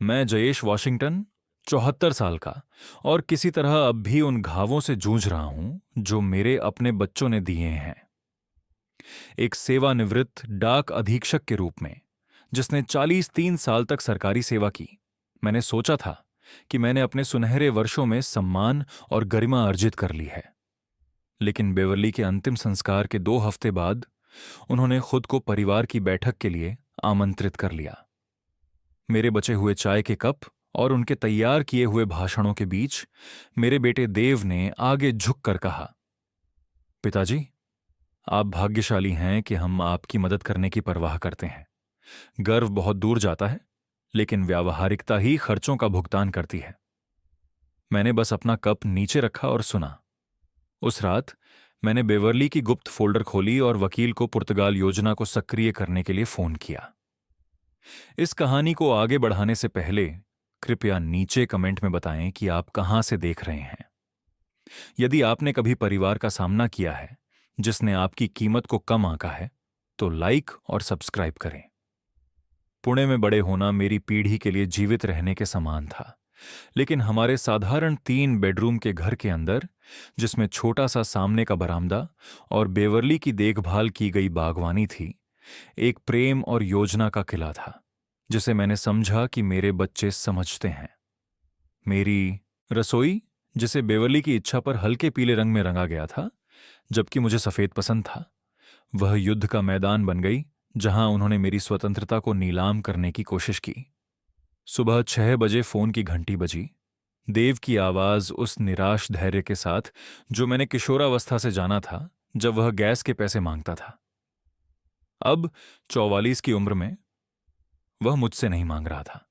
मैं जयेश वॉशिंगटन, 74 साल का, और किसी तरह अब भी उन घावों से जूझ रहा हूं जो मेरे अपने बच्चों ने दिए हैं। एक सेवानिवृत्त डाक अधीक्षक के रूप में, जिसने 43 साल तक सरकारी सेवा की, मैंने सोचा था कि मैंने अपने सुनहरे वर्षों में सम्मान और गरिमा अर्जित कर ली है। लेकिन बेवर्ली के अंतिम संस्कार के 2 हफ्ते बाद उन्होंने खुद को परिवार की बैठक के लिए आमंत्रित कर लिया। मेरे बचे हुए चाय के कप और उनके तैयार किए हुए भाषणों के बीच मेरे बेटे देव ने आगे झुककर कहा, पिताजी, आप भाग्यशाली हैं कि हम आपकी मदद करने की परवाह करते हैं। गर्व बहुत दूर जाता है, लेकिन व्यावहारिकता ही खर्चों का भुगतान करती है। मैंने बस अपना कप नीचे रखा और सुना। उस रात मैंने बेवर्ली की गुप्त फोल्डर खोली और वकील को पुर्तगाल योजना को सक्रिय करने के लिए फोन किया। इस कहानी को आगे बढ़ाने से पहले कृपया नीचे कमेंट में बताएं कि आप कहां से देख रहे हैं। यदि आपने कभी परिवार का सामना किया है जिसने आपकी कीमत को कम आंका है, तो लाइक और सब्सक्राइब करें। पुणे में बड़े होना मेरी पीढ़ी के लिए जीवित रहने के समान था, लेकिन हमारे साधारण 3 बेडरूम के घर के अंदर, जिसमें छोटा सा सामने का बरामदा और बेवर्ली की देखभाल की गई बागवानी थी, एक प्रेम और योजना का किला था जिसे मैंने समझा कि मेरे बच्चे समझते हैं। मेरी रसोई, जिसे बेवर्ली की इच्छा पर हल्के पीले रंग में रंगा गया था जबकि मुझे सफेद पसंद था, वह युद्ध का मैदान बन गई जहां उन्होंने मेरी स्वतंत्रता को नीलाम करने की कोशिश की। सुबह 6 बजे फोन की घंटी बजी। देव की आवाज उस निराश धैर्य के साथ जो मैंने किशोरावस्था से जाना था जब वह गैस के पैसे मांगता था। अब 44 की उम्र में वह मुझसे नहीं मांग रहा था।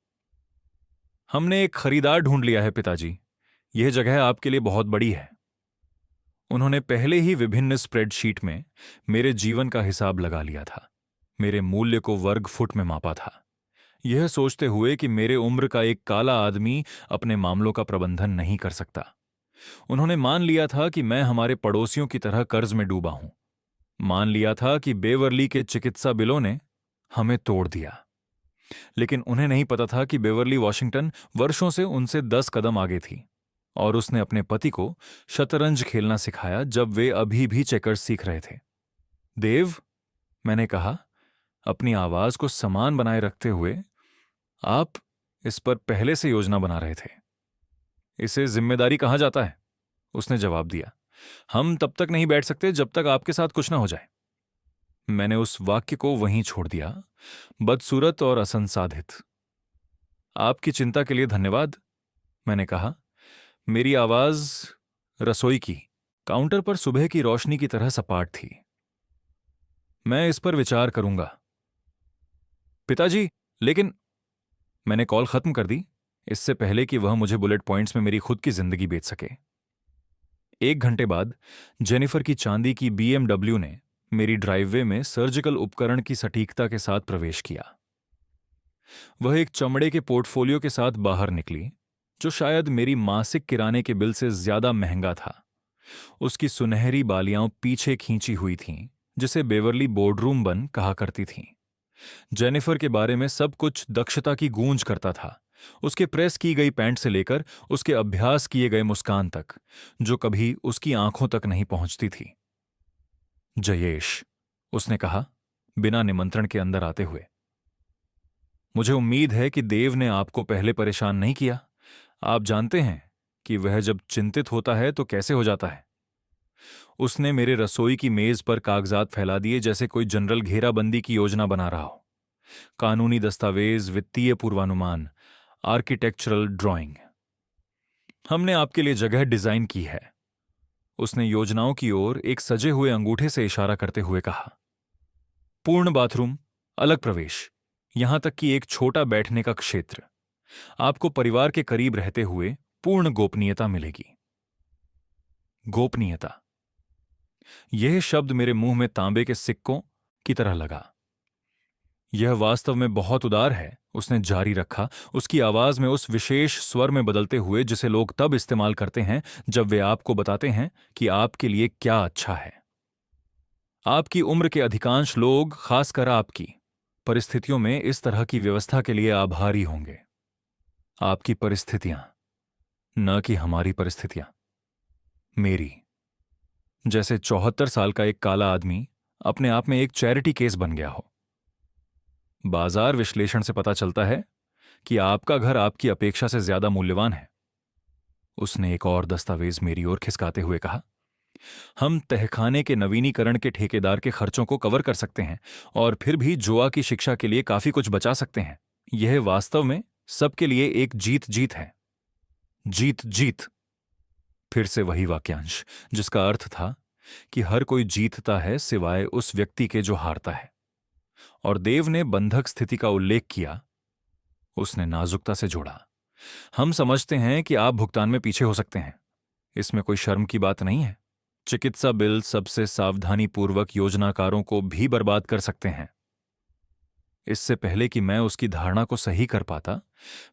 हमने एक खरीदार ढूंढ लिया है पिताजी, यह जगह आपके लिए बहुत बड़ी है। उन्होंने पहले ही विभिन्न स्प्रेडशीट में मेरे जीवन का हिसाब लगा लिया था, मेरे मूल्य को वर्ग फुट में मापा था, यह सोचते हुए कि मेरे उम्र का एक काला आदमी अपने मामलों का प्रबंधन नहीं कर सकता। उन्होंने मान लिया था कि मैं हमारे पड़ोसियों की तरह कर्ज में डूबा हूं। मान लिया था कि बेवर्ली के चिकित्सा बिलों ने हमें तोड़ दिया। लेकिन उन्हें नहीं पता था कि बेवर्ली वॉशिंगटन वर्षों से उनसे 10 कदम आगे थी, और उसने अपने पति को शतरंज खेलना सिखाया जब वे अभी भी चेकर्स सीख रहे थे। देव, मैंने कहा, अपनी आवाज को समान बनाए रखते हुए, आप इस पर पहले से योजना बना रहे थे। इसे जिम्मेदारी कहा जाता है, उसने जवाब दिया। हम तब तक नहीं बैठ सकते जब तक आपके साथ कुछ ना हो जाए। मैंने उस वाक्य को वहीं छोड़ दिया, बदसूरत और असंसाधित। आपकी चिंता के लिए धन्यवाद, मैंने कहा। मेरी आवाज रसोई की काउंटर पर सुबह की रोशनी की तरह सपाट थी। मैं इस पर विचार करूंगा पिताजी, लेकिन मैंने कॉल खत्म कर दी इससे पहले कि वह मुझे बुलेट पॉइंट्स में मेरी खुद की जिंदगी बेच सके। 1 घंटे बाद जेनिफर की चांदी की BMW ने मेरी ड्राइववे में सर्जिकल उपकरण की सटीकता के साथ प्रवेश किया। वह एक चमड़े के पोर्टफोलियो के साथ बाहर निकली, जो शायद मेरी मासिक किराने के बिल से ज्यादा महंगा था। उसकी सुनहरी बालियां पीछे खींची हुई थीं, जिसे बेवर्ली बोर्डरूम बन कहा करती थीं। जेनिफर के बारे में सब कुछ दक्षता की गूंज करता था, उसके प्रेस की गई पैंट से लेकर उसके अभ्यास किए गए मुस्कान तक, जो कभी उसकी आंखों तक नहीं पहुंचती थी। जयेश, उसने कहा, बिना निमंत्रण के अंदर आते हुए, मुझे उम्मीद है कि देव ने आपको पहले परेशान नहीं किया। आप जानते हैं कि वह जब चिंतित होता है तो कैसे हो जाता है। उसने मेरे रसोई की मेज पर कागजात फैला दिए जैसे कोई जनरल घेराबंदी की योजना बना रहा हो। कानूनी दस्तावेज, वित्तीय पूर्वानुमान, आर्किटेक्चरल ड्राइंग। हमने आपके लिए जगह डिजाइन की है, उसने योजनाओं की ओर एक सजे हुए अंगूठे से इशारा करते हुए कहा। पूर्ण बाथरूम, अलग प्रवेश, यहां तक कि एक छोटा बैठने का क्षेत्र। आपको परिवार के करीब रहते हुए पूर्ण गोपनीयता मिलेगी। गोपनीयता, यह शब्द मेरे मुंह में तांबे के सिक्कों की तरह लगा। यह वास्तव में बहुत उदार है, उसने जारी रखा, उसकी आवाज में उस विशेष स्वर में बदलते हुए जिसे लोग तब इस्तेमाल करते हैं जब वे आपको बताते हैं कि आपके लिए क्या अच्छा है। आपकी उम्र के अधिकांश लोग, खासकर आपकी परिस्थितियों में, इस तरह की व्यवस्था के लिए आभारी होंगे। आपकी परिस्थितियां, न कि हमारी परिस्थितियां। मेरी। जैसे 74 साल का एक काला आदमी अपने आप में एक चैरिटी केस बन गया हो। बाजार विश्लेषण से पता चलता है कि आपका घर आपकी अपेक्षा से ज्यादा मूल्यवान है। उसने एक और दस्तावेज मेरी ओर खिसकाते हुए कहा, हम तहखाने के नवीनीकरण के ठेकेदार के खर्चों को कवर कर सकते हैं और फिर भी जोआ की शिक्षा के लिए काफी कुछ बचा सकते हैं। यह वास्तव में सबके लिए एक जीत जीत है। जीत जीत। फिर से वही वाक्यांश जिसका अर्थ था कि हर कोई जीतता है सिवाय उस व्यक्ति के जो हारता है। और देव ने बंधक स्थिति का उल्लेख किया। उसने नाजुकता से जोड़ा, हम समझते हैं कि आप भुगतान में पीछे हो सकते हैं। इसमें कोई शर्म की बात नहीं है। चिकित्सा बिल सबसे सावधानीपूर्वक योजनाकारों को भी बर्बाद कर सकते हैं। इससे पहले कि मैं उसकी धारणा को सही कर पाता,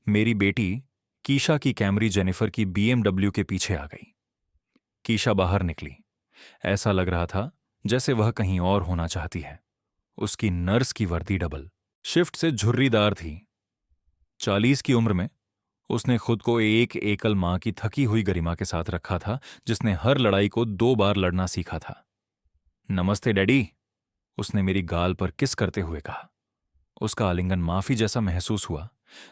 मेरी बेटी कीशा की कैमरी जेनिफर की बीएमडब्ल्यू के पीछे आ गई। कीशा बाहर निकली। ऐसा लग रहा था जैसे वह कहीं और होना चाहती है। उसकी नर्स की वर्दी डबल शिफ्ट से झुर्रीदार थी। 40 की उम्र में उसने खुद को एक एकल मां की थकी हुई गरिमा के साथ रखा था, जिसने हर लड़ाई को 2 बार लड़ना सीखा था। नमस्ते डैडी, उसने मेरी गाल पर किस करते हुए कहा। उसका आलिंगन माफी जैसा महसूस हुआ,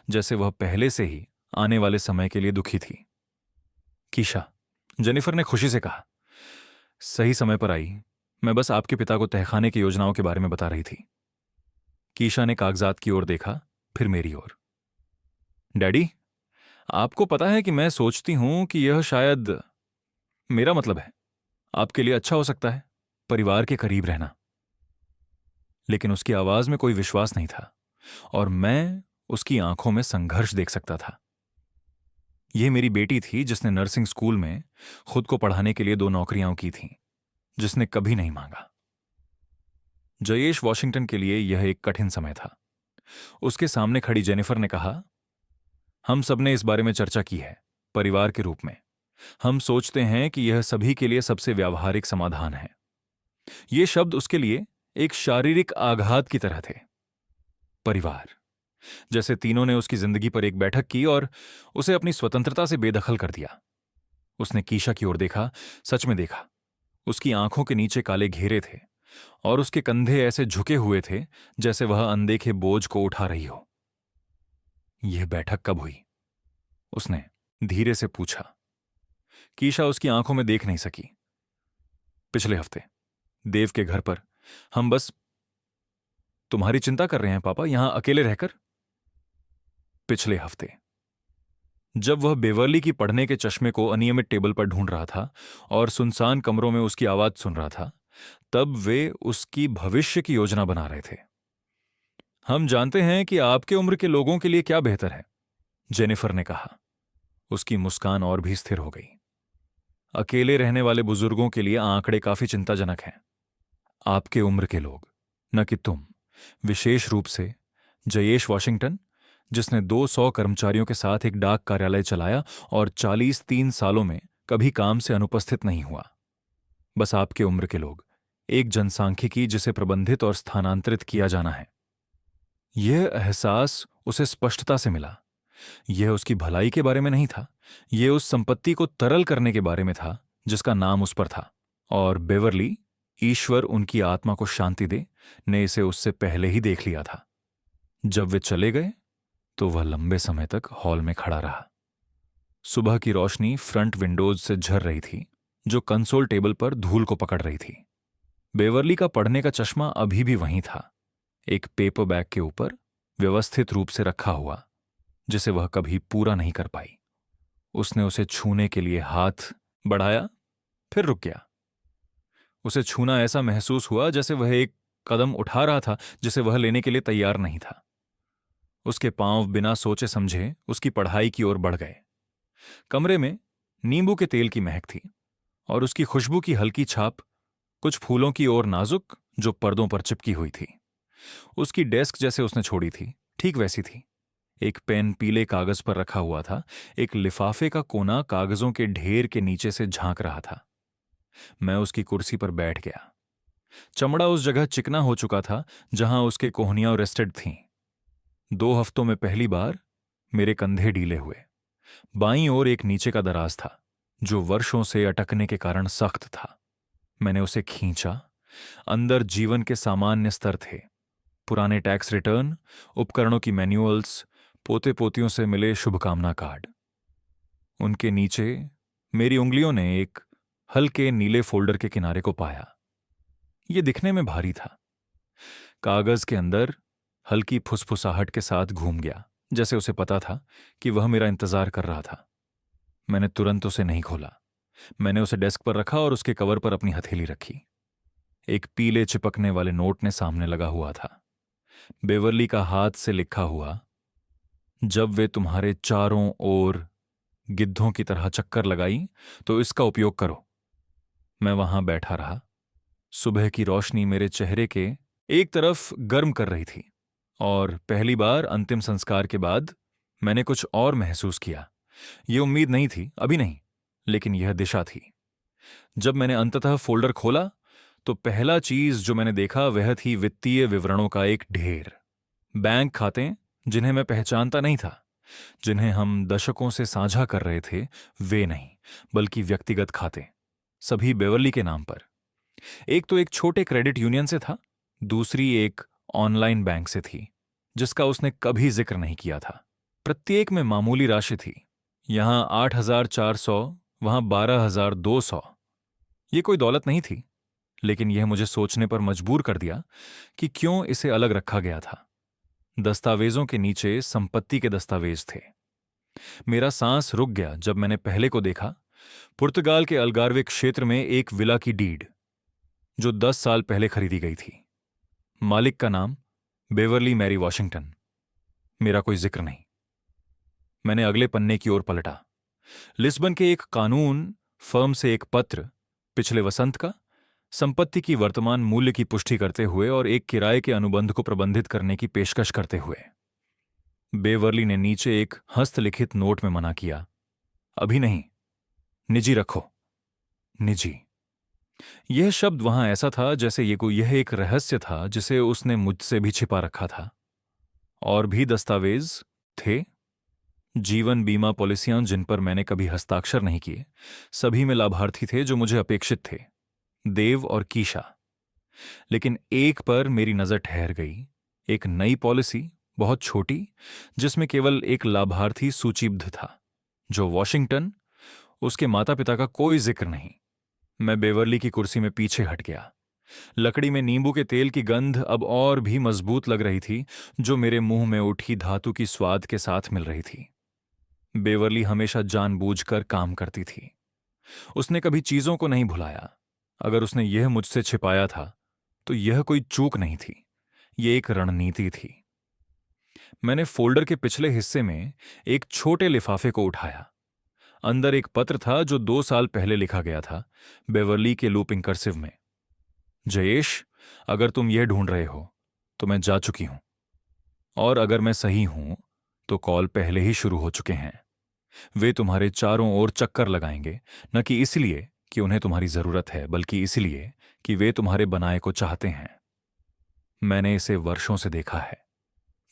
जैसे वह पहले से ही आने वाले समय के लिए दुखी थी। कीशा, जेनिफर ने खुशी से कहा, सही समय पर आई। मैं बस आपके पिता को तहखाने की योजनाओं के बारे में बता रही थी। कीशा ने कागजात की ओर देखा, फिर मेरी ओर। डैडी, आपको पता है कि मैं सोचती हूं कि यह शायद, मेरा मतलब है, आपके लिए अच्छा हो सकता है, परिवार के करीब रहना। लेकिन उसकी आवाज में कोई विश्वास नहीं था और मैं उसकी आंखों में संघर्ष देख सकता था। यह मेरी बेटी थी जिसने नर्सिंग स्कूल में खुद को पढ़ाने के लिए 2 नौकरियां की थीं, जिसने कभी नहीं मांगा। जयेश वॉशिंगटन के लिए यह एक कठिन समय था। उसके सामने खड़ी जेनिफर ने कहा, हम सबने इस बारे में चर्चा की है। परिवार के रूप में हम सोचते हैं कि यह सभी के लिए सबसे व्यावहारिक समाधान है। ये शब्द उसके लिए एक शारीरिक आघात की तरह थे। परिवार। जैसे तीनों ने उसकी जिंदगी पर एक बैठक की और उसे अपनी स्वतंत्रता से बेदखल कर दिया। उसने कीशा की ओर देखा, सच में देखा। उसकी आंखों के नीचे काले घेरे थे और उसके कंधे ऐसे झुके हुए थे जैसे वह अनदेखे बोझ को उठा रही हो। यह बैठक कब हुई? उसने धीरे से पूछा। कीशा उसकी आंखों में देख नहीं सकी। पिछले हफ्ते देव के घर पर। हम बस तुम्हारी चिंता कर रहे हैं पापा, यहां अकेले रहकर। पिछले हफ्ते जब वह बेवर्ली की पढ़ने के चश्मे को अनियमित टेबल पर ढूंढ रहा था और सुनसान कमरों में उसकी आवाज सुन रहा था, तब वे उसकी भविष्य की योजना बना रहे थे। हम जानते हैं कि आपके उम्र के लोगों के लिए क्या बेहतर है, जेनिफर ने कहा। उसकी मुस्कान और भी स्थिर हो गई। अकेले रहने वाले बुजुर्गों के लिए आंकड़े काफी चिंताजनक हैं। आपके उम्र के लोग, न कि तुम, विशेष रूप से जयेश वॉशिंगटन, जिसने 200 कर्मचारियों के साथ एक डाक कार्यालय चलाया और 43 सालों में कभी काम से अनुपस्थित नहीं हुआ। बस आपके उम्र के लोग, एक जनसांख्यिकी जिसे प्रबंधित और स्थानांतरित किया जाना है। यह एहसास उसे स्पष्टता से मिला। यह उसकी भलाई के बारे में नहीं था, यह उस संपत्ति को तरल करने के बारे में था जिसका नाम उस पर था। और बेवर्ली, ईश्वर उनकी आत्मा को शांति दे, ने इसे उससे पहले ही देख लिया था। जब वे चले गए तो वह लंबे समय तक हॉल में खड़ा रहा। सुबह की रोशनी फ्रंट विंडोज से झर रही थी, जो कंसोल टेबल पर धूल को पकड़ रही थी। बेवर्ली का पढ़ने का चश्मा अभी भी वहीं था, एक पेपर बैग के ऊपर व्यवस्थित रूप से रखा हुआ, जिसे वह कभी पूरा नहीं कर पाई। उसने उसे छूने के लिए हाथ बढ़ाया, फिर रुक गया। उसे छूना ऐसा महसूस हुआ जैसे वह एक कदम उठा रहा था जिसे वह लेने के लिए तैयार नहीं था। उसके पांव बिना सोचे समझे उसकी पढ़ाई की ओर बढ़ गए। कमरे में नींबू के तेल की महक थी और उसकी खुशबू की हल्की छाप कुछ फूलों की ओर नाजुक, जो पर्दों पर चिपकी हुई थी। उसकी डेस्क जैसे उसने छोड़ी थी, ठीक वैसी थी। एक पेन पीले कागज पर रखा हुआ था, एक लिफाफे का कोना कागजों के ढेर के नीचे से झांक रहा था। मैं उसकी कुर्सी पर बैठ गया। चमड़ा उस जगह चिकना हो चुका था जहां उसके कोहनियां रेस्टेड थीं। 2 हफ्तों में पहली बार मेरे कंधे ढीले हुए। बाईं ओर एक नीचे का दराज था जो वर्षों से अटकने के कारण सख्त था। मैंने उसे खींचा। अंदर जीवन के सामान्य स्तर थे। पुराने टैक्स रिटर्न, उपकरणों की मैन्युअल्स, पोते पोतियों से मिले शुभकामना कार्ड। उनके नीचे मेरी उंगलियों ने एक हल्के नीले फोल्डर के किनारे को पाया। यह दिखने में भारी था। कागज के अंदर हल्की फुसफुसाहट के साथ घूम गया, जैसे उसे पता था कि वह मेरा इंतजार कर रहा था। मैंने तुरंत उसे नहीं खोला। मैंने उसे डेस्क पर रखा और उसके कवर पर अपनी हथेली रखी। एक पीले चिपकने वाले नोट ने सामने लगा हुआ था। बेवर्ली का हाथ से लिखा हुआ, जब वे तुम्हारे चारों ओर गिद्धों की तरह चक्कर लगाई तो इसका उपयोग करो। मैं वहां बैठा रहा। सुबह की रोशनी मेरे चेहरे के एक तरफ गर्म कर रही थी और पहली बार अंतिम संस्कार के बाद मैंने कुछ और महसूस किया। यह उम्मीद नहीं थी, अभी नहीं, लेकिन यह दिशा थी। जब मैंने अंततः फोल्डर खोला तो पहला चीज जो मैंने देखा वह थी वित्तीय विवरणों का एक ढेर। बैंक खाते जिन्हें मैं पहचानता नहीं था, जिन्हें हम दशकों से साझा कर रहे थे, वे नहीं, बल्कि व्यक्तिगत खाते, सभी बेवर्ली के नाम पर। एक तो एक छोटे क्रेडिट यूनियन से था, दूसरी एक ऑनलाइन बैंक से थी जिसका उसने कभी जिक्र नहीं किया था। प्रत्येक में मामूली राशि थी। यहां 8,400, वहां 12,200। ये कोई दौलत नहीं थी, लेकिन यह मुझे सोचने पर मजबूर कर दिया कि क्यों इसे अलग रखा गया था। दस्तावेजों के नीचे संपत्ति के दस्तावेज थे। मेरा सांस रुक गया जब मैंने पहले को देखा। पुर्तगाल के अल्गार्वे क्षेत्र में एक विला की डीड जो 10 साल पहले खरीदी गई थी। मालिक का नाम बेवर्ली मैरी वॉशिंगटन। मेरा कोई जिक्र नहीं। मैंने अगले पन्ने की ओर पलटा। लिस्बन के एक कानून फर्म से एक पत्र, पिछले वसंत का, संपत्ति की वर्तमान मूल्य की पुष्टि करते हुए और एक किराए के अनुबंध को प्रबंधित करने की पेशकश करते हुए। बेवर्ली ने नीचे एक हस्तलिखित नोट में मना किया, अभी नहीं, निजी रखो, निजी। यह शब्द वहां ऐसा था जैसे यह एक रहस्य था जिसे उसने मुझसे भी छिपा रखा था। और भी दस्तावेज थे, जीवन बीमा पॉलिसियां जिन पर मैंने कभी हस्ताक्षर नहीं किए। सभी में लाभार्थी थे जो मुझे अपेक्षित थे, देव और कीशा। लेकिन एक पर मेरी नजर ठहर गई, एक नई पॉलिसी, बहुत छोटी, जिसमें केवल एक लाभार्थी सूचीबद्ध था, जो वॉशिंगटन, उसके माता पिता का कोई जिक्र नहीं। मैं बेवर्ली की कुर्सी में पीछे हट गया। लकड़ी में नींबू के तेल की गंध अब और भी मजबूत लग रही थी, जो मेरे मुंह में उठी धातु की स्वाद के साथ मिल रही थी। बेवर्ली हमेशा जानबूझकर काम करती थी। उसने कभी चीजों को नहीं भुलाया। अगर उसने यह मुझसे छिपाया था तो यह कोई चूक नहीं थी, यह एक रणनीति थी। मैंने फोल्डर के पिछले हिस्से में एक छोटे लिफाफे को उठाया। अंदर एक पत्र था जो 2 साल पहले लिखा गया था, बेवर्ली के लूपिंग कर्सिव में। जयेश, अगर तुम यह ढूंढ रहे हो तो मैं जा चुकी हूं, और अगर मैं सही हूं तो कॉल पहले ही शुरू हो चुके हैं। वे तुम्हारे चारों ओर चक्कर लगाएंगे, न कि इसलिए कि उन्हें तुम्हारी जरूरत है, बल्कि इसलिए कि वे तुम्हारे बनाए को चाहते हैं। मैंने इसे वर्षों से देखा है।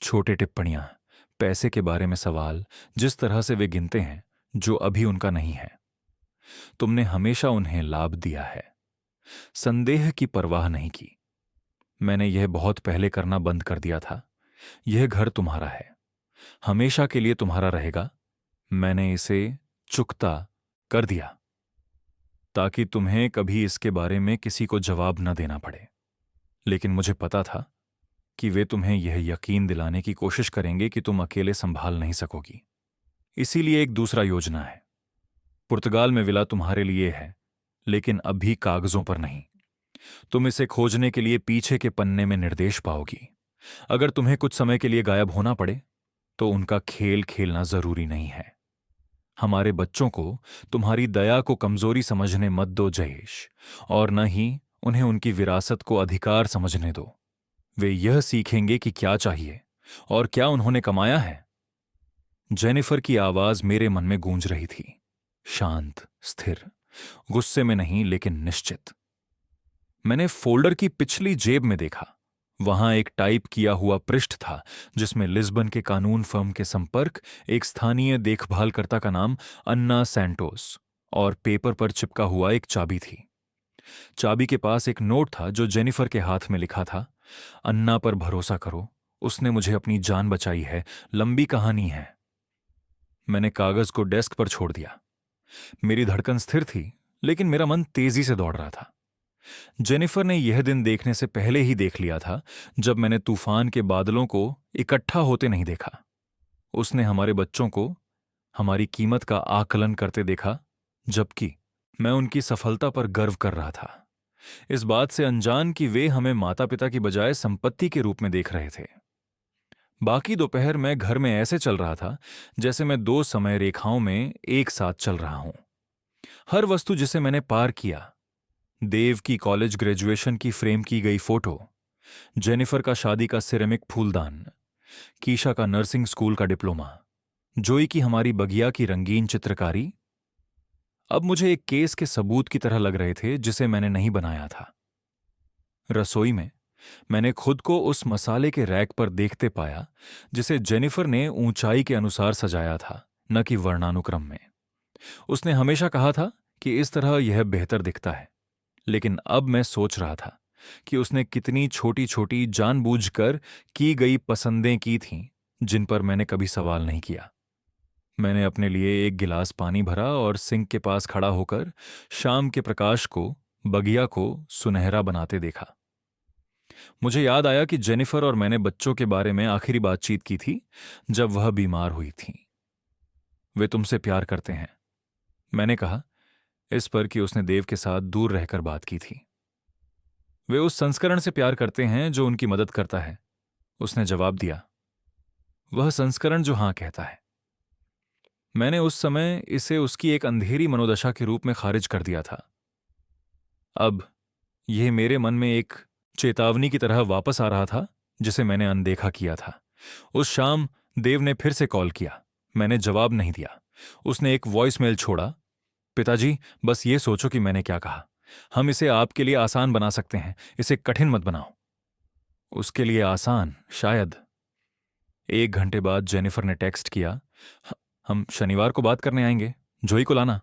छोटे टिप्पणियां, पैसे के बारे में सवाल, जिस तरह से वे गिनते हैं जो अभी उनका नहीं है। तुमने हमेशा उन्हें लाभ दिया है, संदेह की परवाह नहीं की। मैंने यह बहुत पहले करना बंद कर दिया था। यह घर तुम्हारा है, हमेशा के लिए तुम्हारा रहेगा। मैंने इसे चुकता कर दिया ताकि तुम्हें कभी इसके बारे में किसी को जवाब न देना पड़े। लेकिन मुझे पता था कि वे तुम्हें यह यकीन दिलाने की कोशिश करेंगे कि तुम अकेले संभाल नहीं सकोगी। इसीलिए एक दूसरा योजना है। पुर्तगाल में विला तुम्हारे लिए है, लेकिन अभी कागजों पर नहीं। तुम इसे खोजने के लिए पीछे के पन्ने में निर्देश पाओगी। अगर तुम्हें कुछ समय के लिए गायब होना पड़े तो उनका खेल खेलना जरूरी नहीं है। हमारे बच्चों को तुम्हारी दया को कमजोरी समझने मत दो जयेश, और न ही उन्हें उनकी विरासत को अधिकार समझने दो। वे यह सीखेंगे कि क्या चाहिए और क्या उन्होंने कमाया है। जेनिफर की आवाज मेरे मन में गूंज रही थी, शांत, स्थिर, गुस्से में नहीं लेकिन निश्चित। मैंने फोल्डर की पिछली जेब में देखा। वहां एक टाइप किया हुआ पृष्ठ था जिसमें लिस्बन के कानून फर्म के संपर्क, एक स्थानीय देखभालकर्ता का नाम अन्ना सैंटोस और पेपर पर चिपका हुआ एक चाबी थी। चाबी के पास एक नोट था जो जेनिफर के हाथ में लिखा था, अन्ना पर भरोसा करो, उसने मुझे अपनी जान बचाई है, लंबी कहानी है। मैंने कागज को डेस्क पर छोड़ दिया। मेरी धड़कन स्थिर थी, लेकिन मेरा मन तेजी से दौड़ रहा था। जेनिफर ने यह दिन देखने से पहले ही देख लिया था जब मैंने तूफान के बादलों को इकट्ठा होते नहीं देखा। उसने हमारे बच्चों को हमारी कीमत का आकलन करते देखा, जबकि मैं उनकी सफलता पर गर्व कर रहा था, इस बात से अनजान कि वे हमें माता पिता की बजाय संपत्ति के रूप में देख रहे थे। बाकी दोपहर मैं घर में ऐसे चल रहा था जैसे मैं दो समय रेखाओं में एक साथ चल रहा हूं। हर वस्तु जिसे मैंने पार किया, देव की कॉलेज ग्रेजुएशन की फ्रेम की गई फोटो, जेनिफर का शादी का सिरेमिक फूलदान, कीशा का नर्सिंग स्कूल का डिप्लोमा, जोई की हमारी बगिया की रंगीन चित्रकारी, अब मुझे एक केस के सबूत की तरह लग रहे थे जिसे मैंने नहीं बनाया था। रसोई में मैंने खुद को उस मसाले के रैक पर देखते पाया जिसे जेनिफर ने ऊंचाई के अनुसार सजाया था, न कि वर्णानुक्रम में। उसने हमेशा कहा था कि इस तरह यह बेहतर दिखता है, लेकिन अब मैं सोच रहा था कि उसने कितनी छोटी छोटी जानबूझकर की गई पसंदें की थीं जिन पर मैंने कभी सवाल नहीं किया। मैंने अपने लिए एक गिलास पानी भरा और सिंक के पास खड़ा होकर शाम के प्रकाश को, बगिया को सुनहरा बनाते देखा। मुझे याद आया कि जेनिफर और मैंने बच्चों के बारे में आखिरी बातचीत की थी जब वह बीमार हुई थी। वे तुमसे प्यार करते हैं, मैंने कहा, इस पर कि उसने देव के साथ दूर रहकर बात की थी। वे उस संस्करण से प्यार करते हैं जो उनकी मदद करता है, उसने जवाब दिया। वह संस्करण जो हां कहता है। मैंने उस समय इसे उसकी एक अंधेरी मनोदशा के रूप में खारिज कर दिया था। अब यह मेरे मन में एक चेतावनी की तरह वापस आ रहा था जिसे मैंने अनदेखा किया था। उस शाम देव ने फिर से कॉल किया। मैंने जवाब नहीं दिया। उसने एक वॉइसमेल छोड़ा, पिताजी, बस ये सोचो कि मैंने क्या कहा। हम इसे आपके लिए आसान बना सकते हैं, इसे कठिन मत बनाओ। उसके लिए आसान, शायद। 1 घंटे बाद जेनिफर ने टेक्स्ट किया, हम शनिवार को बात करने आएंगे, जोई को लाना,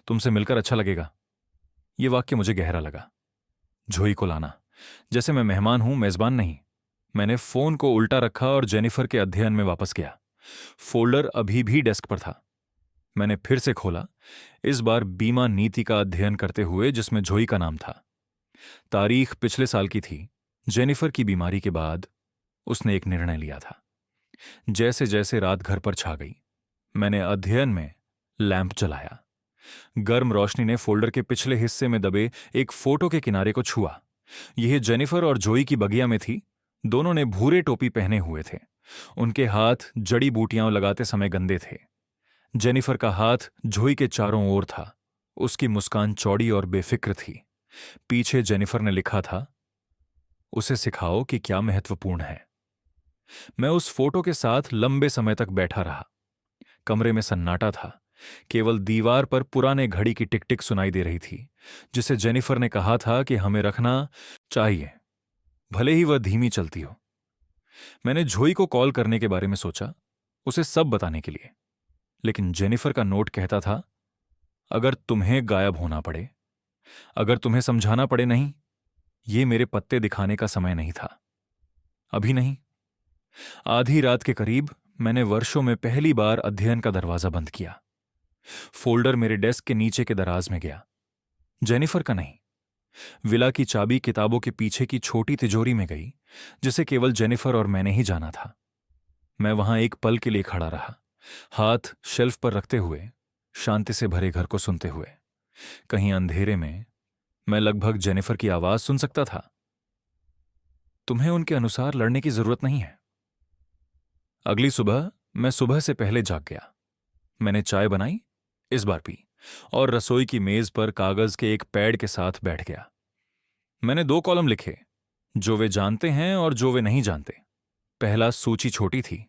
तुमसे मिलकर अच्छा लगेगा। ये वाक्य मुझे गहरा लगा। जोई को लाना, जैसे मैं मेहमान हूं, मेजबान नहीं। मैंने फोन को उल्टा रखा और जेनिफर के अध्ययन में वापस गया। फोल्डर अभी भी डेस्क पर था। मैंने फिर से खोला, इस बार बीमा नीति का अध्ययन करते हुए जिसमें जोई का नाम था। तारीख पिछले साल की थी। जेनिफर की बीमारी के बाद उसने एक निर्णय लिया था। जैसे जैसे रात घर पर छा गई, मैंने अध्ययन में लैंप जलाया। गर्म रोशनी ने फोल्डर के पिछले हिस्से में दबे एक फोटो के किनारे को छुआ। यह जेनिफर और जोई की बगिया में थी। दोनों ने भूरे टोपी पहने हुए थे। उनके हाथ जड़ी बूटियां लगाते समय गंदे थे। जेनिफर का हाथ जोई के चारों ओर था। उसकी मुस्कान चौड़ी और बेफिक्र थी। पीछे जेनिफर ने लिखा था, उसे सिखाओ कि क्या महत्वपूर्ण है। मैं उस फोटो के साथ लंबे समय तक बैठा रहा। कमरे में सन्नाटा था। केवल दीवार पर पुराने घड़ी की टिक टिक सुनाई दे रही थी, जिसे जेनिफर ने कहा था कि हमें रखना चाहिए, भले ही वह धीमी चलती हो। मैंने जोई को कॉल करने के बारे में सोचा, उसे सब बताने के लिए। लेकिन जेनिफर का नोट कहता था, अगर तुम्हें गायब होना पड़े, अगर तुम्हें समझाना पड़े, नहीं, ये मेरे पत्ते दिखाने का समय नहीं था, अभी नहीं। आधी रात के करीब मैंने वर्षों में पहली बार अध्ययन का दरवाजा बंद किया। फोल्डर मेरे डेस्क के नीचे के दराज में गया। जेनिफर का नहीं। विला की चाबी किताबों के पीछे की छोटी तिजोरी में गई, जिसे केवल जेनिफर और मैंने ही जाना था। मैं वहां एक पल के लिए खड़ा रहा, हाथ शेल्फ पर रखते हुए, शांति से भरे घर को सुनते हुए। कहीं अंधेरे में मैं लगभग जेनिफर की आवाज सुन सकता था, तुम्हें उनके अनुसार लड़ने की जरूरत नहीं है। अगली सुबह मैं सुबह से पहले जाग गया। मैंने चाय बनाई, इस बार पी, और रसोई की मेज पर कागज के एक पैड के साथ बैठ गया। मैंने 2 कॉलम लिखे, जो वे जानते हैं और जो वे नहीं जानते। पहला सूची छोटी थी,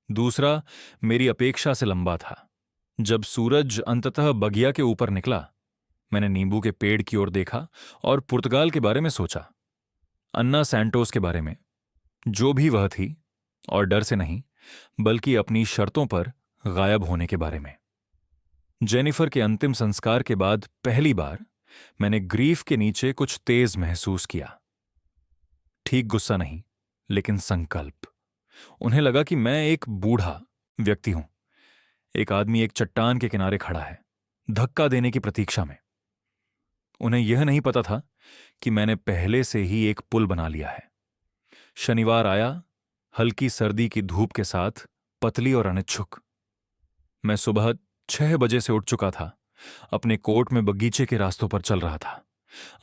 दूसरा मेरी अपेक्षा से लंबा था। जब सूरज अंततः बगिया के ऊपर निकला, मैंने नींबू के पेड़ की ओर देखा और पुर्तगाल के बारे में सोचा, अन्ना सैंटोस के बारे में, जो भी वह थी, और डर से नहीं बल्कि अपनी शर्तों पर गायब होने के बारे में। जेनिफर के अंतिम संस्कार के बाद पहली बार मैंने ग्रीफ के नीचे कुछ तेज महसूस किया। ठीक गुस्सा नहीं, लेकिन संकल्प। उन्हें लगा कि मैं एक बूढ़ा व्यक्ति हूं। एक आदमी एक चट्टान के किनारे खड़ा है, धक्का देने की प्रतीक्षा में। उन्हें यह नहीं पता था कि मैंने पहले से ही एक पुल बना लिया है। शनिवार आया, हल्की सर्दी की धूप के साथ, पतली और अनिच्छुक। मैं सुबह 6 बजे से उठ चुका था। अपने कोट में बगीचे के रास्तों पर चल रहा था।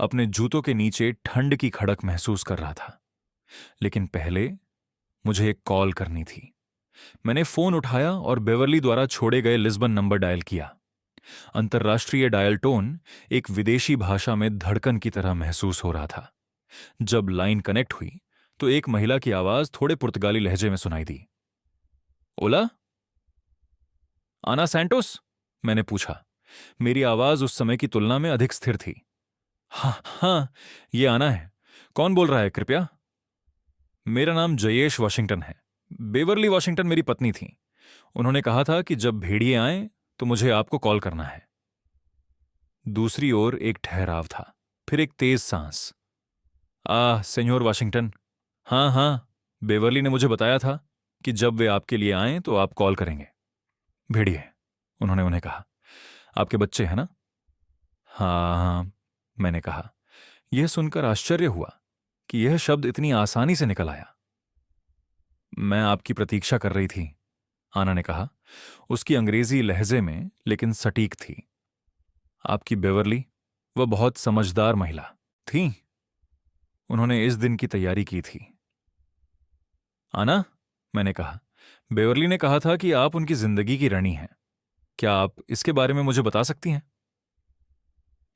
अपने जूतों के नीचे ठंड की खड़क महसूस कर रहा था। लेकिन पहले मुझे एक कॉल करनी थी। मैंने फोन उठाया और बेवर्ली द्वारा छोड़े गए लिस्बन नंबर डायल किया। अंतर्राष्ट्रीय डायल टोन एक विदेशी भाषा में धड़कन की तरह महसूस हो रहा था। जब लाइन कनेक्ट हुई तो एक महिला की आवाज थोड़े पुर्तगाली लहजे में सुनाई दी। ओला, आना सैंटोस? मैंने पूछा। मेरी आवाज उस समय की तुलना में अधिक स्थिर थी। हाँ हाँ, ये आना है। कौन बोल रहा है कृपया? मेरा नाम जयेश वॉशिंगटन है। बेवरली वॉशिंगटन मेरी पत्नी थी। उन्होंने कहा था कि जब भेड़िए आएं तो मुझे आपको कॉल करना है। दूसरी ओर एक ठहराव था, फिर एक तेज सांस। सेन्योर वॉशिंगटन। हाँ हाँ, बेवरली ने मुझे बताया था कि जब वे आपके लिए आएं तो आप कॉल करेंगे। भेड़िए, उन्होंने उन्हें कहा। आपके बच्चे हैं ना? हाँ हाँ, मैंने कहा। यह सुनकर आश्चर्य हुआ कि यह शब्द इतनी आसानी से निकल आया। मैं आपकी प्रतीक्षा कर रही थी, आना ने कहा, उसकी अंग्रेजी लहजे में लेकिन सटीक थी। आपकी बेवरली, वह बहुत समझदार महिला थी। उन्होंने इस दिन की तैयारी की थी। आना, मैंने कहा, बेवरली ने कहा था कि आप उनकी जिंदगी की रानी हैं। क्या आप इसके बारे में मुझे बता सकती हैं?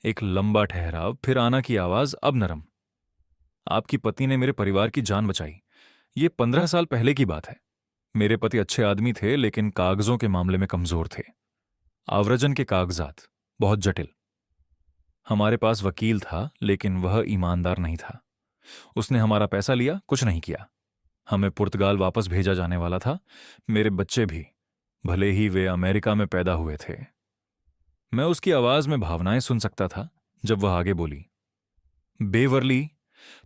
एक लंबा ठहराव, फिर आना की आवाज अब नरम। आपकी पत्नी ने मेरे परिवार की जान बचाई। ये 15 साल पहले की बात है। मेरे पति अच्छे आदमी थे, लेकिन कागजों के मामले में कमजोर थे। आव्रजन के कागजात बहुत जटिल। हमारे पास वकील था, लेकिन वह ईमानदार नहीं था। उसने हमारा पैसा लिया, कुछ नहीं किया। हमें पुर्तगाल वापस भेजा जाने वाला था। मेरे बच्चे भी, भले ही वे अमेरिका में पैदा हुए थे। मैं उसकी आवाज में भावनाएं सुन सकता था जब वह आगे बोली। बेवरली,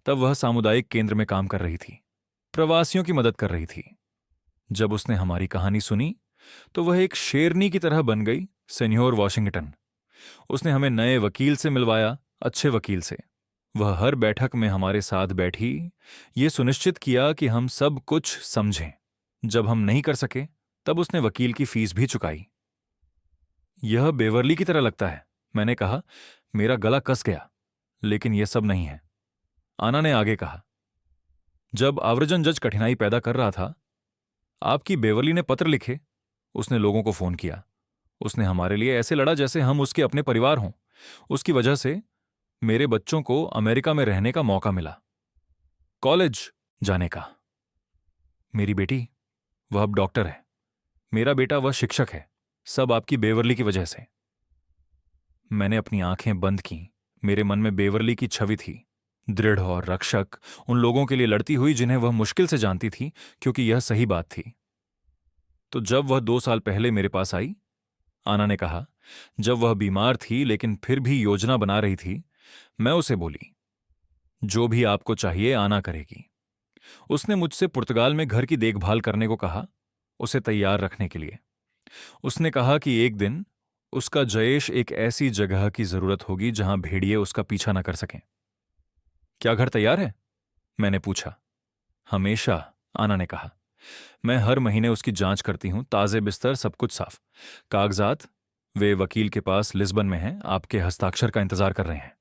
तब वह सामुदायिक केंद्र में काम कर रही थी, प्रवासियों की मदद कर रही थी। जब उसने हमारी कहानी सुनी तो वह एक शेरनी की तरह बन गई। सेन्योर वॉशिंगटन, उसने हमें नए वकील से मिलवाया, अच्छे वकील से। वह हर बैठक में हमारे साथ बैठी, ये सुनिश्चित किया कि हम सब कुछ समझें। जब हम नहीं कर सके तब उसने वकील की फीस भी चुकाई। यह बेवरली की तरह लगता है, मैंने कहा। मेरा गला कस गया। लेकिन यह सब नहीं है, आना ने आगे कहा। जब आव्रजन जज कठिनाई पैदा कर रहा था, आपकी बेवरली ने पत्र लिखे। उसने लोगों को फोन किया। उसने हमारे लिए ऐसे लड़ा जैसे हम उसके अपने परिवार हों। उसकी वजह से मेरे बच्चों को अमेरिका में रहने का मौका मिला, कॉलेज जाने का। मेरी बेटी, वह अब डॉक्टर है। मेरा बेटा, वह शिक्षक है। सब आपकी बेवरली की वजह से। मैंने अपनी आंखें बंद की। मेरे मन में बेवरली की छवि थी, दृढ़ और रक्षक, उन लोगों के लिए लड़ती हुई जिन्हें वह मुश्किल से जानती थी, क्योंकि यह सही बात थी। तो जब वह 2 साल पहले मेरे पास आई, आना ने कहा, जब वह बीमार थी लेकिन फिर भी योजना बना रही थी, मैं उसे बोली, जो भी आपको चाहिए आना करेगी। उसने मुझसे पुर्तगाल में घर की देखभाल करने को कहा, उसे तैयार रखने के लिए। उसने कहा कि एक दिन उसका जयेश एक ऐसी जगह की जरूरत होगी जहां भेड़िए उसका पीछा न कर सकें। क्या घर तैयार है? मैंने पूछा। हमेशा, आना ने कहा। मैं हर महीने उसकी जांच करती हूं, ताजे बिस्तर, सब कुछ साफ। कागजात वे वकील के पास लिस्बन में हैं, आपके हस्ताक्षर का इंतजार कर रहे हैं।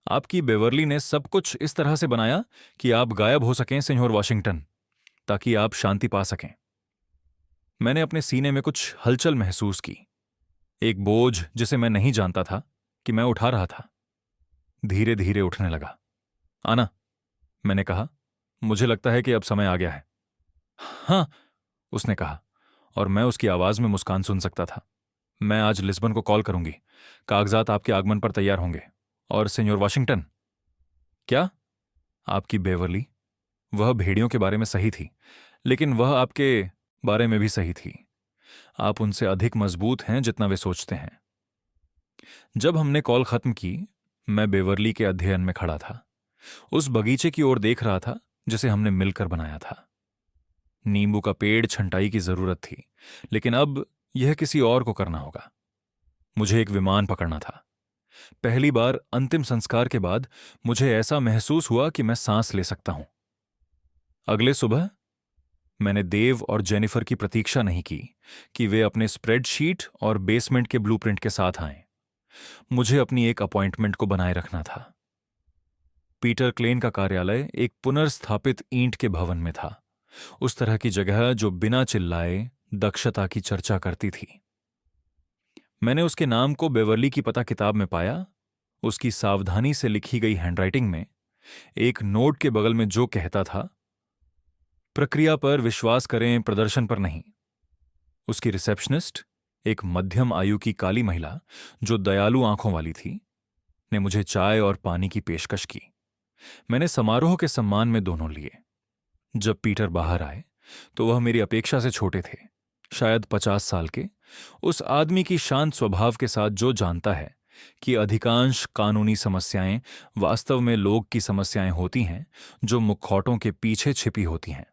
आपकी बेवरली ने सब कुछ इस तरह से बनाया कि आप गायब हो सकें, सेन्योर वॉशिंगटन, ताकि आप शांति पा सकें। मैंने अपने सीने में कुछ हलचल महसूस की, एक बोझ जिसे मैं नहीं जानता था कि मैं उठा रहा था। धीरे धीरे उठने लगा। आना, मैंने कहा, मुझे लगता है कि अब समय आ गया है। हाँ, उसने कहा, और मैं उसकी आवाज में मुस्कान सुन सकता था। मैं आज लिस्बन को कॉल करूंगी। कागजात आपके आगमन पर तैयार होंगे। और सेन्योर वॉशिंगटन। क्या? आपकी बेवरली, वह भेड़ियों के बारे में सही थी, लेकिन वह आपके बारे में भी सही थी। आप उनसे अधिक मजबूत हैं जितना वे सोचते हैं। जब हमने कॉल खत्म की, मैं बेवरली के अध्ययन में खड़ा था। उस बगीचे की ओर देख रहा था जिसे हमने मिलकर बनाया था। नींबू का पेड़ छंटाई की जरूरत थी, लेकिन अब यह किसी और को करना होगा। मुझे एक विमान पकड़ना था। पहली बार अंतिम संस्कार के बाद मुझे ऐसा महसूस हुआ कि मैं सांस ले सकता हूं। अगले सुबह मैंने देव और जेनिफर की प्रतीक्षा नहीं की कि वे अपने स्प्रेडशीट और बेसमेंट के ब्लूप्रिंट के साथ आएं। मुझे अपनी एक अपॉइंटमेंट को बनाए रखना था। पीटर क्लेन का कार्यालय एक पुनर्स्थापित ईंट के भवन में था, उस तरह की जगह जो बिना चिल्लाए दक्षता की चर्चा करती थी। मैंने उसके नाम को बेवरली की पता किताब में पाया। उसकी सावधानी से लिखी गई हैंडराइटिंग में एक नोट के बगल में जो कहता था, प्रक्रिया पर विश्वास करें, प्रदर्शन पर नहीं। उसकी रिसेप्शनिस्ट, एक मध्यम आयु की काली महिला जो दयालु आंखों वाली थी, ने मुझे चाय और पानी की पेशकश की। मैंने समारोह के सम्मान में दोनों लिए। जब पीटर बाहर आए तो वह मेरी अपेक्षा से छोटे थे, शायद 50 साल के। उस आदमी की शांत स्वभाव के साथ जो जानता है कि अधिकांश कानूनी समस्याएं वास्तव में लोग की समस्याएं होती हैं जो मुखौटों के पीछे छिपी होती हैं।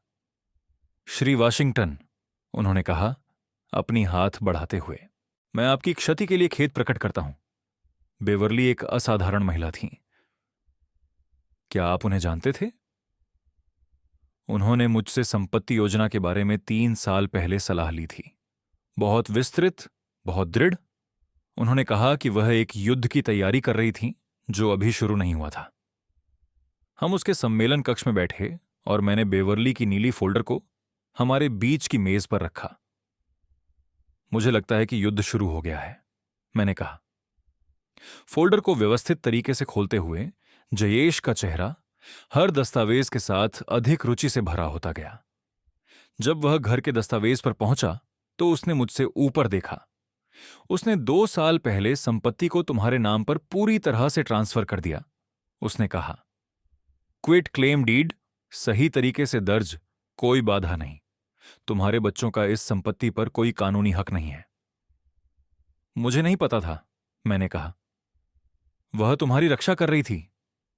श्री वाशिंगटन, उन्होंने कहा अपनी हाथ बढ़ाते हुए, मैं आपकी क्षति के लिए खेद प्रकट करता हूं। बेवरली एक असाधारण महिला थी। क्या आप उन्हें जानते थे? उन्होंने मुझसे संपत्ति योजना के बारे में 3 साल पहले सलाह ली थी। बहुत विस्तृत, बहुत दृढ़। उन्होंने कहा कि वह एक युद्ध की तैयारी कर रही थी जो अभी शुरू नहीं हुआ था। हम उसके सम्मेलन कक्ष में बैठे और मैंने बेवरली की नीली फोल्डर को हमारे बीच की मेज पर रखा। मुझे लगता है कि युद्ध शुरू हो गया है, मैंने कहा। फोल्डर को व्यवस्थित तरीके से खोलते हुए जयेश का चेहरा हर दस्तावेज के साथ अधिक रुचि से भरा होता गया। जब वह घर के दस्तावेज पर पहुंचा तो उसने मुझसे ऊपर देखा। उसने 2 साल पहले संपत्ति को तुम्हारे नाम पर पूरी तरह से ट्रांसफर कर दिया, उसने कहा। क्विट क्लेम डीड सही तरीके से दर्ज, कोई बाधा नहीं। तुम्हारे बच्चों का इस संपत्ति पर कोई कानूनी हक नहीं है। मुझे नहीं पता था, मैंने कहा। वह तुम्हारी रक्षा कर रही थी,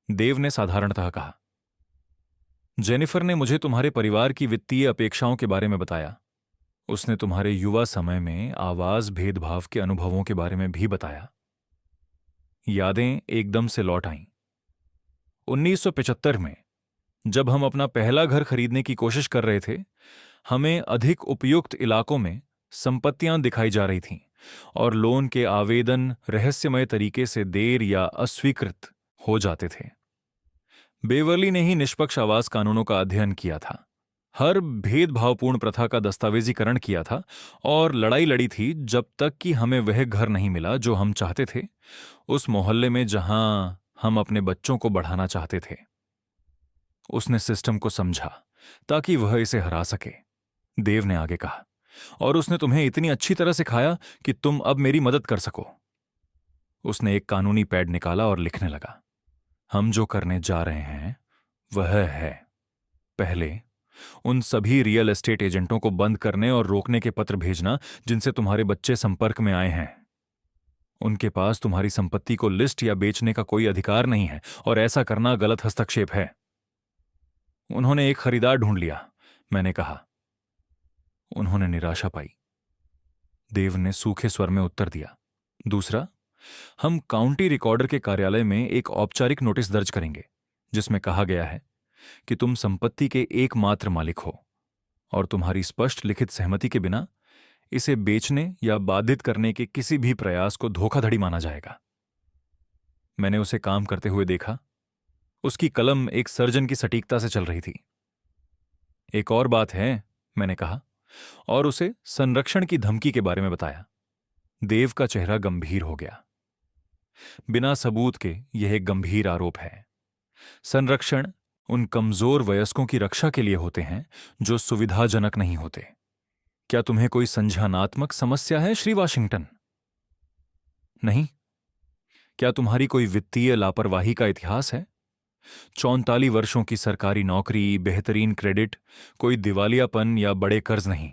देव ने साधारणतः कहा। जेनिफर ने मुझे तुम्हारे परिवार की वित्तीय अपेक्षाओं के बारे में बताया। उसने तुम्हारे युवा समय में आवाज भेदभाव के अनुभवों के बारे में भी बताया। यादें एकदम से लौट आईं। 1975 में जब हम अपना पहला घर खरीदने की कोशिश कर रहे थे, हमें अधिक उपयुक्त इलाकों में संपत्तियां दिखाई जा रही थीं और लोन के आवेदन रहस्यमय तरीके से देर या अस्वीकृत हो जाते थे। बेवरली ने ही निष्पक्ष आवास कानूनों का अध्ययन किया था, हर भेदभावपूर्ण प्रथा का दस्तावेजीकरण किया था और लड़ाई लड़ी थी जब तक कि हमें वह घर नहीं मिला जो हम चाहते थे, उस मोहल्ले में जहां हम अपने बच्चों को बढ़ाना चाहते थे। उसने सिस्टम को समझा ताकि वह इसे हरा सके, देव ने आगे कहा, और उसने तुम्हें इतनी अच्छी तरह सिखाया कि तुम अब मेरी मदद कर सको। उसने एक कानूनी पैड निकाला और लिखने लगा, हम जो करने जा रहे हैं वह है, पहले उन सभी रियल एस्टेट एजेंटों को बंद करने और रोकने के पत्र भेजना जिनसे तुम्हारे बच्चे संपर्क में आए हैं। उनके पास तुम्हारी संपत्ति को लिस्ट या बेचने का कोई अधिकार नहीं है और ऐसा करना गलत हस्तक्षेप है। उन्होंने एक खरीदार ढूंढ लिया, मैंने कहा। उन्होंने निराशा पाई, देव ने सूखे स्वर में उत्तर दिया। दूसरा, हम काउंटी रिकॉर्डर के कार्यालय में एक औपचारिक नोटिस दर्ज करेंगे जिसमें कहा गया है कि तुम संपत्ति के एकमात्र मालिक हो और तुम्हारी स्पष्ट लिखित सहमति के बिना इसे बेचने या बाधित करने के किसी भी प्रयास को धोखाधड़ी माना जाएगा। मैंने उसे काम करते हुए देखा। उसकी कलम एक सर्जन की सटीकता से चल रही थी। एक और बात है, मैंने कहा, और उसे संरक्षण की धमकी के बारे में बताया। देव का चेहरा गंभीर हो गया। बिना सबूत के यह एक गंभीर आरोप है। संरक्षण उन कमजोर वयस्कों की रक्षा के लिए होते हैं जो सुविधाजनक नहीं होते। क्या तुम्हें कोई संज्ञानात्मक समस्या है, श्री वाशिंगटन? नहीं। क्या तुम्हारी कोई वित्तीय लापरवाही का इतिहास है? 34 वर्षों की सरकारी नौकरी, बेहतरीन क्रेडिट, कोई दिवालियापन या बड़े कर्ज नहीं।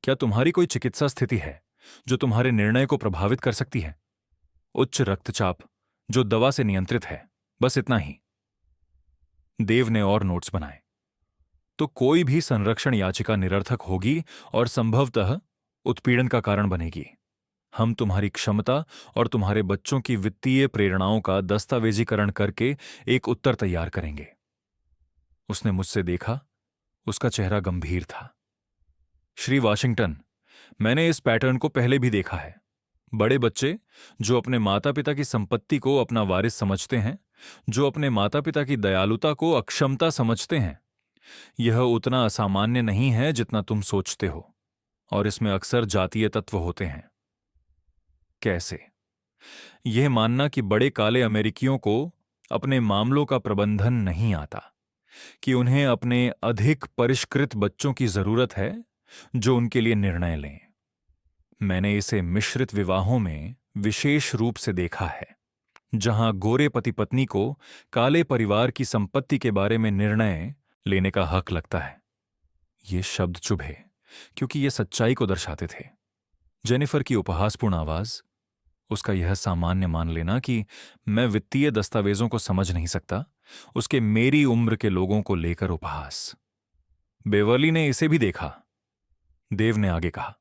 क्या तुम्हारी कोई चिकित्सा स्थिति है जो तुम्हारे निर्णय को प्रभावित कर सकती है? उच्च रक्तचाप जो दवा से नियंत्रित है, बस इतना ही। देव ने और नोट्स बनाए। तो कोई भी संरक्षण याचिका निरर्थक होगी और संभवतः उत्पीड़न का कारण बनेगी। हम तुम्हारी क्षमता और तुम्हारे बच्चों की वित्तीय प्रेरणाओं का दस्तावेजीकरण करके एक उत्तर तैयार करेंगे। उसने मुझसे देखा, उसका चेहरा गंभीर था। श्री वाशिंगटन, मैंने इस पैटर्न को पहले भी देखा है। बड़े बच्चे जो अपने माता पिता की संपत्ति को अपना वारिस समझते हैं, जो अपने माता पिता की दयालुता को अक्षमता समझते हैं, यह उतना असामान्य नहीं है जितना तुम सोचते हो, और इसमें अक्सर जातीय तत्व होते हैं। कैसे? यह मानना कि बड़े काले अमेरिकियों को अपने मामलों का प्रबंधन नहीं आता, कि उन्हें अपने अधिक परिष्कृत बच्चों की जरूरत है जो उनके लिए निर्णय लें। मैंने इसे मिश्रित विवाहों में विशेष रूप से देखा है, जहां गोरे पति पत्नी को काले परिवार की संपत्ति के बारे में निर्णय लेने का हक लगता है। ये शब्द चुभे क्योंकि ये सच्चाई को दर्शाते थे। जेनिफर की उपहासपूर्ण आवाज, उसका यह सामान्य मान लेना कि मैं वित्तीय दस्तावेजों को समझ नहीं सकता, उसके मेरी उम्र के लोगों को लेकर उपहास। बेवर्ली ने इसे भी देखा। देव ने आगे कहा,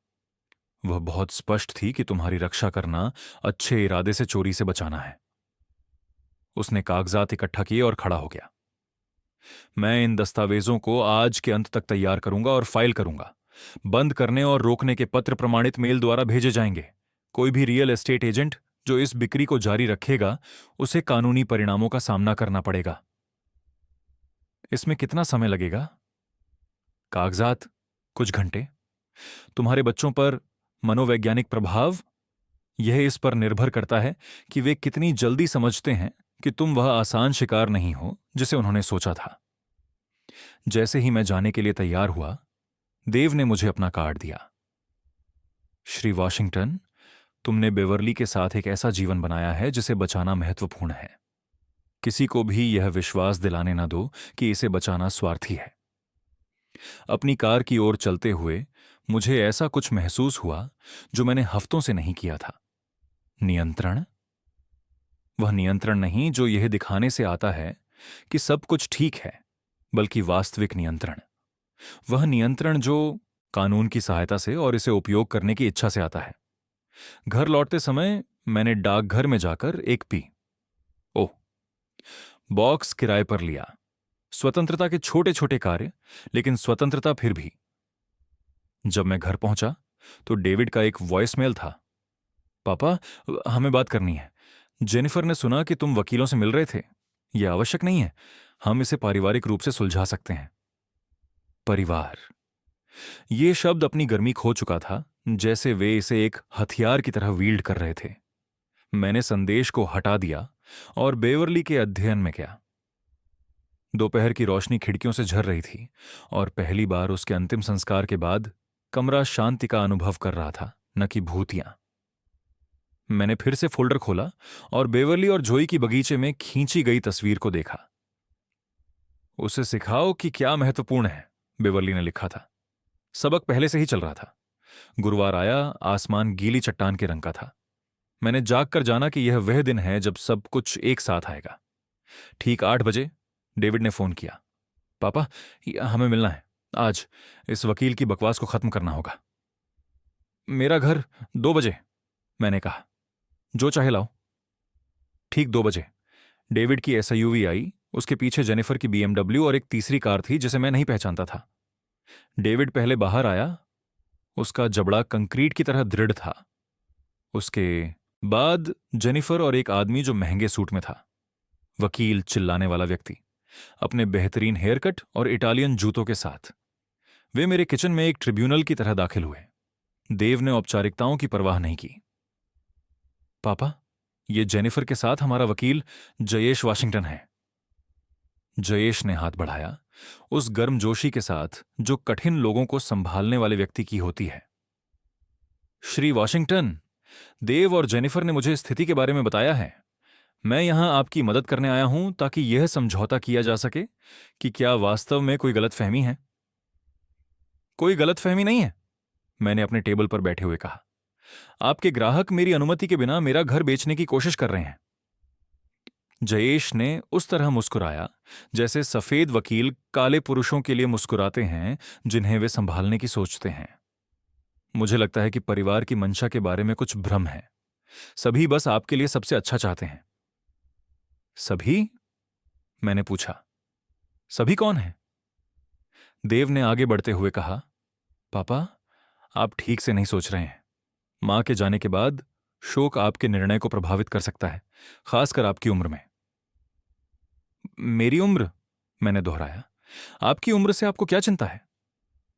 वह बहुत स्पष्ट थी कि तुम्हारी रक्षा करना अच्छे इरादे से चोरी से बचाना है। उसने कागजात इकट्ठा किए और खड़ा हो गया। मैं इन दस्तावेजों को आज के अंत तक तैयार करूंगा और फाइल करूंगा। बंद करने और रोकने के पत्र प्रमाणित मेल द्वारा भेजे जाएंगे। कोई भी रियल एस्टेट एजेंट जो इस बिक्री को जारी रखेगा, उसे कानूनी परिणामों का सामना करना पड़ेगा। इसमें कितना समय लगेगा? कागजात, कुछ घंटे। तुम्हारे बच्चों पर मनोवैज्ञानिक प्रभाव, यह इस पर निर्भर करता है कि वे कितनी जल्दी समझते हैं कि तुम वह आसान शिकार नहीं हो जिसे उन्होंने सोचा था। जैसे ही मैं जाने के लिए तैयार हुआ, देव ने मुझे अपना कार्ड दिया। श्री वॉशिंगटन, तुमने बेवर्ली के साथ एक ऐसा जीवन बनाया है जिसे बचाना महत्वपूर्ण है। किसी को भी यह विश्वास दिलाने न दो कि इसे बचाना स्वार्थी है। अपनी कार की ओर चलते हुए मुझे ऐसा कुछ महसूस हुआ जो मैंने हफ्तों से नहीं किया था। नियंत्रण। वह नियंत्रण नहीं जो यह दिखाने से आता है कि सब कुछ ठीक है, बल्कि वास्तविक नियंत्रण। वह नियंत्रण जो कानून की सहायता से और इसे उपयोग करने की इच्छा से आता है। घर लौटते समय मैंने डाकघर में जाकर एक बॉक्स किराए पर लिया। स्वतंत्रता के छोटे छोटे कार्य, लेकिन स्वतंत्रता फिर भी। जब मैं घर पहुंचा तो डेविड का एक वॉइसमेल था। पापा, हमें बात करनी है। जेनिफर ने सुना कि तुम वकीलों से मिल रहे थे। यह आवश्यक नहीं है, हम इसे पारिवारिक रूप से सुलझा सकते हैं। परिवार, यह शब्द अपनी गर्मी खो चुका था, जैसे वे इसे एक हथियार की तरह वील्ड कर रहे थे। मैंने संदेश को हटा दिया और बेवर्ली के अध्ययन में गया। दोपहर की रोशनी खिड़कियों से झर रही थी और पहली बार उसके अंतिम संस्कार के बाद कमरा शांति का अनुभव कर रहा था, न कि भूतियां। मैंने फिर से फोल्डर खोला और बेवर्ली और जोई की बगीचे में खींची गई तस्वीर को देखा। उसे सिखाओ कि क्या महत्वपूर्ण है, बेवर्ली ने लिखा था। सबक पहले से ही चल रहा था। गुरुवार आया, आसमान गीली चट्टान के रंग का था। मैंने जाग कर जाना कि यह वह दिन है जब सब कुछ एक साथ आएगा। ठीक 8 बजे डेविड ने फोन किया। पापा, हमें मिलना है आज। इस वकील की बकवास को खत्म करना होगा। मेरा घर 2 बजे, मैंने कहा। जो चाहे लाओ। ठीक 2 बजे डेविड की एसयूवी आई। उसके पीछे जेनिफर की बीएमडब्ल्यू और एक तीसरी कार थी जिसे मैं नहीं पहचानता था। डेविड पहले बाहर आया। उसका जबड़ा कंक्रीट की तरह दृढ़ था। उसके बाद जेनिफर और एक आदमी जो महंगे सूट में था। वकील, चिल्लाने वाला व्यक्ति, अपने बेहतरीन हेयरकट और इटालियन जूतों के साथ। वे मेरे किचन में एक ट्रिब्यूनल की तरह दाखिल हुए। देव ने औपचारिकताओं की परवाह नहीं की। पापा, ये जेनिफर के साथ हमारा वकील जयेश वाशिंगटन है। जयेश ने हाथ बढ़ाया, उस गर्मजोशी के साथ जो कठिन लोगों को संभालने वाले व्यक्ति की होती है। श्री वाशिंगटन, देव और जेनिफर ने मुझे स्थिति के बारे में बताया है। मैं यहां आपकी मदद करने आया हूं ताकि यह समझौता किया जा सके कि क्या वास्तव में कोई गलतफहमी है। कोई गलतफहमी नहीं है, मैंने अपने टेबल पर बैठे हुए कहा। आपके ग्राहक मेरी अनुमति के बिना मेरा घर बेचने की कोशिश कर रहे हैं। जयेश ने उस तरह मुस्कुराया जैसे सफेद वकील काले पुरुषों के लिए मुस्कुराते हैं जिन्हें वे संभालने की सोचते हैं। मुझे लगता है कि परिवार की मंशा के बारे में कुछ भ्रम है। सभी बस आपके लिए सबसे अच्छा चाहते हैं। सभी? मैंने पूछा। सभी कौन है? देव ने आगे बढ़ते हुए कहा, पापा, आप ठीक से नहीं सोच रहे हैं। मां के जाने के बाद शोक आपके निर्णय को प्रभावित कर सकता है, खासकर आपकी उम्र में। मेरी उम्र? मैंने दोहराया। आपकी उम्र से आपको क्या चिंता है?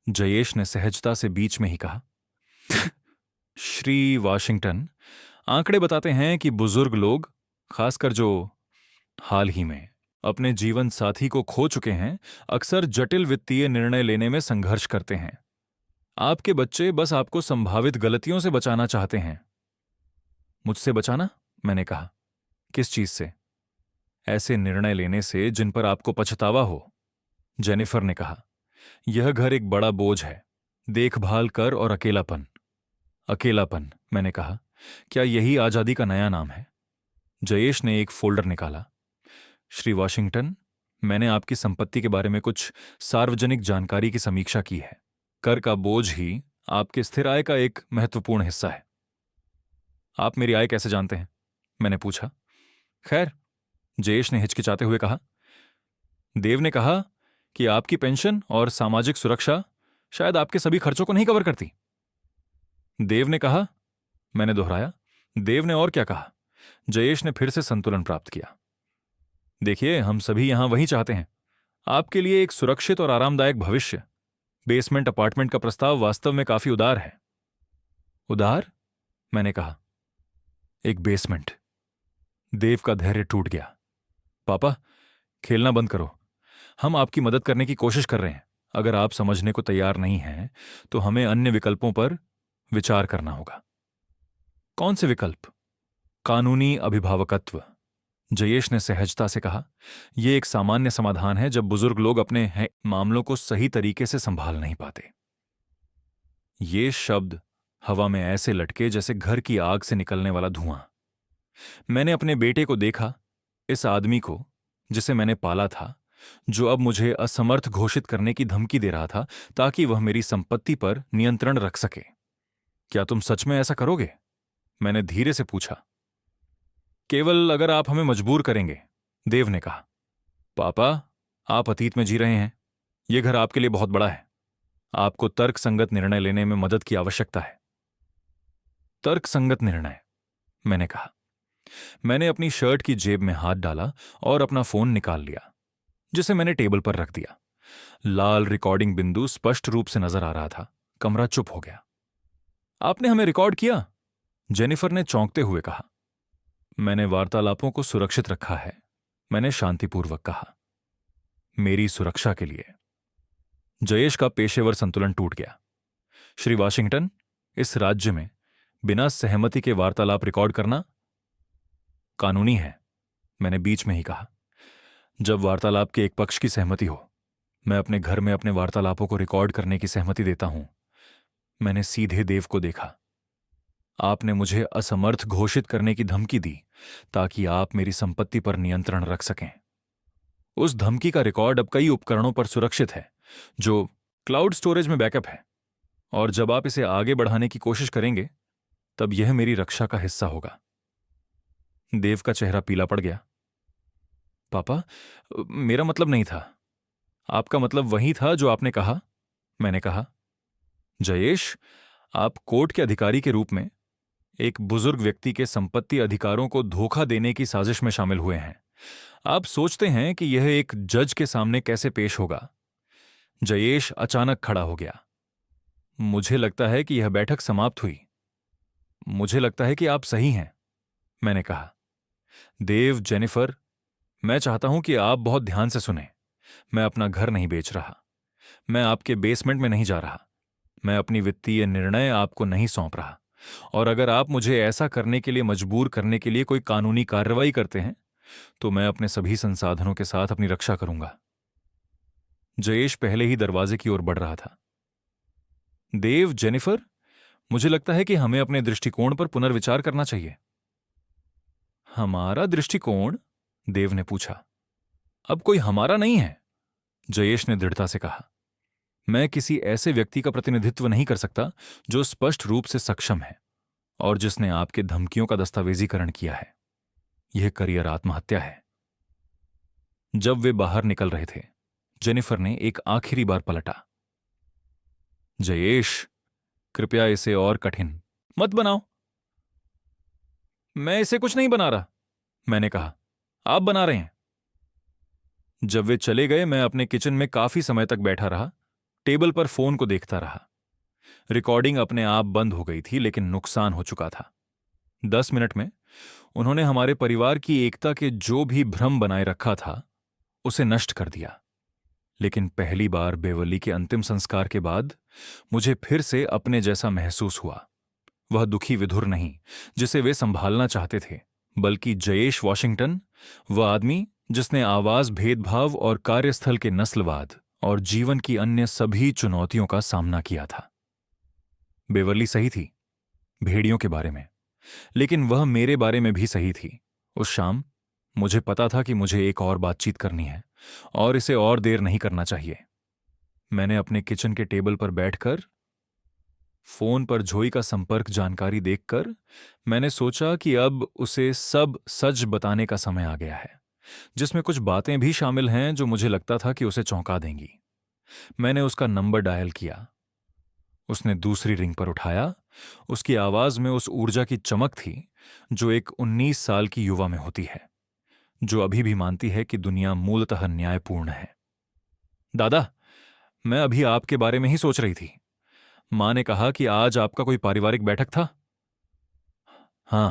जयेश ने सहजता से बीच में ही कहा, श्री वाशिंगटन, आंकड़े बताते हैं कि बुजुर्ग लोग, खासकर जो हाल ही में अपने जीवन साथी को खो चुके हैं, अक्सर जटिल वित्तीय निर्णय लेने में संघर्ष करते हैं। आपके बच्चे बस आपको संभावित गलतियों से बचाना चाहते हैं। मुझसे बचाना? मैंने कहा। किस चीज से? ऐसे निर्णय लेने से जिन पर आपको पछतावा हो। जेनिफर ने कहा, यह घर एक बड़ा बोझ है, देखभाल कर और अकेलापन। अकेलापन, मैंने कहा। क्या यही आजादी का नया नाम है? जयेश ने एक फोल्डर निकाला। श्री वाशिंगटन, मैंने आपकी संपत्ति के बारे में कुछ सार्वजनिक जानकारी की समीक्षा की है। कर का बोझ ही आपके स्थिर आय का एक महत्वपूर्ण हिस्सा है। आप मेरी आय कैसे जानते हैं? मैंने पूछा। खैर, जयेश ने हिचकिचाते हुए कहा, देव ने कहा कि आपकी पेंशन और सामाजिक सुरक्षा शायद आपके सभी खर्चों को नहीं कवर करती। देव ने कहा? मैंने दोहराया। देव ने और क्या कहा? जयेश ने फिर से संतुलन प्राप्त किया। देखिए, हम सभी यहां वही चाहते हैं, आपके लिए एक सुरक्षित और आरामदायक भविष्य। बेसमेंट अपार्टमेंट का प्रस्ताव वास्तव में काफी उदार है। उदार? मैंने कहा। एक बेसमेंट। देव का धैर्य टूट गया। पापा, खेलना बंद करो। हम आपकी मदद करने की कोशिश कर रहे हैं। अगर आप समझने को तैयार नहीं हैं तो हमें अन्य विकल्पों पर विचार करना होगा। कौन से विकल्प? कानूनी अभिभावकत्व, जयेश ने सहजता से कहा। यह एक सामान्य समाधान है जब बुजुर्ग लोग अपने मामलों को सही तरीके से संभाल नहीं पाते। ये शब्द हवा में ऐसे लटके जैसे घर की आग से निकलने वाला धुआं। मैंने अपने बेटे को देखा, इस आदमी को जिसे मैंने पाला था, जो अब मुझे असमर्थ घोषित करने की धमकी दे रहा था ताकि वह मेरी संपत्ति पर नियंत्रण रख सके। क्या तुम सच में ऐसा करोगे? मैंने धीरे से पूछा। केवल अगर आप हमें मजबूर करेंगे, देव ने कहा। पापा, आप अतीत में जी रहे हैं। यह घर आपके लिए बहुत बड़ा है। आपको तर्कसंगत निर्णय लेने में मदद की आवश्यकता है। तर्कसंगत निर्णय, मैंने कहा। मैंने अपनी शर्ट की जेब में हाथ डाला और अपना फोन निकाल लिया, जिसे मैंने टेबल पर रख दिया। लाल रिकॉर्डिंग बिंदु स्पष्ट रूप से नजर आ रहा था। कमरा चुप हो गया। आपने हमें रिकॉर्ड किया? जेनिफर ने चौंकते हुए कहा। मैंने वार्तालापों को सुरक्षित रखा है, मैंने शांतिपूर्वक कहा। मेरी सुरक्षा के लिए। जयेश का पेशेवर संतुलन टूट गया। श्री वाशिंगटन, इस राज्य में बिना सहमति के वार्तालाप रिकॉर्ड करना कानूनी है, मैंने बीच में ही कहा। जब वार्तालाप के एक पक्ष की सहमति हो, मैं अपने घर में अपने वार्तालापों को रिकॉर्ड करने की सहमति देता हूं। मैंने सीधे देव को देखा। आपने मुझे असमर्थ घोषित करने की धमकी दी ताकि आप मेरी संपत्ति पर नियंत्रण रख सकें। उस धमकी का रिकॉर्ड अब कई उपकरणों पर सुरक्षित है, जो क्लाउड स्टोरेज में बैकअप है, और जब आप इसे आगे बढ़ाने की कोशिश करेंगे तब यह मेरी रक्षा का हिस्सा होगा। देव का चेहरा पीला पड़ गया। पापा, मेरा मतलब नहीं था। आपका मतलब वही था जो आपने कहा, मैंने कहा। जयेश, आप कोर्ट के अधिकारी के रूप में एक बुजुर्ग व्यक्ति के संपत्ति अधिकारों को धोखा देने की साजिश में शामिल हुए हैं। आप सोचते हैं कि यह एक जज के सामने कैसे पेश होगा? जयेश अचानक खड़ा हो गया। मुझे लगता है कि यह बैठक समाप्त हुई। मुझे लगता है कि आप सही हैं, मैंने कहा। देव, जेनिफर, मैं चाहता हूं कि आप बहुत ध्यान से सुनें। मैं अपना घर नहीं बेच रहा। मैं आपके बेसमेंट में नहीं जा रहा। मैं अपनी वित्तीय निर्णय आपको नहीं सौंप रहा। और अगर आप मुझे ऐसा करने के लिए मजबूर करने के लिए कोई कानूनी कार्रवाई करते हैं तो मैं अपने सभी संसाधनों के साथ अपनी रक्षा करूंगा। जयेश पहले ही दरवाजे की ओर बढ़ रहा था। देव, जेनिफर, मुझे लगता है कि हमें अपने दृष्टिकोण पर पुनर्विचार करना चाहिए। हमारा दृष्टिकोण? देव ने पूछा। अब कोई हमारा नहीं है, जयेश ने दृढ़ता से कहा। मैं किसी ऐसे व्यक्ति का प्रतिनिधित्व नहीं कर सकता जो स्पष्ट रूप से सक्षम है और जिसने आपके धमकियों का दस्तावेजीकरण किया है। यह करियर आत्महत्या है। जब वे बाहर निकल रहे थे, जेनिफर ने एक आखिरी बार पलटा। जयेश, कृपया इसे और कठिन मत बनाओ। मैं इसे कुछ नहीं बना रहा, मैंने कहा। आप बना रहे हैं। जब वे चले गए, मैं अपने किचन में काफी समय तक बैठा रहा, टेबल पर फोन को देखता रहा। रिकॉर्डिंग अपने आप बंद हो गई थी, लेकिन नुकसान हो चुका था। 10 मिनट में उन्होंने हमारे परिवार की एकता के जो भी भ्रम बनाए रखा था उसे नष्ट कर दिया। लेकिन पहली बार बेवर्ली के अंतिम संस्कार के बाद मुझे फिर से अपने जैसा महसूस हुआ। वह दुखी विधुर नहीं जिसे वे संभालना चाहते थे, बल्कि जयेश वॉशिंगटन, वह आदमी जिसने आवाज, भेदभाव और कार्यस्थल के नस्लवाद और जीवन की अन्य सभी चुनौतियों का सामना किया था। बेवर्ली सही थी भेड़ियों के बारे में, लेकिन वह मेरे बारे में भी सही थी। उस शाम मुझे पता था कि मुझे एक और बातचीत करनी है और इसे और देर नहीं करना चाहिए। मैंने अपने किचन के टेबल पर बैठकर फोन पर जोई का संपर्क जानकारी देखकर मैंने सोचा कि अब उसे सब सच बताने का समय आ गया है, जिसमें कुछ बातें भी शामिल हैं जो मुझे लगता था कि उसे चौंका देंगी। मैंने उसका नंबर डायल किया। उसने दूसरी रिंग पर उठाया। उसकी आवाज में उस ऊर्जा की चमक थी जो एक 19 साल की युवा में होती है, जो अभी भी मानती है कि दुनिया मूलतः न्यायपूर्ण है। दादा, मैं अभी आपके बारे में ही सोच रही थी। मां ने कहा कि आज आपका कोई पारिवारिक बैठक था। हां,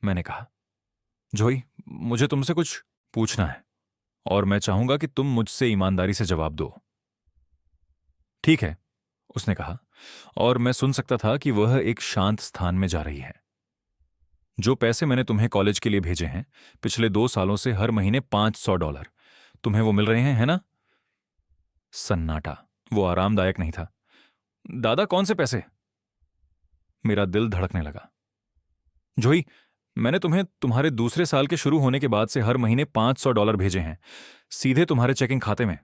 मैंने कहा। जोई, मुझे तुमसे कुछ पूछना है और मैं चाहूंगा कि तुम मुझसे ईमानदारी से जवाब दो। ठीक है, उसने कहा, और मैं सुन सकता था कि वह एक शांत स्थान में जा रही है। जो पैसे मैंने तुम्हें कॉलेज के लिए भेजे हैं, पिछले 2 सालों से हर महीने $500, तुम्हें वो मिल रहे हैं, है ना? सन्नाटा। वो आरामदायक नहीं था। दादा, कौन से पैसे? मेरा दिल धड़कने लगा। जोई, मैंने तुम्हें तुम्हारे दूसरे साल के शुरू होने के बाद से हर महीने $500 भेजे हैं, सीधे तुम्हारे चेकिंग खाते में।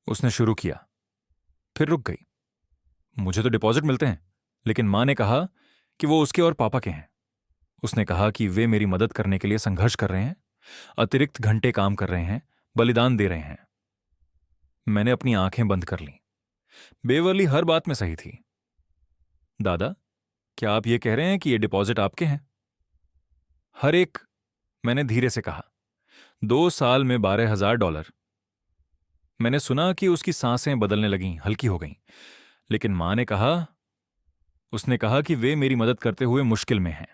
उसने शुरू किया, फिर रुक गई। मुझे तो डिपॉजिट मिलते हैं, लेकिन मां ने कहा कि वो उसके और पापा के हैं। उसने कहा कि वे मेरी मदद करने के लिए संघर्ष कर रहे हैं, अतिरिक्त घंटे काम कर रहे हैं, बलिदान दे रहे हैं। मैंने अपनी आंखें बंद कर लीं। बेवर्ली हर बात में सही थी। दादा, क्या आप ये कह रहे हैं कि ये डिपॉजिट आपके हैं? हर एक, मैंने धीरे से कहा। 2 साल में $12,000। मैंने सुना कि उसकी सांसें बदलने लगीं, हल्की हो गईं। लेकिन मां ने कहा, उसने कहा कि वे मेरी मदद करते हुए मुश्किल में हैं।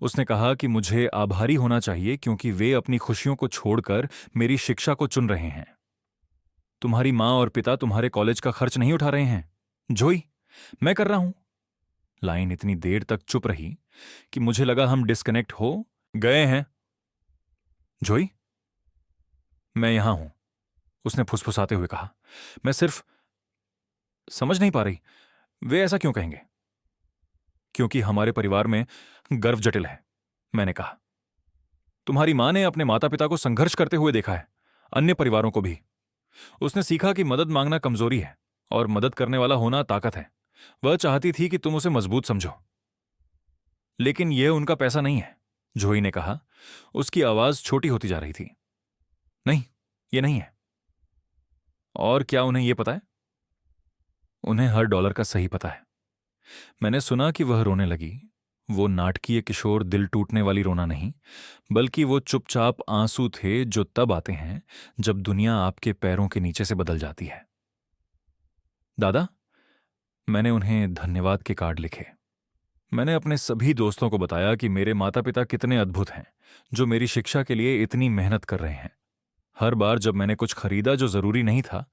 उसने कहा कि मुझे आभारी होना चाहिए क्योंकि वे अपनी खुशियों को छोड़कर मेरी शिक्षा को चुन रहे हैं। तुम्हारी मां और पिता तुम्हारे कॉलेज का खर्च नहीं उठा रहे हैं, जोई, मैं कर रहा हूं। लाइन इतनी देर तक चुप रही कि मुझे लगा हम डिस्कनेक्ट हो गए हैं। जोई, मैं यहां हूं, उसने फुसफुसाते हुए कहा। मैं सिर्फ समझ नहीं पा रही, वे ऐसा क्यों कहेंगे? क्योंकि हमारे परिवार में गर्व जटिल है, मैंने कहा। तुम्हारी मां ने अपने माता पिता को संघर्ष करते हुए देखा है, अन्य परिवारों को भी। उसने सीखा कि मदद मांगना कमजोरी है और मदद करने वाला होना ताकत है। वह चाहती थी कि तुम उसे मजबूत समझो। लेकिन यह उनका पैसा नहीं है, जोई ने कहा। उसकी आवाज छोटी होती जा रही थी। नहीं, यह नहीं है। और क्या उन्हें यह पता है? उन्हें हर डॉलर का सही पता है। मैंने सुना कि वह रोने लगी। वो नाटकीय किशोर दिल टूटने वाली रोना नहीं, बल्कि वो चुपचाप आंसू थे जो तब आते हैं जब दुनिया आपके पैरों के नीचे से बदल जाती है। दादा, मैंने उन्हें धन्यवाद के कार्ड लिखे। मैंने अपने सभी दोस्तों को बताया कि मेरे माता पिता कितने अद्भुत हैं, जो मेरी शिक्षा के लिए इतनी मेहनत कर रहे हैं। हर बार जब मैंने कुछ खरीदा जो जरूरी नहीं था,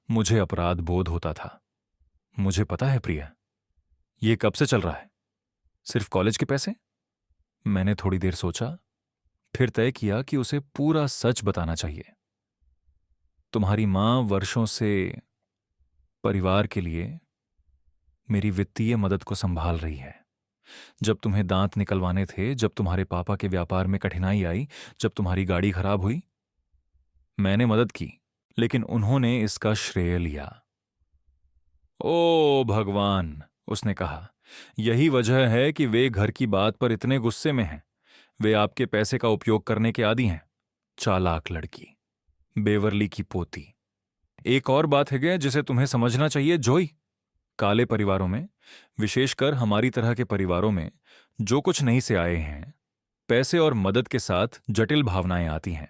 मुझे अपराध बोध होता था। मुझे पता है प्रिया, ये कब से चल रहा है? सिर्फ कॉलेज के पैसे? मैंने थोड़ी देर सोचा, फिर तय किया कि उसे पूरा सच बताना चाहिए। तुम्हारी मां वर्षों से परिवार के लिए मेरी वित्तीय मदद को संभाल रही है। जब तुम्हें दांत निकलवाने थे, जब तुम्हारे पापा के व्यापार में कठिनाई आई, जब तुम्हारी गाड़ी खराब हुई, मैंने मदद की, लेकिन उन्होंने इसका श्रेय लिया। ओ भगवान, उसने कहा, यही वजह है कि वे घर की बात पर इतने गुस्से में हैं। वे आपके पैसे का उपयोग करने के आदी हैं। चालाक लड़की, बेवरली की पोती। एक और बात है गे जिसे तुम्हें समझना चाहिए जोई। काले परिवारों में, विशेषकर हमारी तरह के परिवारों में जो कुछ नहीं से आए हैं, पैसे और मदद के साथ जटिल भावनाएं आती हैं।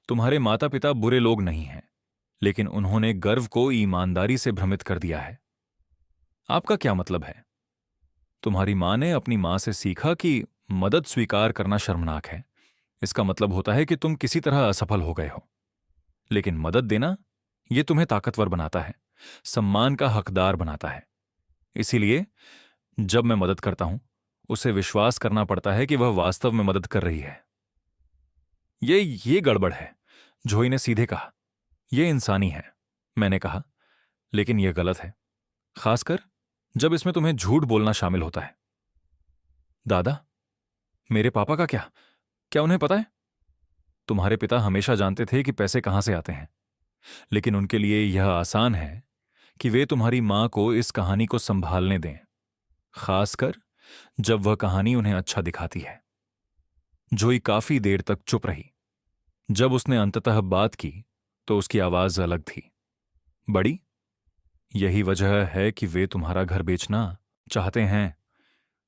तुम्हारे माता पिता बुरे लोग नहीं हैं, लेकिन उन्होंने गर्व को ईमानदारी से भ्रमित कर दिया है। आपका क्या मतलब है? तुम्हारी मां ने अपनी मां से सीखा कि मदद स्वीकार करना शर्मनाक है। इसका मतलब होता है कि तुम किसी तरह असफल हो गए हो। लेकिन मदद देना, यह तुम्हें ताकतवर बनाता है, सम्मान का हकदार बनाता है। इसीलिए जब मैं मदद करता हूं, उसे विश्वास करना पड़ता है कि वह वास्तव में मदद कर रही है। ये गड़बड़ है, जोई ने सीधे कहा। यह इंसानी है, मैंने कहा, लेकिन यह गलत है, खासकर जब इसमें तुम्हें झूठ बोलना शामिल होता है। दादा, मेरे पापा का क्या? क्या उन्हें पता है? तुम्हारे पिता हमेशा जानते थे कि पैसे कहां से आते हैं, लेकिन उनके लिए यह आसान है कि वे तुम्हारी मां को इस कहानी को संभालने दें, खासकर जब वह कहानी उन्हें अच्छा दिखाती है। जोई काफी देर तक चुप रही। जब उसने अंततः बात की तो उसकी आवाज अलग थी। बड़ी, यही वजह है कि वे तुम्हारा घर बेचना चाहते हैं।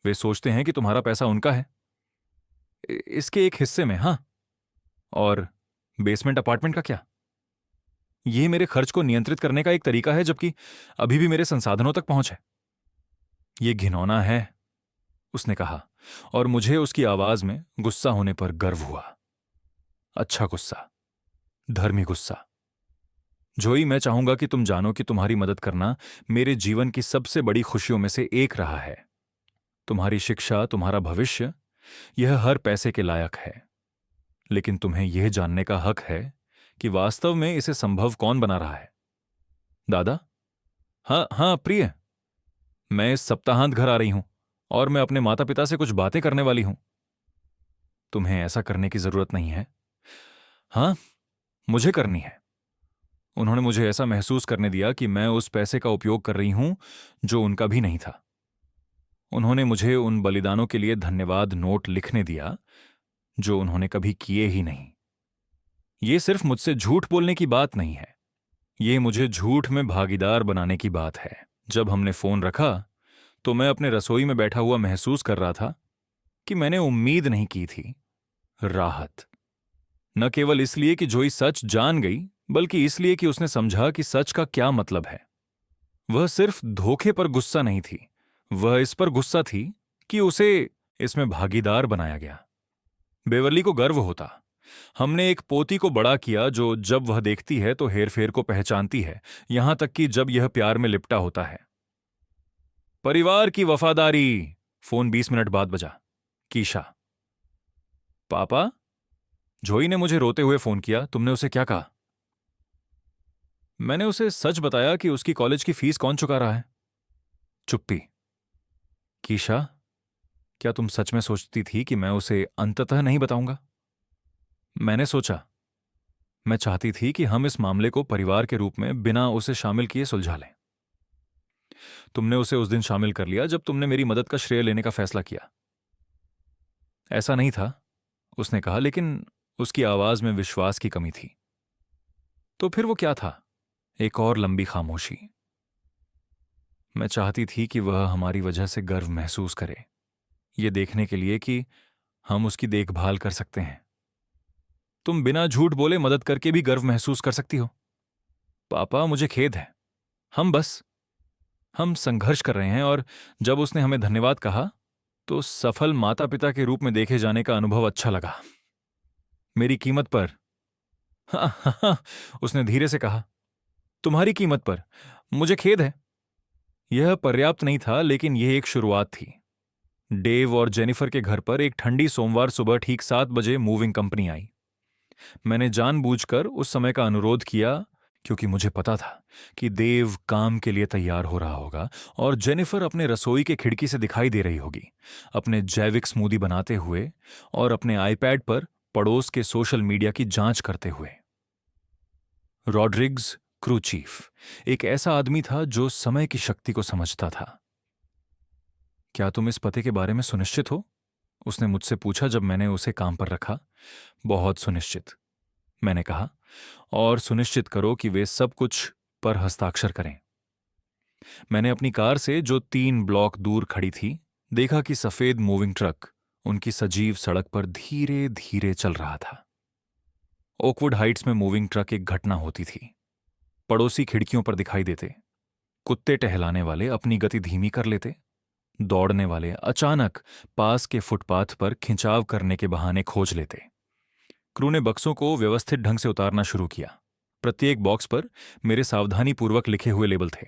वे सोचते हैं कि तुम्हारा पैसा उनका है। इसके एक हिस्से में, हां। और बेसमेंट अपार्टमेंट का क्या? यह मेरे खर्च को नियंत्रित करने का एक तरीका है, जबकि अभी भी मेरे संसाधनों तक पहुंच है। यह घिनौना है, उसने कहा, और मुझे उसकी आवाज में गुस्सा होने पर गर्व हुआ। अच्छा गुस्सा, धर्मी गुस्सा। जोई, मैं चाहूंगा कि तुम जानो कि तुम्हारी मदद करना मेरे जीवन की सबसे बड़ी खुशियों में से एक रहा है। तुम्हारी शिक्षा, तुम्हारा भविष्य, यह हर पैसे के लायक है। लेकिन तुम्हें यह जानने का हक है कि वास्तव में इसे संभव कौन बना रहा है। दादा, हाँ हाँ प्रिय, मैं इस सप्ताहांत घर आ रही हूं और मैं अपने माता पिता से कुछ बातें करने वाली हूं। तुम्हें ऐसा करने की जरूरत नहीं है। हां, मुझे करनी है। उन्होंने मुझे ऐसा महसूस करने दिया कि मैं उस पैसे का उपयोग कर रही हूं जो उनका भी नहीं था। उन्होंने मुझे उन बलिदानों के लिए धन्यवाद नोट लिखने दिया जो उन्होंने कभी किए ही नहीं। ये सिर्फ मुझसे झूठ बोलने की बात नहीं है, ये मुझे झूठ में भागीदार बनाने की बात है। जब हमने फोन रखा तो मैं अपने रसोई में बैठा हुआ महसूस कर रहा था कि मैंने उम्मीद नहीं की थी। राहत, न केवल इसलिए कि जोई सच जान गई, बल्कि इसलिए कि उसने समझा कि सच का क्या मतलब है। वह सिर्फ धोखे पर गुस्सा नहीं थी, वह इस पर गुस्सा थी कि उसे इसमें भागीदार बनाया गया। बेवर्ली को गर्व होता, हमने एक पोती को बड़ा किया जो जब वह देखती है तो हेरफेर को पहचानती है, यहां तक कि जब यह प्यार में लिपटा होता है। परिवार की वफादारी। फोन 20 मिनट बाद बजा। कीशा। पापा, जोई ने मुझे रोते हुए फोन किया, तुमने उसे क्या कहा? मैंने उसे सच बताया कि उसकी कॉलेज की फीस कौन चुका रहा है। चुप्पी। कीशा, क्या तुम सच में सोचती थी कि मैं उसे अंततः नहीं बताऊंगा? मैंने सोचा, मैं चाहती थी कि हम इस मामले को परिवार के रूप में बिना उसे शामिल किए सुलझा लें। तुमने उसे उस दिन शामिल कर लिया जब तुमने मेरी मदद का श्रेय लेने का फैसला किया। ऐसा नहीं था, उसने कहा, लेकिन उसकी आवाज में विश्वास की कमी थी। तो फिर वो क्या था? एक और लंबी खामोशी। मैं चाहती थी कि वह हमारी वजह से गर्व महसूस करे, ये देखने के लिए कि हम उसकी देखभाल कर सकते हैं। तुम बिना झूठ बोले मदद करके भी गर्व महसूस कर सकती हो। पापा, मुझे खेद है। हम संघर्ष कर रहे हैं, और जब उसने हमें धन्यवाद कहा तो सफल माता पिता के रूप में देखे जाने का अनुभव अच्छा लगा। मेरी कीमत पर, हाँ हाँ हाँ, उसने धीरे से कहा, तुम्हारी कीमत पर मुझे खेद है। यह पर्याप्त नहीं था, लेकिन यह एक शुरुआत थी। डेव और जेनिफर के घर पर एक ठंडी सोमवार सुबह ठीक 7 बजे मूविंग कंपनी आई। मैंने जानबूझकर उस समय का अनुरोध किया, क्योंकि मुझे पता था कि देव काम के लिए तैयार हो रहा होगा और जेनिफर अपने रसोई के खिड़की से दिखाई दे रही होगी, अपने जैविक स्मूदी बनाते हुए और अपने आईपैड पर पड़ोस के सोशल मीडिया की जांच करते हुए। रॉड्रिग्स, क्रू चीफ, एक ऐसा आदमी था जो समय की शक्ति को समझता था। क्या तुम इस पते के बारे में सुनिश्चित हो? उसने मुझसे पूछा जब मैंने उसे काम पर रखा। बहुत सुनिश्चित, मैंने कहा, और सुनिश्चित करो कि वे सब कुछ पर हस्ताक्षर करें। मैंने अपनी कार से, जो 3 ब्लॉक दूर खड़ी थी, देखा कि सफेद मूविंग ट्रक उनकी सजीव सड़क पर धीरे धीरे चल रहा था। ओकवुड हाइट्स में मूविंग ट्रक एक घटना होती थी। पड़ोसी खिड़कियों पर दिखाई देते, कुत्ते टहलाने वाले अपनी गति धीमी कर लेते, दौड़ने वाले अचानक पास के फुटपाथ पर खिंचाव करने के बहाने खोज लेते। क्रू ने बक्सों को व्यवस्थित ढंग से उतारना शुरू किया। प्रत्येक बॉक्स पर मेरे सावधानीपूर्वक लिखे हुए लेबल थे।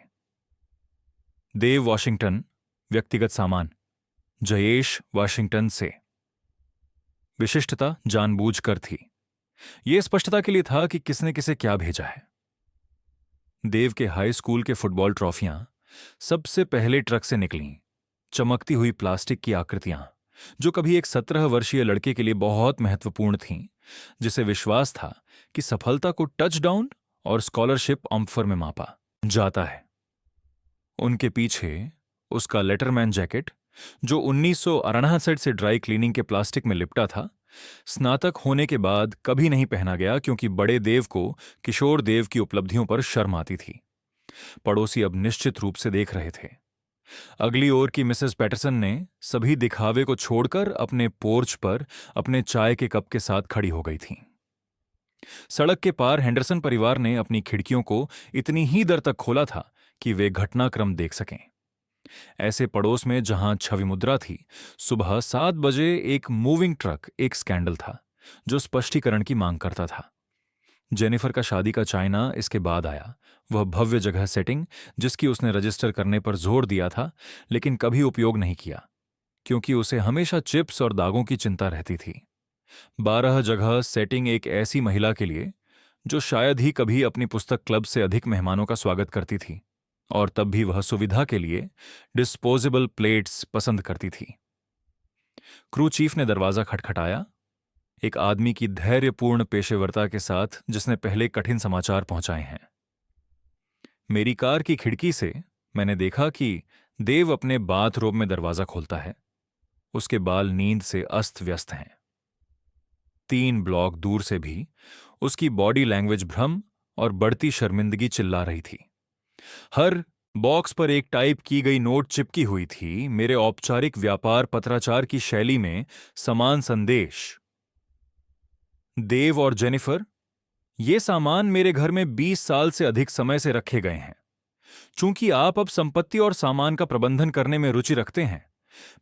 देव वॉशिंगटन, व्यक्तिगत सामान, जयेश वाशिंगटन से। विशिष्टता जानबूझकर थी। यह स्पष्टता के लिए था कि किसने किसे क्या भेजा है। देव के हाई स्कूल के फुटबॉल ट्रॉफियां सबसे पहले ट्रक से निकलीं, चमकती हुई प्लास्टिक की आकृतियां, जो कभी एक 17 वर्षीय लड़के के लिए बहुत महत्वपूर्ण थीं, जिसे विश्वास था कि सफलता को टचडाउन और स्कॉलरशिप ऑम्फर में मापा जाता है। उनके पीछे उसका लेटरमैन जैकेट, जो 1968 से ड्राई क्लीनिंग के प्लास्टिक में लिपटा था, स्नातक होने के बाद कभी नहीं पहना गया, क्योंकि बड़े देव को किशोर देव की उपलब्धियों पर शर्म आती थी। पड़ोसी अब निश्चित रूप से देख रहे थे। अगली ओर की मिसेस पैटरसन ने सभी दिखावे को छोड़कर अपने पोर्च पर अपने चाय के कप के साथ खड़ी हो गई थीं। सड़क के पार हेंडरसन परिवार ने अपनी खिड़कियों को इतनी ही देर तक खोला था कि वे घटनाक्रम देख सकें। ऐसे पड़ोस में जहां छवि मुद्रा थी, सुबह 7 बजे एक मूविंग ट्रक एक स्कैंडल था जो स्पष्टीकरण की मांग करता था। जेनिफर का शादी का चाइना इसके बाद आया, वह भव्य जगह सेटिंग जिसकी उसने रजिस्टर करने पर जोर दिया था, लेकिन कभी उपयोग नहीं किया, क्योंकि उसे हमेशा चिप्स और दागों की चिंता रहती थी। 12 जगह सेटिंग एक ऐसी महिला के लिए जो शायद ही कभी अपनी पुस्तक क्लब से अधिक मेहमानों का स्वागत करती थी, और तब भी वह सुविधा के लिए डिस्पोजेबल प्लेट्स पसंद करती थी। क्रू चीफ ने दरवाजा खटखटाया, एक आदमी की धैर्यपूर्ण पेशेवरता के साथ जिसने पहले कठिन समाचार पहुंचाए हैं। मेरी कार की खिड़की से मैंने देखा कि देव अपने बाथरोब में दरवाजा खोलता है। उसके बाल नींद से अस्त व्यस्त हैं। 3 ब्लॉक दूर से भी उसकी बॉडी लैंग्वेज भ्रम और बढ़ती शर्मिंदगी चिल्ला रही थी। हर बॉक्स पर एक टाइप की गई नोट चिपकी हुई थी, मेरे औपचारिक व्यापार पत्राचार की शैली में समान संदेश। देव और जेनिफर, ये सामान मेरे घर में 20 साल से अधिक समय से रखे गए हैं। चूंकि आप अब संपत्ति और सामान का प्रबंधन करने में रुचि रखते हैं,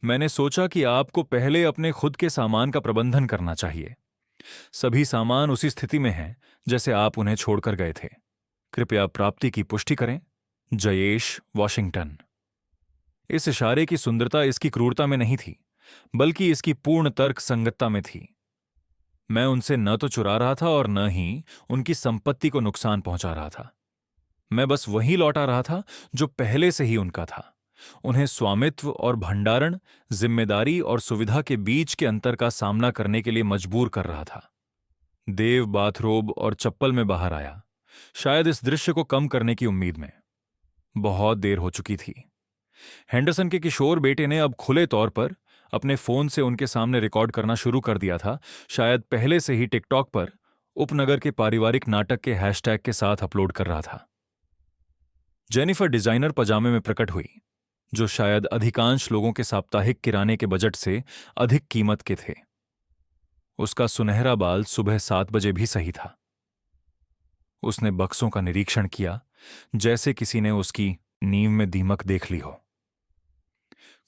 मैंने सोचा कि आपको पहले अपने खुद के सामान का प्रबंधन करना चाहिए। सभी सामान उसी स्थिति में हैं जैसे आप उन्हें छोड़कर गए थे। कृपया प्राप्ति की पुष्टि करें, जयेश वाशिंगटन। इस इशारे की सुंदरता इसकी क्रूरता में नहीं थी, बल्कि इसकी पूर्ण तर्क संगतता में थी। मैं उनसे न तो चुरा रहा था और न ही उनकी संपत्ति को नुकसान पहुंचा रहा था। मैं बस वही लौटा रहा था जो पहले से ही उनका था। उन्हें स्वामित्व और भंडारण, जिम्मेदारी और सुविधा के बीच के अंतर का सामना करने के लिए मजबूर कर रहा था। देव बाथरोब और चप्पल में बाहर आया, शायद इस दृश्य को कम करने की उम्मीद में। बहुत देर हो चुकी थी। हेंडरसन के किशोर बेटे ने अब खुले तौर पर अपने फोन से उनके सामने रिकॉर्ड करना शुरू कर दिया था, शायद पहले से ही टिकटॉक पर उपनगर के पारिवारिक नाटक के हैशटैग के साथ अपलोड कर रहा था। जेनिफर डिजाइनर पजामे में प्रकट हुई, जो शायद अधिकांश लोगों के साप्ताहिक किराने के बजट से अधिक कीमत के थे। उसका सुनहरा बाल सुबह 7 बजे भी सही था। उसने बक्सों का निरीक्षण किया, जैसे किसी ने उसकी नींव में दीमक देख ली हो।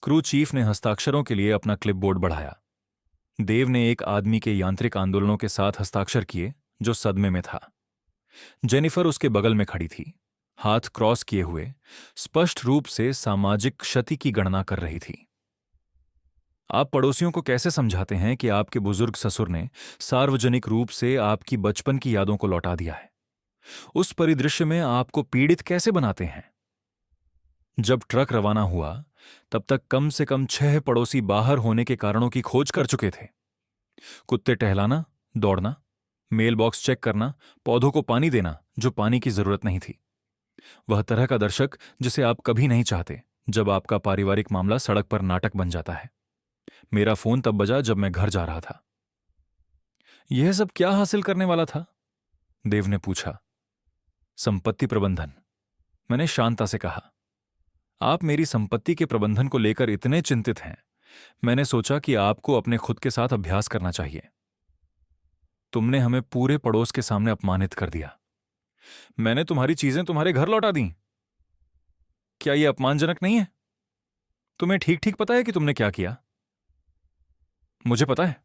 क्रू चीफ ने हस्ताक्षरों के लिए अपना क्लिपबोर्ड बढ़ाया। देव ने एक आदमी के यांत्रिक आंदोलनों के साथ हस्ताक्षर किए जो सदमे में था। जेनिफर उसके बगल में खड़ी थी, हाथ क्रॉस किए हुए, स्पष्ट रूप से सामाजिक क्षति की गणना कर रही थी। आप पड़ोसियों को कैसे समझाते हैं कि आपके बुजुर्ग ससुर ने सार्वजनिक रूप से आपकी बचपन की यादों को लौटा दिया है? उस परिदृश्य में आपको पीड़ित कैसे बनाते हैं? जब ट्रक रवाना हुआ, तब तक कम से कम 6 पड़ोसी बाहर होने के कारणों की खोज कर चुके थे। कुत्ते टहलाना, दौड़ना, मेल बॉक्स चेक करना, पौधों को पानी देना जो पानी की जरूरत नहीं थी। वह तरह का दर्शक जिसे आप कभी नहीं चाहते जब आपका पारिवारिक मामला सड़क पर नाटक बन जाता है। मेरा फोन तब बजा जब मैं घर जा रहा था। यह सब क्या हासिल करने वाला था? देव ने पूछा। संपत्ति प्रबंधन, मैंने शांता से कहा। आप मेरी संपत्ति के प्रबंधन को लेकर इतने चिंतित हैं, मैंने सोचा कि आपको अपने खुद के साथ अभ्यास करना चाहिए। तुमने हमें पूरे पड़ोस के सामने अपमानित कर दिया। मैंने तुम्हारी चीजें तुम्हारे घर लौटा दी। क्या यह अपमानजनक नहीं है? तुम्हें ठीक ठीक पता है कि तुमने क्या किया? मुझे पता है,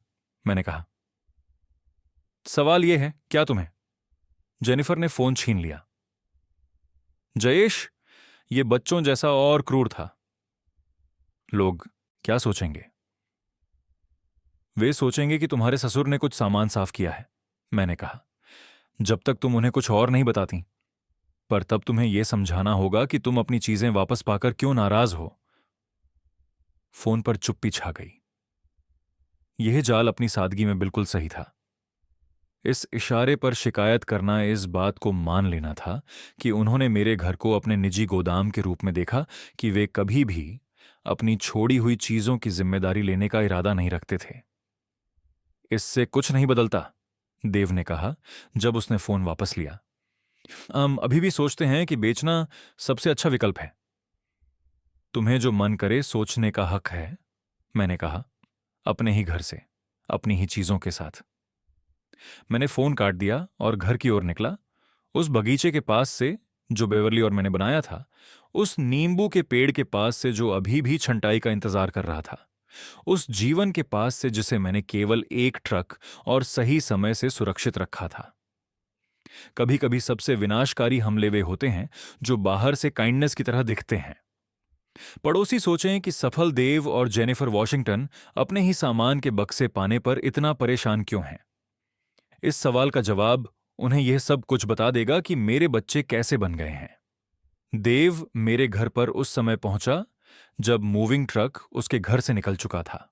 मैंने कहा। सवाल यह है, क्या तुम्हें? जेनिफर ने फोन छीन लिया। जयेश, यह बच्चों जैसा और क्रूर था। लोग क्या सोचेंगे? वे सोचेंगे कि तुम्हारे ससुर ने कुछ सामान साफ किया है, मैंने कहा, जब तक तुम उन्हें कुछ और नहीं बताती। पर तब तुम्हें यह समझाना होगा कि तुम अपनी चीजें वापस पाकर क्यों नाराज हो। फोन पर चुप्पी छा गई। यह जाल अपनी सादगी में बिल्कुल सही था। इस इशारे पर शिकायत करना इस बात को मान लेना था कि उन्होंने मेरे घर को अपने निजी गोदाम के रूप में देखा कि वे कभी भी अपनी छोड़ी हुई चीजों की जिम्मेदारी लेने का इरादा नहीं रखते थे। इससे कुछ नहीं बदलता, देव ने कहा जब उसने फोन वापस लिया। हम अभी भी सोचते हैं कि बेचना सबसे अच्छा विकल्प है। तुम्हें जो मन करे सोचने का हक है, मैंने कहा, अपने ही घर से, अपनी ही चीजों के साथ। मैंने फोन काट दिया और घर की ओर निकला। उस बगीचे के पास से जो बेवरली और मैंने बनाया था, उस नींबू के पेड़ के पास से जो अभी भी छंटाई का इंतजार कर रहा था, उस जीवन के पास से जिसे मैंने केवल एक ट्रक और सही समय से सुरक्षित रखा था। कभी कभी सबसे विनाशकारी हमले वे होते हैं जो बाहर से काइंडनेस की तरह दिखते हैं। पड़ोसी सोचें कि सफल देव और जेनिफर वॉशिंगटन अपने ही सामान के बक्से पाने पर इतना परेशान क्यों हैं। इस सवाल का जवाब उन्हें यह सब कुछ बता देगा कि मेरे बच्चे कैसे बन गए हैं। देव मेरे घर पर उस समय पहुंचा जब मूविंग ट्रक उसके घर से निकल चुका था।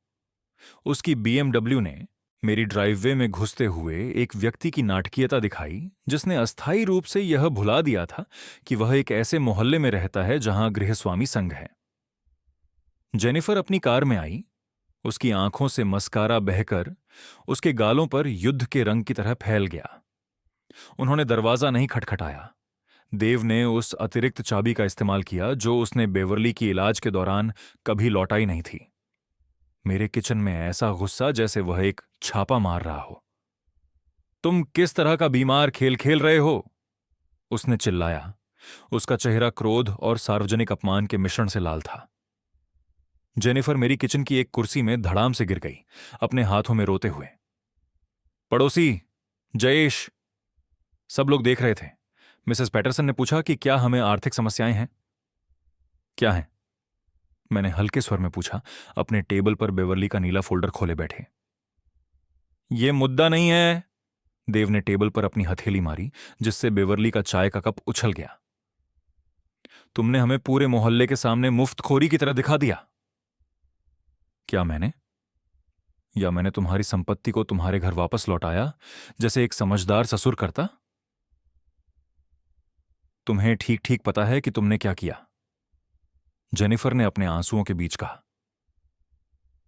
उसकी बीएमडब्ल्यू ने मेरी ड्राइववे में घुसते हुए एक व्यक्ति की नाटकीयता दिखाई जिसने अस्थायी रूप से यह भुला दिया था कि वह एक ऐसे मोहल्ले में रहता है जहां गृहस्वामी संघ है। जेनिफर अपनी कार में आई। उसकी आंखों से मस्कारा बहकर उसके गालों पर युद्ध के रंग की तरह फैल गया। उन्होंने दरवाजा नहीं खटखटाया। देव ने उस अतिरिक्त चाबी का इस्तेमाल किया जो उसने बेवरली की इलाज के दौरान कभी लौटाई नहीं थी। मेरे किचन में ऐसा गुस्सा जैसे वह एक छापा मार रहा हो। तुम किस तरह का बीमार खेल खेल रहे हो? उसने चिल्लाया। उसका चेहरा क्रोध और सार्वजनिक अपमान के मिश्रण से लाल था। जेनिफर मेरी किचन की एक कुर्सी में धड़ाम से गिर गई, अपने हाथों में रोते हुए। पड़ोसी, जयेश, सब लोग देख रहे थे। मिसेस पैटरसन ने पूछा कि क्या हमें आर्थिक समस्याएं हैं। क्या हैं? मैंने हल्के स्वर में पूछा, अपने टेबल पर बेवरली का नीला फोल्डर खोले बैठे। यह मुद्दा नहीं है। देव ने टेबल पर अपनी हथेली मारी जिससे बेवरली का चाय का कप उछल गया। तुमने हमें पूरे मोहल्ले के सामने मुफ्तखोरी की तरह दिखा दिया। क्या मैंने? या मैंने तुम्हारी संपत्ति को तुम्हारे घर वापस लौटाया जैसे एक समझदार ससुर करता? तुम्हें ठीक ठीक पता है कि तुमने क्या किया, जेनिफर ने अपने आंसुओं के बीच कहा।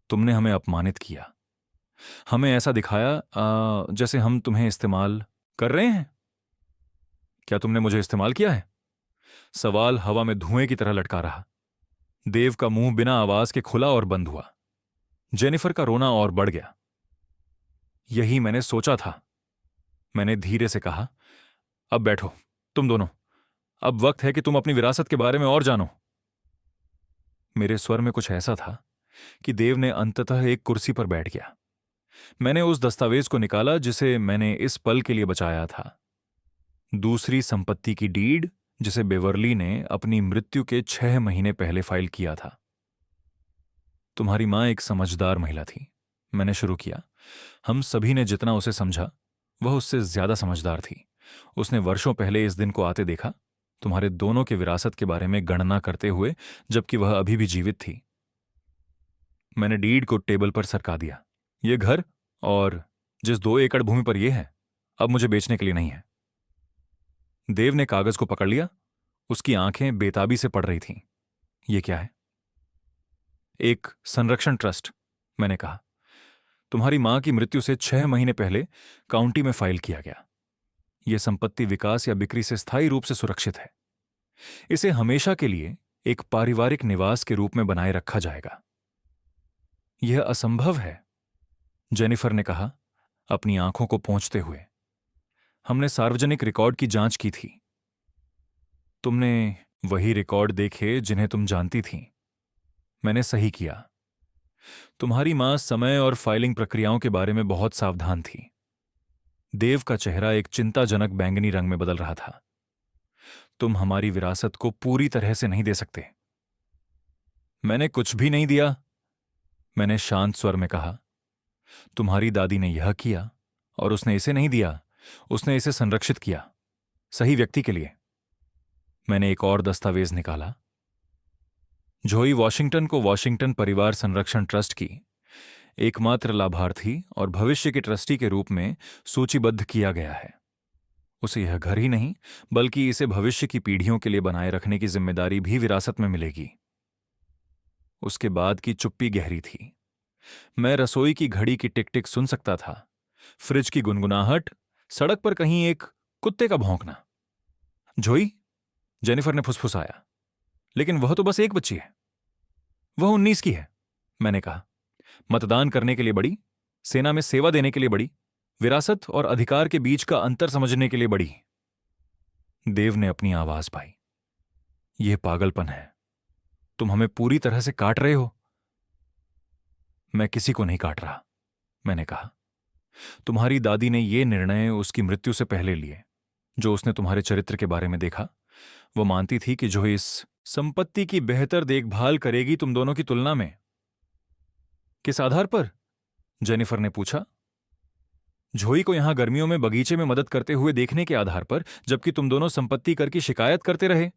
तुमने हमें अपमानित किया, हमें ऐसा दिखाया जैसे हम तुम्हें इस्तेमाल कर रहे हैं। क्या तुमने मुझे इस्तेमाल किया है? सवाल हवा में धुएं की तरह लटका रहा। देव का मुंह बिना आवाज के खुला और बंद हुआ। जेनिफर का रोना और बढ़ गया। यही मैंने सोचा था, मैंने धीरे से कहा। अब बैठो तुम दोनों, अब वक्त है कि तुम अपनी विरासत के बारे में और जानो। मेरे स्वर में कुछ ऐसा था कि देव ने अंततः एक कुर्सी पर बैठ गया। मैंने उस दस्तावेज को निकाला जिसे मैंने इस पल के लिए बचाया था। दूसरी संपत्ति की डीड जिसे बेवर्ली ने अपनी मृत्यु के 6 महीने पहले फाइल किया था। तुम्हारी मां एक समझदार महिला थी, मैंने शुरू किया। हम सभी ने जितना उसे समझा, वह उससे ज्यादा समझदार थी। उसने वर्षों पहले इस दिन को आते देखा, तुम्हारे दोनों के विरासत के बारे में गणना करते हुए, जबकि वह अभी भी जीवित थी। मैंने डीड को टेबल पर सरका दिया। यह घर और जिस 2 एकड़ भूमि पर यह है, अब मुझे बेचने के लिए नहीं है। देव ने कागज को पकड़ लिया, उसकी आंखें बेताबी से पड़ रही थीं। यह क्या है? एक संरक्षण ट्रस्ट, मैंने कहा। तुम्हारी मां की मृत्यु से 6 महीने पहले काउंटी में फाइल किया गया। यह संपत्ति विकास या बिक्री से स्थायी रूप से सुरक्षित है। इसे हमेशा के लिए एक पारिवारिक निवास के रूप में बनाए रखा जाएगा। यह असंभव है, जेनिफर ने कहा, अपनी आंखों को पोंछते हुए। हमने सार्वजनिक रिकॉर्ड की जांच की थी। तुमने वही रिकॉर्ड देखे जिन्हें तुम जानती थीं। मैंने सही किया। तुम्हारी मां समय और फाइलिंग प्रक्रियाओं के बारे में बहुत सावधान थी। देव का चेहरा एक चिंताजनक बैंगनी रंग में बदल रहा था। तुम हमारी विरासत को पूरी तरह से नहीं दे सकते। मैंने कुछ भी नहीं दिया, मैंने शांत स्वर में कहा। तुम्हारी दादी ने यह किया, और उसने इसे नहीं दिया, उसने इसे संरक्षित किया, सही व्यक्ति के लिए। मैंने एक और दस्तावेज निकाला। जोई वॉशिंगटन को वॉशिंगटन परिवार संरक्षण ट्रस्ट की एकमात्र लाभार्थी और भविष्य के ट्रस्टी के रूप में सूचीबद्ध किया गया है। उसे यह घर ही नहीं, बल्कि इसे भविष्य की पीढ़ियों के लिए बनाए रखने की जिम्मेदारी भी विरासत में मिलेगी। उसके बाद की चुप्पी गहरी थी। मैं रसोई की घड़ी की टिक टिक सुन सकता था, फ्रिज की गुनगुनाहट, सड़क पर कहीं एक कुत्ते का भौंकना। जोई, जेनिफर ने फुसफुसाया, लेकिन वह तो बस एक बच्ची है। वह 19 की है, मैंने कहा। मतदान करने के लिए बड़ी, सेना में सेवा देने के लिए बड़ी, विरासत और अधिकार के बीच का अंतर समझने के लिए बड़ी। देव ने अपनी आवाज पाई। यह पागलपन है। तुम हमें पूरी तरह से काट रहे हो। मैं किसी को नहीं काट रहा, मैंने कहा। तुम्हारी दादी ने यह निर्णय उसकी मृत्यु से पहले लिए। जो उसने तुम्हारे चरित्र के बारे में देखा, वो मानती थी कि जो इस संपत्ति की बेहतर देखभाल करेगी तुम दोनों की तुलना में। किस आधार पर? जेनिफर ने पूछा। जोई को यहां गर्मियों में बगीचे में मदद करते हुए देखने के आधार पर, जबकि तुम दोनों संपत्ति कर की शिकायत करते रहे।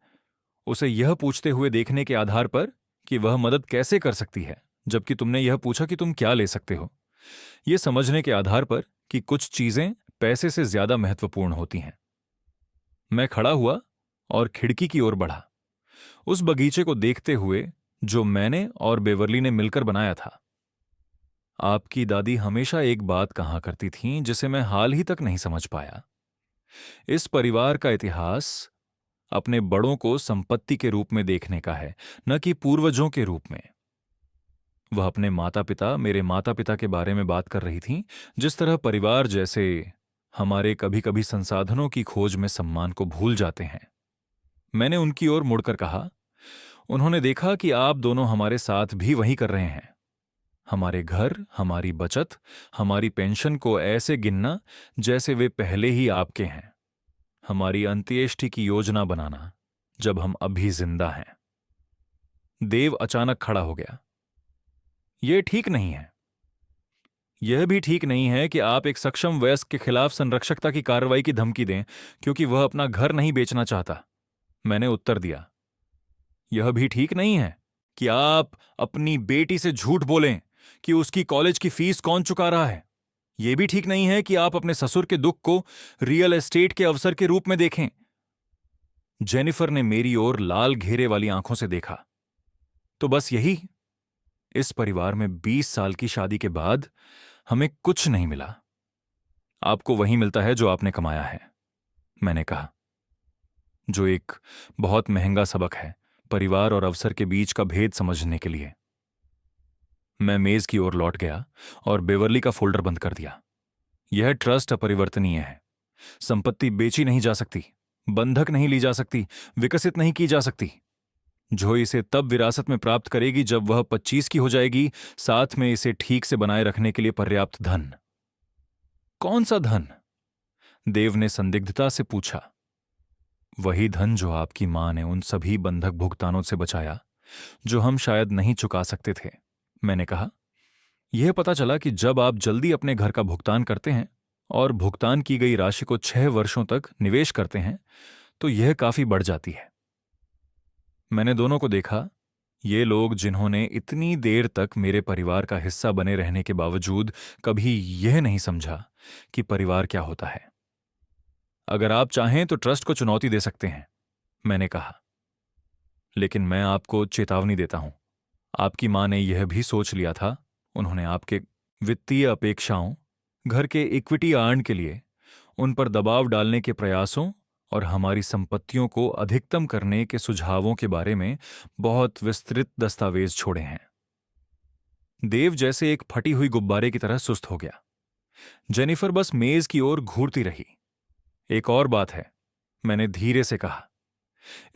उसे यह पूछते हुए देखने के आधार पर कि वह मदद कैसे कर सकती है, जबकि तुमने यह पूछा कि तुम क्या ले सकते हो। यह समझने के आधार पर कि कुछ चीजें पैसे से ज्यादा महत्वपूर्ण होती हैं। मैं खड़ा हुआ और खिड़की की ओर बढ़ा, उस बगीचे को देखते हुए जो मैंने और बेवर्ली ने मिलकर बनाया था। आपकी दादी हमेशा एक बात कहा करती थीं जिसे मैं हाल ही तक नहीं समझ पाया। इस परिवार का इतिहास अपने बड़ों को संपत्ति के रूप में देखने का है, न कि पूर्वजों के रूप में। वह अपने माता पिता, मेरे माता पिता के बारे में बात कर रही थीं, जिस तरह परिवार जैसे हमारे कभी कभी संसाधनों की खोज में सम्मान को भूल जाते हैं। मैंने उनकी ओर मुड़कर कहा, उन्होंने देखा कि आप दोनों हमारे साथ भी वही कर रहे हैं। हमारे घर, हमारी बचत, हमारी पेंशन को ऐसे गिनना जैसे वे पहले ही आपके हैं। हमारी अंत्येष्टि की योजना बनाना जब हम अभी जिंदा हैं। देव अचानक खड़ा हो गया। यह ठीक नहीं है। यह भी ठीक नहीं है कि आप एक सक्षम वयस्क के खिलाफ संरक्षकता की कार्रवाई की धमकी दें क्योंकि वह अपना घर नहीं बेचना चाहता, मैंने उत्तर दिया। यह भी ठीक नहीं है कि आप अपनी बेटी से झूठ बोलें कि उसकी कॉलेज की फीस कौन चुका रहा है। यह भी ठीक नहीं है कि आप अपने ससुर के दुख को रियल एस्टेट के अवसर के रूप में देखें। जेनिफर ने मेरी ओर लाल घेरे वाली आंखों से देखा। तो बस यही? इस परिवार में 20 साल की शादी के बाद हमें कुछ नहीं मिला। आपको वही मिलता है जो आपने कमाया है, मैंने कहा, जो एक बहुत महंगा सबक है परिवार और अवसर के बीच का भेद समझने के लिए। मैं मेज की ओर लौट गया और बेवर्ली का फोल्डर बंद कर दिया। यह ट्रस्ट अपरिवर्तनीय है। संपत्ति बेची नहीं जा सकती, बंधक नहीं ली जा सकती, विकसित नहीं की जा सकती। जो इसे तब विरासत में प्राप्त करेगी जब वह 25 की हो जाएगी, साथ में इसे ठीक से बनाए रखने के लिए पर्याप्त धन। कौन सा धन? देव ने संदिग्धता से पूछा। वही धन जो आपकी मां ने उन सभी बंधक भुगतानों से बचाया जो हम शायद नहीं चुका सकते थे। मैंने कहा, यह पता चला कि जब आप जल्दी अपने घर का भुगतान करते हैं और भुगतान की गई राशि को 6 वर्षों तक निवेश करते हैं तो यह काफी बढ़ जाती है। मैंने दोनों को देखा। ये लोग जिन्होंने इतनी देर तक मेरे परिवार का हिस्सा बने रहने के बावजूद कभी यह नहीं समझा कि परिवार क्या होता है। अगर आप चाहें तो ट्रस्ट को चुनौती दे सकते हैं, मैंने कहा, लेकिन मैं आपको चेतावनी देता हूं। आपकी मां ने यह भी सोच लिया था। उन्होंने आपके वित्तीय अपेक्षाओं, घर के इक्विटी अर्न के लिए उन पर दबाव डालने के प्रयासों और हमारी संपत्तियों को अधिकतम करने के सुझावों के बारे में बहुत विस्तृत दस्तावेज छोड़े हैं। देव जैसे एक फटी हुई गुब्बारे की तरह सुस्त हो गया। जेनिफर बस मेज की ओर घूरती रही। एक और बात है, मैंने धीरे से कहा,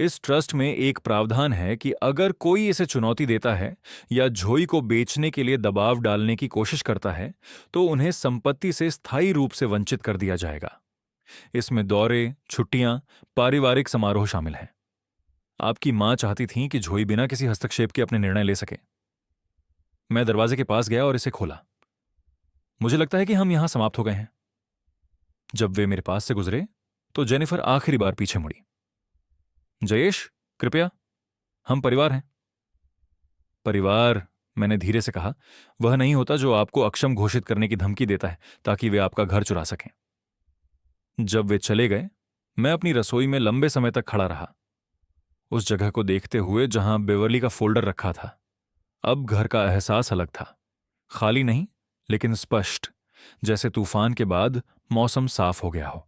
इस ट्रस्ट में एक प्रावधान है कि अगर कोई इसे चुनौती देता है या जोई को बेचने के लिए दबाव डालने की कोशिश करता है तो उन्हें संपत्ति से स्थायी रूप से वंचित कर दिया जाएगा। इसमें दौरे, छुट्टियां, पारिवारिक समारोह शामिल हैं। आपकी मां चाहती थी कि जोई बिना किसी हस्तक्षेप के अपने निर्णय ले सके। मैं दरवाजे के पास गया और इसे खोला। मुझे लगता है कि हम यहां समाप्त हो गए हैं। जब वे मेरे पास से गुजरे तो जेनिफर आखिरी बार पीछे मुड़ी। जयेश, कृपया, हम परिवार हैं। परिवार, मैंने धीरे से कहा, वह नहीं होता जो आपको अक्षम घोषित करने की धमकी देता है ताकि वे आपका घर चुरा सकें। जब वे चले गए, मैं अपनी रसोई में लंबे समय तक खड़ा रहा, उस जगह को देखते हुए जहां बेवर्ली का फोल्डर रखा था। अब घर का एहसास अलग था, खाली नहीं लेकिन स्पष्ट, जैसे तूफान के बाद मौसम साफ हो गया हो।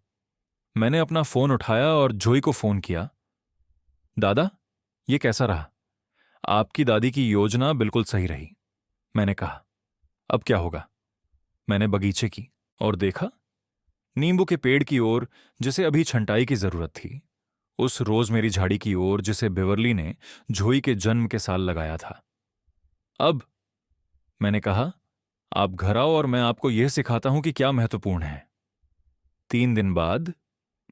मैंने अपना फोन उठाया और जोई को फोन किया। दादा, ये कैसा रहा? आपकी दादी की योजना बिल्कुल सही रही, मैंने कहा। अब क्या होगा? मैंने बगीचे की और देखा, नींबू के पेड़ की ओर जिसे अभी छंटाई की जरूरत थी, उस रोजमेरी झाड़ी की ओर जिसे बेवर्ली ने जोई के जन्म के साल लगाया था। अब, मैंने कहा, आप घर आओ और मैं आपको यह सिखाता हूं कि क्या महत्वपूर्ण है। 3 दिन बाद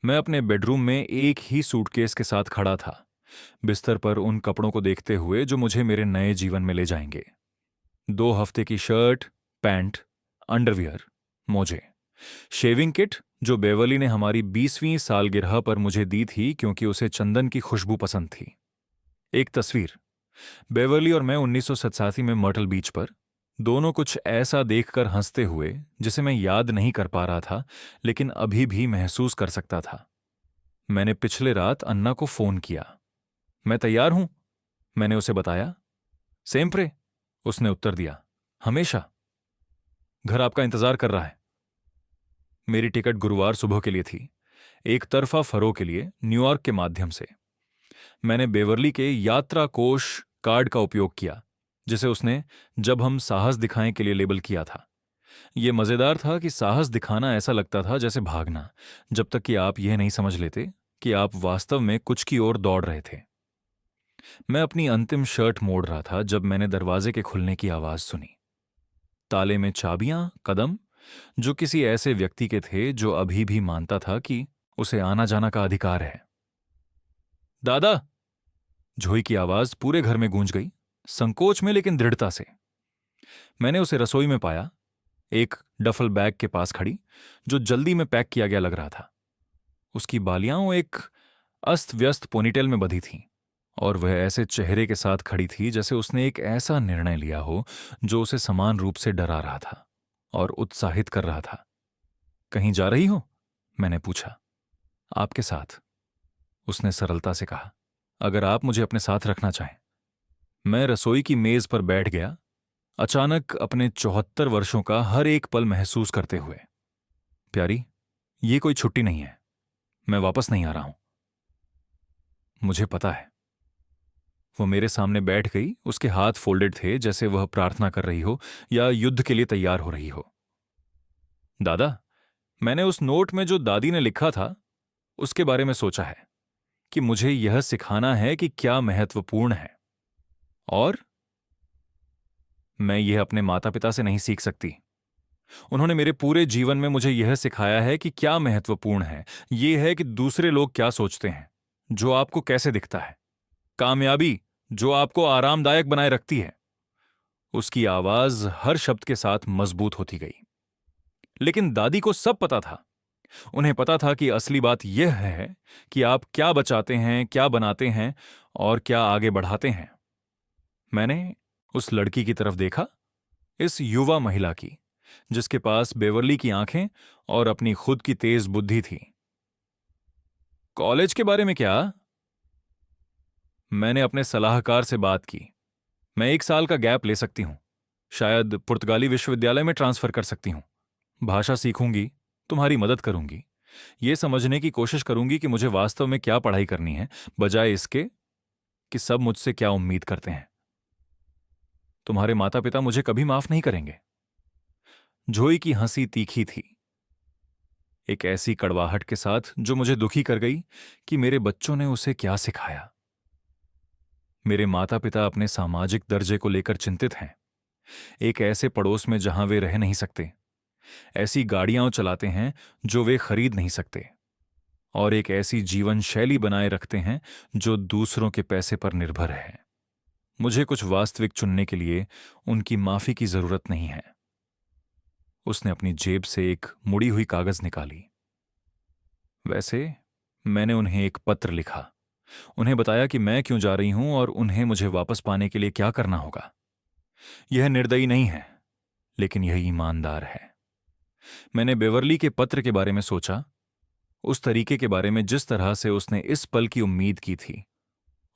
मैं अपने बेडरूम में एक ही सूटकेस के साथ खड़ा था, बिस्तर पर उन कपड़ों को देखते हुए जो मुझे मेरे नए जीवन में ले जाएंगे। 2 हफ्ते की शर्ट, पैंट, अंडरवियर, मोजे, शेविंग किट जो बेवर्ली ने हमारी 20वीं सालगिरह पर मुझे दी थी क्योंकि उसे चंदन की खुशबू पसंद थी। एक तस्वीर, बेवर्ली और मैं 1987 में मर्टल बीच पर, दोनों कुछ ऐसा देखकर हंसते हुए जिसे मैं याद नहीं कर पा रहा था लेकिन अभी भी महसूस कर सकता था। मैंने पिछले रात अन्ना को फोन किया। मैं तैयार हूं, मैंने उसे बताया। सेम्प्रे, उसने उत्तर दिया, हमेशा। घर आपका इंतजार कर रहा है। मेरी टिकट गुरुवार सुबह के लिए थी, एक तरफा फरों के लिए न्यूयॉर्क के माध्यम से। मैंने बेवर्ली के यात्रा कोष कार्ड का उपयोग किया जिसे उसने जब हम साहस दिखाएं के लिए लेबल किया था। यह मजेदार था कि साहस दिखाना ऐसा लगता था जैसे भागना, जब तक कि आप यह नहीं समझ लेते कि आप वास्तव में कुछ की ओर दौड़ रहे थे। मैं अपनी अंतिम शर्ट मोड़ रहा था जब मैंने दरवाजे के खुलने की आवाज सुनी। ताले में चाबियां, कदम, जो किसी ऐसे व्यक्ति के थे जो अभी भी मानता था कि उसे आना जाना का अधिकार है। दादा, जोई की आवाज पूरे घर में गूंज गई, संकोच में लेकिन दृढ़ता से। मैंने उसे रसोई में पाया, एक डफल बैग के पास खड़ी, जो जल्दी में पैक किया गया लग रहा था। उसकी बालियां एक अस्त व्यस्त पोनीटेल में बंधी थीं और वह ऐसे चेहरे के साथ खड़ी थी जैसे उसने एक ऐसा निर्णय लिया हो जो उसे समान रूप से डरा रहा था और उत्साहित कर रहा था। कहीं जा रही हो? मैंने पूछा। आपके साथ, उसने सरलता से कहा, अगर आप मुझे अपने साथ रखना चाहें। मैं रसोई की मेज पर बैठ गया, अचानक अपने 74 वर्षों का हर एक पल महसूस करते हुए। प्यारी, ये कोई छुट्टी नहीं है, मैं वापस नहीं आ रहा हूं। मुझे पता है। वो मेरे सामने बैठ गई, उसके हाथ फोल्डेड थे जैसे वह प्रार्थना कर रही हो या युद्ध के लिए तैयार हो रही हो। दादा, मैंने उस नोट में जो दादी ने लिखा था उसके बारे में सोचा है कि मुझे यह सिखाना है कि क्या महत्वपूर्ण है, और मैं यह अपने माता पिता से नहीं सीख सकती। उन्होंने मेरे पूरे जीवन में मुझे यह सिखाया है कि क्या महत्वपूर्ण है, यह है कि दूसरे लोग क्या सोचते हैं, जो आपको कैसे दिखता है, कामयाबी जो आपको आरामदायक बनाए रखती है। उसकी आवाज हर शब्द के साथ मजबूत होती गई। लेकिन दादी को सब पता था। उन्हें पता था कि असली बात यह है कि आप क्या बचाते हैं, क्या बनाते हैं और क्या आगे बढ़ाते हैं। मैंने उस लड़की की तरफ देखा, इस युवा महिला की, जिसके पास बेवर्ली की आंखें और अपनी खुद की तेज बुद्धि थी। कॉलेज के बारे में क्या? मैंने अपने सलाहकार से बात की। मैं 1 साल का गैप ले सकती हूं, शायद पुर्तगाली विश्वविद्यालय में ट्रांसफर कर सकती हूं। भाषा सीखूंगी, तुम्हारी मदद करूंगी, ये समझने की कोशिश करूंगी कि मुझे वास्तव में क्या पढ़ाई करनी है, बजाय इसके कि सब मुझसे क्या उम्मीद करते हैं। तुम्हारे माता पिता मुझे कभी माफ नहीं करेंगे। जोई की हंसी तीखी थी, एक ऐसी कड़वाहट के साथ जो मुझे दुखी कर गई कि मेरे बच्चों ने उसे क्या सिखाया। मेरे माता पिता अपने सामाजिक दर्जे को लेकर चिंतित हैं, एक ऐसे पड़ोस में जहां वे रह नहीं सकते, ऐसी गाड़ियां चलाते हैं जो वे खरीद नहीं सकते, और एक ऐसी जीवन शैली बनाए रखते हैं जो दूसरों के पैसे पर निर्भर है। मुझे कुछ वास्तविक चुनने के लिए उनकी माफी की जरूरत नहीं है। उसने अपनी जेब से एक मुड़ी हुई कागज निकाली। वैसे मैंने उन्हें एक पत्र लिखा, उन्हें बताया कि मैं क्यों जा रही हूं और उन्हें मुझे वापस पाने के लिए क्या करना होगा। यह निर्दयी नहीं है, लेकिन यह ईमानदार है। मैंने बेवर्ली के पत्र के बारे में सोचा, उस तरीके के बारे में जिस तरह से उसने इस पल की उम्मीद की थी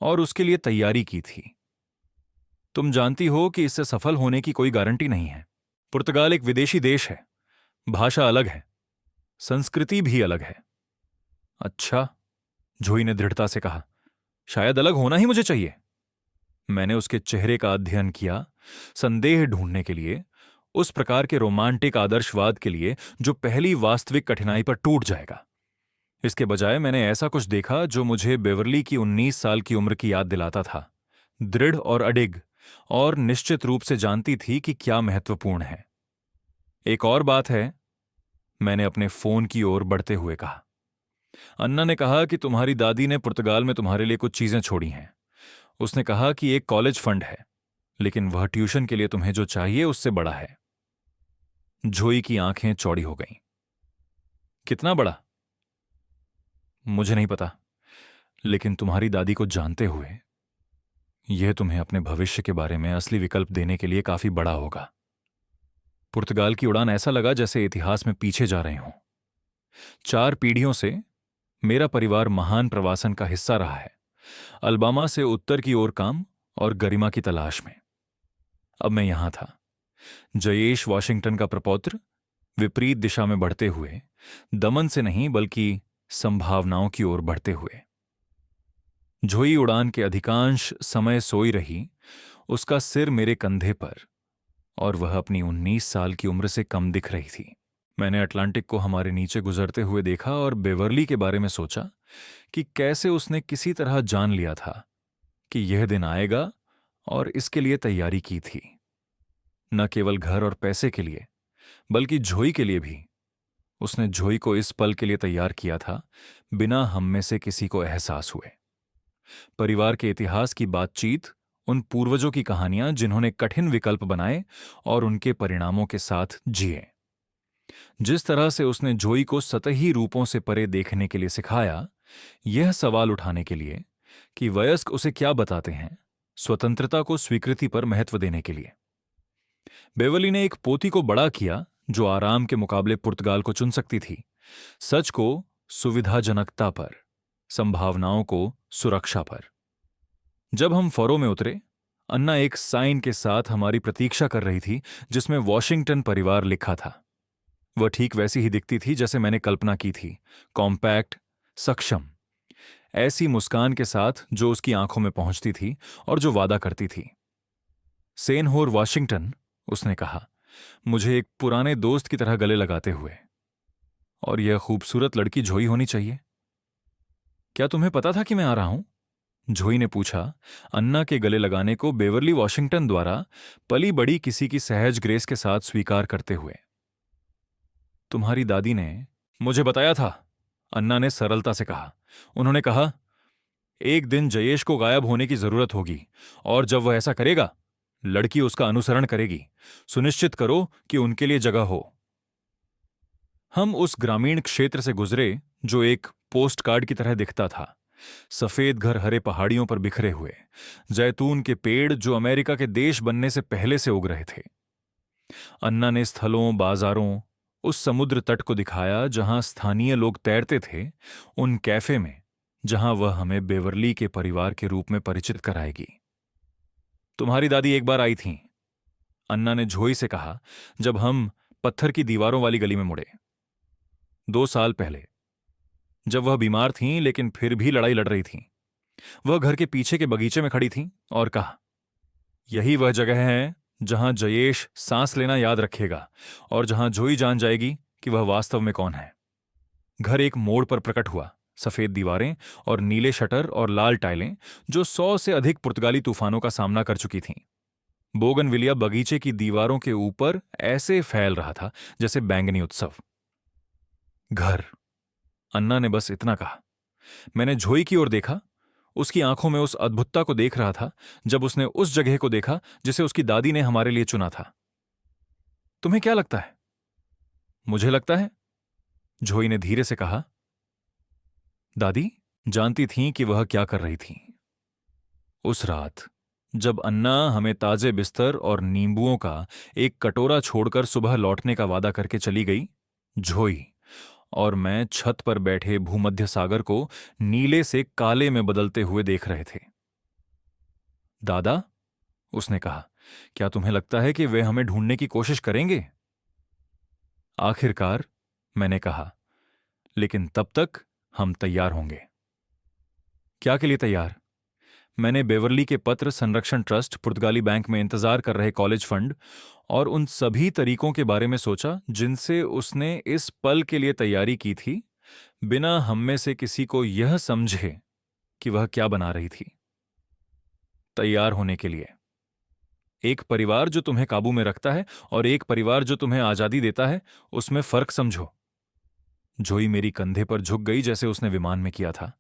और उसके लिए तैयारी की थी। तुम जानती हो कि इससे सफल होने की कोई गारंटी नहीं है। पुर्तगाल एक विदेशी देश है, भाषा अलग है, संस्कृति भी अलग है। अच्छा, जोई ने दृढ़ता से कहा, शायद अलग होना ही मुझे चाहिए। मैंने उसके चेहरे का अध्ययन किया, संदेह ढूंढने के लिए, उस प्रकार के रोमांटिक आदर्शवाद के लिए जो पहली वास्तविक कठिनाई पर टूट जाएगा। इसके बजाय मैंने ऐसा कुछ देखा जो मुझे बेवर्ली की 19 साल की उम्र की याद दिलाता था, दृढ़ और अडिग, और निश्चित रूप से जानती थी कि क्या महत्वपूर्ण है। एक और बात है, मैंने अपने फोन की ओर बढ़ते हुए कहा। अन्ना ने कहा कि तुम्हारी दादी ने पुर्तगाल में तुम्हारे लिए कुछ चीजें छोड़ी हैं। उसने कहा कि एक कॉलेज फंड है, लेकिन वह ट्यूशन के लिए तुम्हें जो चाहिए उससे बड़ा है। जोई की आंखें चौड़ी हो गईं। कितना बड़ा? मुझे नहीं पता, लेकिन तुम्हारी दादी को जानते हुए यह तुम्हें अपने भविष्य के बारे में असली विकल्प देने के लिए काफी बड़ा होगा। पुर्तगाल की उड़ान ऐसा लगा जैसे इतिहास में पीछे जा रहे हों। 4 पीढ़ियों से मेरा परिवार महान प्रवासन का हिस्सा रहा है, अलबामा से उत्तर की ओर काम और गरिमा की तलाश में। अब मैं यहां था, जयेश वॉशिंगटन का प्रपौत्र, विपरीत दिशा में बढ़ते हुए, दमन से नहीं बल्कि संभावनाओं की ओर बढ़ते हुए। जोई उड़ान के अधिकांश समय सोई रही, उसका सिर मेरे कंधे पर, और वह अपनी 19 साल की उम्र से कम दिख रही थी। मैंने अटलांटिक को हमारे नीचे गुजरते हुए देखा और बेवर्ली के बारे में सोचा कि कैसे उसने किसी तरह जान लिया था कि यह दिन आएगा और इसके लिए तैयारी की थी, न केवल घर और पैसे के लिए बल्कि जोई के लिए भी। उसने जोई को इस पल के लिए तैयार किया था बिना हम में से किसी को एहसास हुए। परिवार के इतिहास की बातचीत, उन पूर्वजों की कहानियां जिन्होंने कठिन विकल्प बनाए और उनके परिणामों के साथ जिए। जिस तरह से उसने जोई को सतही रूपों से परे देखने के लिए सिखाया, यह सवाल उठाने के लिए कि वयस्क उसे क्या बताते हैं, स्वतंत्रता को स्वीकृति पर महत्व देने के लिए। बेवर्ली ने एक पोती को बड़ा किया जो आराम के मुकाबले पुर्तगाल को चुन सकती थी, सच को सुविधाजनकता पर, संभावनाओं को सुरक्षा पर। जब हम फॉरो में उतरे, अन्ना एक साइन के साथ हमारी प्रतीक्षा कर रही थी जिसमें वॉशिंगटन परिवार लिखा था। वह ठीक वैसी ही दिखती थी जैसे मैंने कल्पना की थी, कॉम्पैक्ट, सक्षम, ऐसी मुस्कान के साथ जो उसकी आंखों में पहुंचती थी और जो वादा करती थी। सेनहोर वॉशिंगटन, उसने कहा, मुझे एक पुराने दोस्त की तरह गले लगाते हुए। और यह खूबसूरत लड़की जोई होनी चाहिए। क्या तुम्हें पता था कि मैं आ रहा हूं? जोई ने पूछा, अन्ना के गले लगाने को बेवर्ली वॉशिंगटन द्वारा पली बड़ी किसी की सहज ग्रेस के साथ स्वीकार करते हुए। तुम्हारी दादी ने मुझे बताया था, अन्ना ने सरलता से कहा। उन्होंने कहा, एक दिन जयेश को गायब होने की जरूरत होगी, और जब वह ऐसा करेगा, लड़की उसका अनुसरण करेगी। सुनिश्चित करो कि उनके लिए जगह हो। हम उस ग्रामीण क्षेत्र से गुजरे जो एक पोस्ट कार्ड की तरह दिखता था। सफेद घर हरे पहाड़ियों पर बिखरे हुए, जैतून के पेड़ जो अमेरिका के देश बनने से पहले से उग रहे थे। अन्ना ने स्थलों, बाजारों, उस समुद्र तट को दिखाया जहां स्थानीय लोग तैरते थे, उन कैफे में जहां वह हमें बेवर्ली के परिवार के रूप में परिचित कराएगी। तुम्हारी दादी एक बार आई थीं, अन्ना ने जोई से कहा, जब हम पत्थर की दीवारों वाली गली में मुड़े। 2 साल पहले, जब वह बीमार थीं लेकिन फिर भी लड़ाई लड़ रही थीं। वह घर के पीछे के बगीचे में खड़ी थीं और कहा, यही वह जगह है जहां जयेश सांस लेना याद रखेगा और जहां जोई जान जाएगी कि वह वास्तव में कौन है। घर एक मोड़ पर प्रकट हुआ, सफेद दीवारें और नीले शटर और लाल टाइलें जो 100 से अधिक पुर्तगाली तूफानों का सामना कर चुकी थीं। बोगनविलिया बगीचे की दीवारों के ऊपर ऐसे फैल रहा था जैसे बैंगनी उत्सव। घर, अन्ना ने बस इतना कहा। मैंने जोई की ओर देखा। उसकी आंखों में उस अद्भुतता को देख रहा था जब उसने उस जगह को देखा जिसे उसकी दादी ने हमारे लिए चुना था। तुम्हें क्या लगता है? मुझे लगता है, जोई ने धीरे से कहा। दादी जानती थीं कि वह क्या कर रही थीं। उस रात जब अन्ना हमें ताजे बिस्तर और नींबुओं का एक कटोरा छोड़कर सुबह लौटने का वादा करके चली गई, जोई और मैं छत पर बैठे भूमध्य सागर को नीले से काले में बदलते हुए देख रहे थे। दादा, उसने कहा, क्या तुम्हें लगता है कि वे हमें ढूंढने की कोशिश करेंगे? आखिरकार, मैंने कहा, लेकिन तब तक हम तैयार होंगे। क्या के लिए तैयार? मैंने बेवर्ली के पत्र संरक्षण ट्रस्ट, पुर्तगाली बैंक में इंतजार कर रहे कॉलेज फंड और उन सभी तरीकों के बारे में सोचा जिनसे उसने इस पल के लिए तैयारी की थी, बिना हम में से किसी को यह समझे कि वह क्या बना रही थी। तैयार होने के लिए। एक परिवार जो तुम्हें काबू में रखता है और एक परिवार जो तुम्हें आजादी देता है, उसमें फर्क समझो। जोई मेरी कंधे पर झुक गई जैसे उसने विमान में किया था,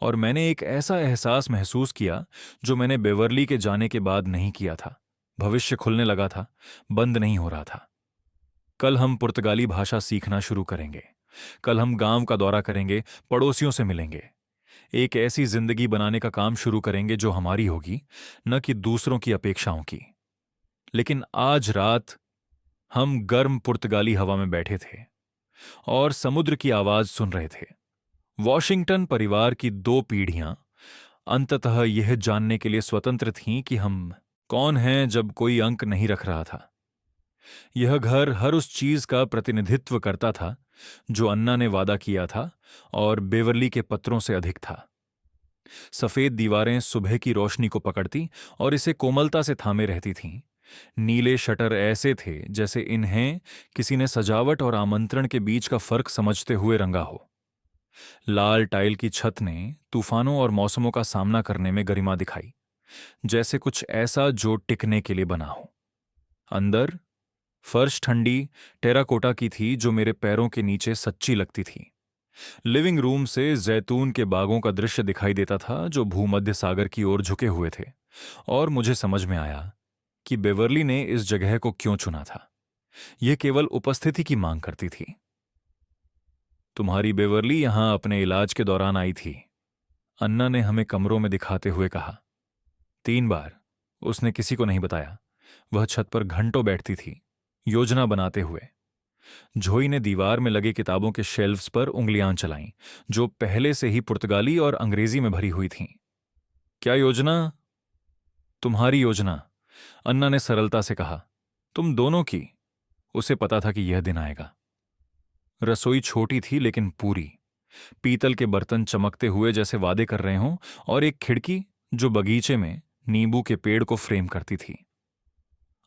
और मैंने एक ऐसा एहसास महसूस किया जो मैंने बेवर्ली के जाने के बाद नहीं किया था। भविष्य खुलने लगा था, बंद नहीं हो रहा था। कल हम पुर्तगाली भाषा सीखना शुरू करेंगे। कल हम गांव का दौरा करेंगे, पड़ोसियों से मिलेंगे। एक ऐसी जिंदगी बनाने का काम शुरू करेंगे जो हमारी होगी, न कि दूसरों की अपेक्षाओं की। लेकिन आज रात हम गर्म पुर्तगाली हवा में बैठे थे और समुद्र की आवाज सुन रहे थे। वॉशिंगटन परिवार की 2 पीढ़ियां अंततः यह जानने के लिए स्वतंत्र थीं कि हम कौन हैं जब कोई अंक नहीं रख रहा था। यह घर हर उस चीज का प्रतिनिधित्व करता था जो अन्ना ने वादा किया था और बेवर्ली के पत्रों से अधिक था। सफेद दीवारें सुबह की रोशनी को पकड़ती और इसे कोमलता से थामे रहती थीं। नीले शटर ऐसे थे जैसे इन्हें किसी ने सजावट और आमंत्रण के बीच का फर्क समझते हुए रंगा हो। लाल टाइल की छत ने तूफानों और मौसमों का सामना करने में गरिमा दिखाई, जैसे कुछ ऐसा जो टिकने के लिए बना हो। अंदर फर्श ठंडी टेराकोटा की थी जो मेरे पैरों के नीचे सच्ची लगती थी। लिविंग रूम से जैतून के बागों का दृश्य दिखाई देता था जो भूमध्य सागर की ओर झुके हुए थे, और मुझे समझ में आया कि बेवर्ली ने इस जगह को क्यों चुना था। यह केवल उपस्थिति की मांग करती थी। तुम्हारी बेवर्ली यहां अपने इलाज के दौरान आई थी, अन्ना ने हमें कमरों में दिखाते हुए कहा। 3 बार। उसने किसी को नहीं बताया। वह छत पर घंटों बैठती थी, योजना बनाते हुए। जोई ने दीवार में लगे किताबों के शेल्फ्स पर उंगलियां चलाईं, जो पहले से ही पुर्तगाली और अंग्रेजी में भरी हुई थीं। क्या योजना? तुम्हारी योजना, अन्ना ने सरलता से कहा। तुम दोनों की। उसे पता था कि यह दिन आएगा। रसोई छोटी थी लेकिन पूरी। पीतल के बर्तन चमकते हुए जैसे वादे कर रहे हों, और एक खिड़की जो बगीचे में नींबू के पेड़ को फ्रेम करती थी।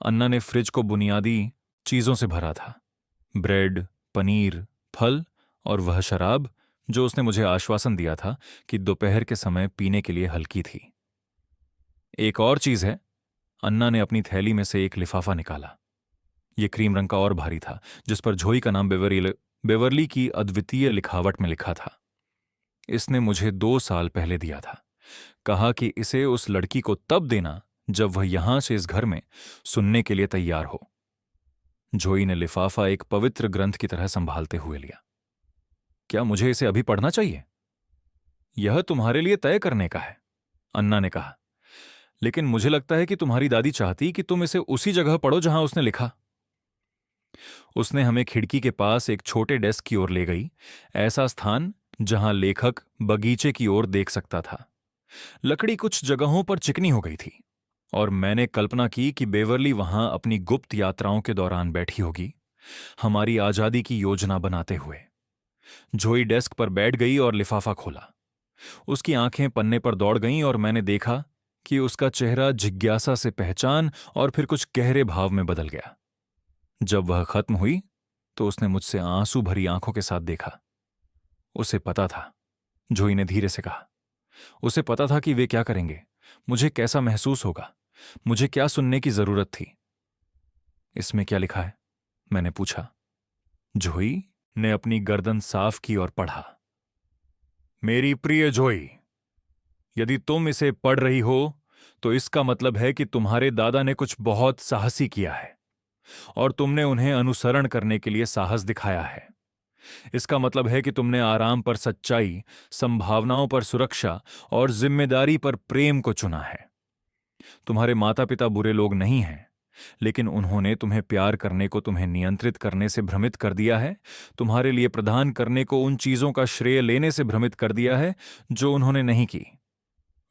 अन्ना ने फ्रिज को बुनियादी चीजों से भरा था। ब्रेड, पनीर, फल और वह शराब जो उसने मुझे आश्वासन दिया था कि दोपहर के समय पीने के लिए हल्की थी। एक और चीज है। अन्ना ने अपनी थैली में से एक लिफाफा निकाला। यह क्रीम रंग का और भारी था, जिस पर जोई का नाम बेवर्ली की अद्वितीय लिखावट में लिखा था। इसने मुझे 2 साल पहले दिया था, कहा कि इसे उस लड़की को तब देना जब वह यहां से इस घर में सुनने के लिए तैयार हो। जोई ने लिफाफा एक पवित्र ग्रंथ की तरह संभालते हुए लिया। क्या मुझे इसे अभी पढ़ना चाहिए? यह तुम्हारे लिए तय करने का है, अन्ना ने कहा। लेकिन मुझे लगता है कि तुम्हारी दादी चाहती कि तुम इसे उसी जगह पढ़ो जहां उसने लिखा। उसने हमें खिड़की के पास एक छोटे डेस्क की ओर ले गई, ऐसा स्थान जहां लेखक बगीचे की ओर देख सकता था। लकड़ी कुछ जगहों पर चिकनी हो गई थी और मैंने कल्पना की कि बेवरली वहां अपनी गुप्त यात्राओं के दौरान बैठी होगी, हमारी आजादी की योजना बनाते हुए। जोई डेस्क पर बैठ गई और लिफाफा खोला। उसकी आंखें पन्ने पर दौड़ गईं और मैंने देखा कि उसका चेहरा जिज्ञासा से पहचान और फिर कुछ गहरे भाव में बदल गया। जब वह खत्म हुई तो उसने मुझसे आंसू भरी आंखों के साथ देखा। उसे पता था, जोई ने धीरे से कहा, उसे पता था कि वे क्या करेंगे, मुझे कैसा महसूस होगा, मुझे क्या सुनने की जरूरत थी। इसमें क्या लिखा है? मैंने पूछा। जोई ने अपनी गर्दन साफ की और पढ़ा। मेरी प्रिय जोई, यदि तुम इसे पढ़ रही हो तो इसका मतलब है कि तुम्हारे दादा ने कुछ बहुत साहसी किया है और तुमने उन्हें अनुसरण करने के लिए साहस दिखाया है। इसका मतलब है कि तुमने आराम पर सच्चाई, संभावनाओं पर सुरक्षा और जिम्मेदारी पर प्रेम को चुना है। तुम्हारे माता पिता बुरे लोग नहीं हैं, लेकिन उन्होंने तुम्हें प्यार करने को तुम्हें नियंत्रित करने से भ्रमित कर दिया है, तुम्हारे लिए प्रदान करने को उन चीजों का श्रेय लेने से भ्रमित कर दिया है जो उन्होंने नहीं की।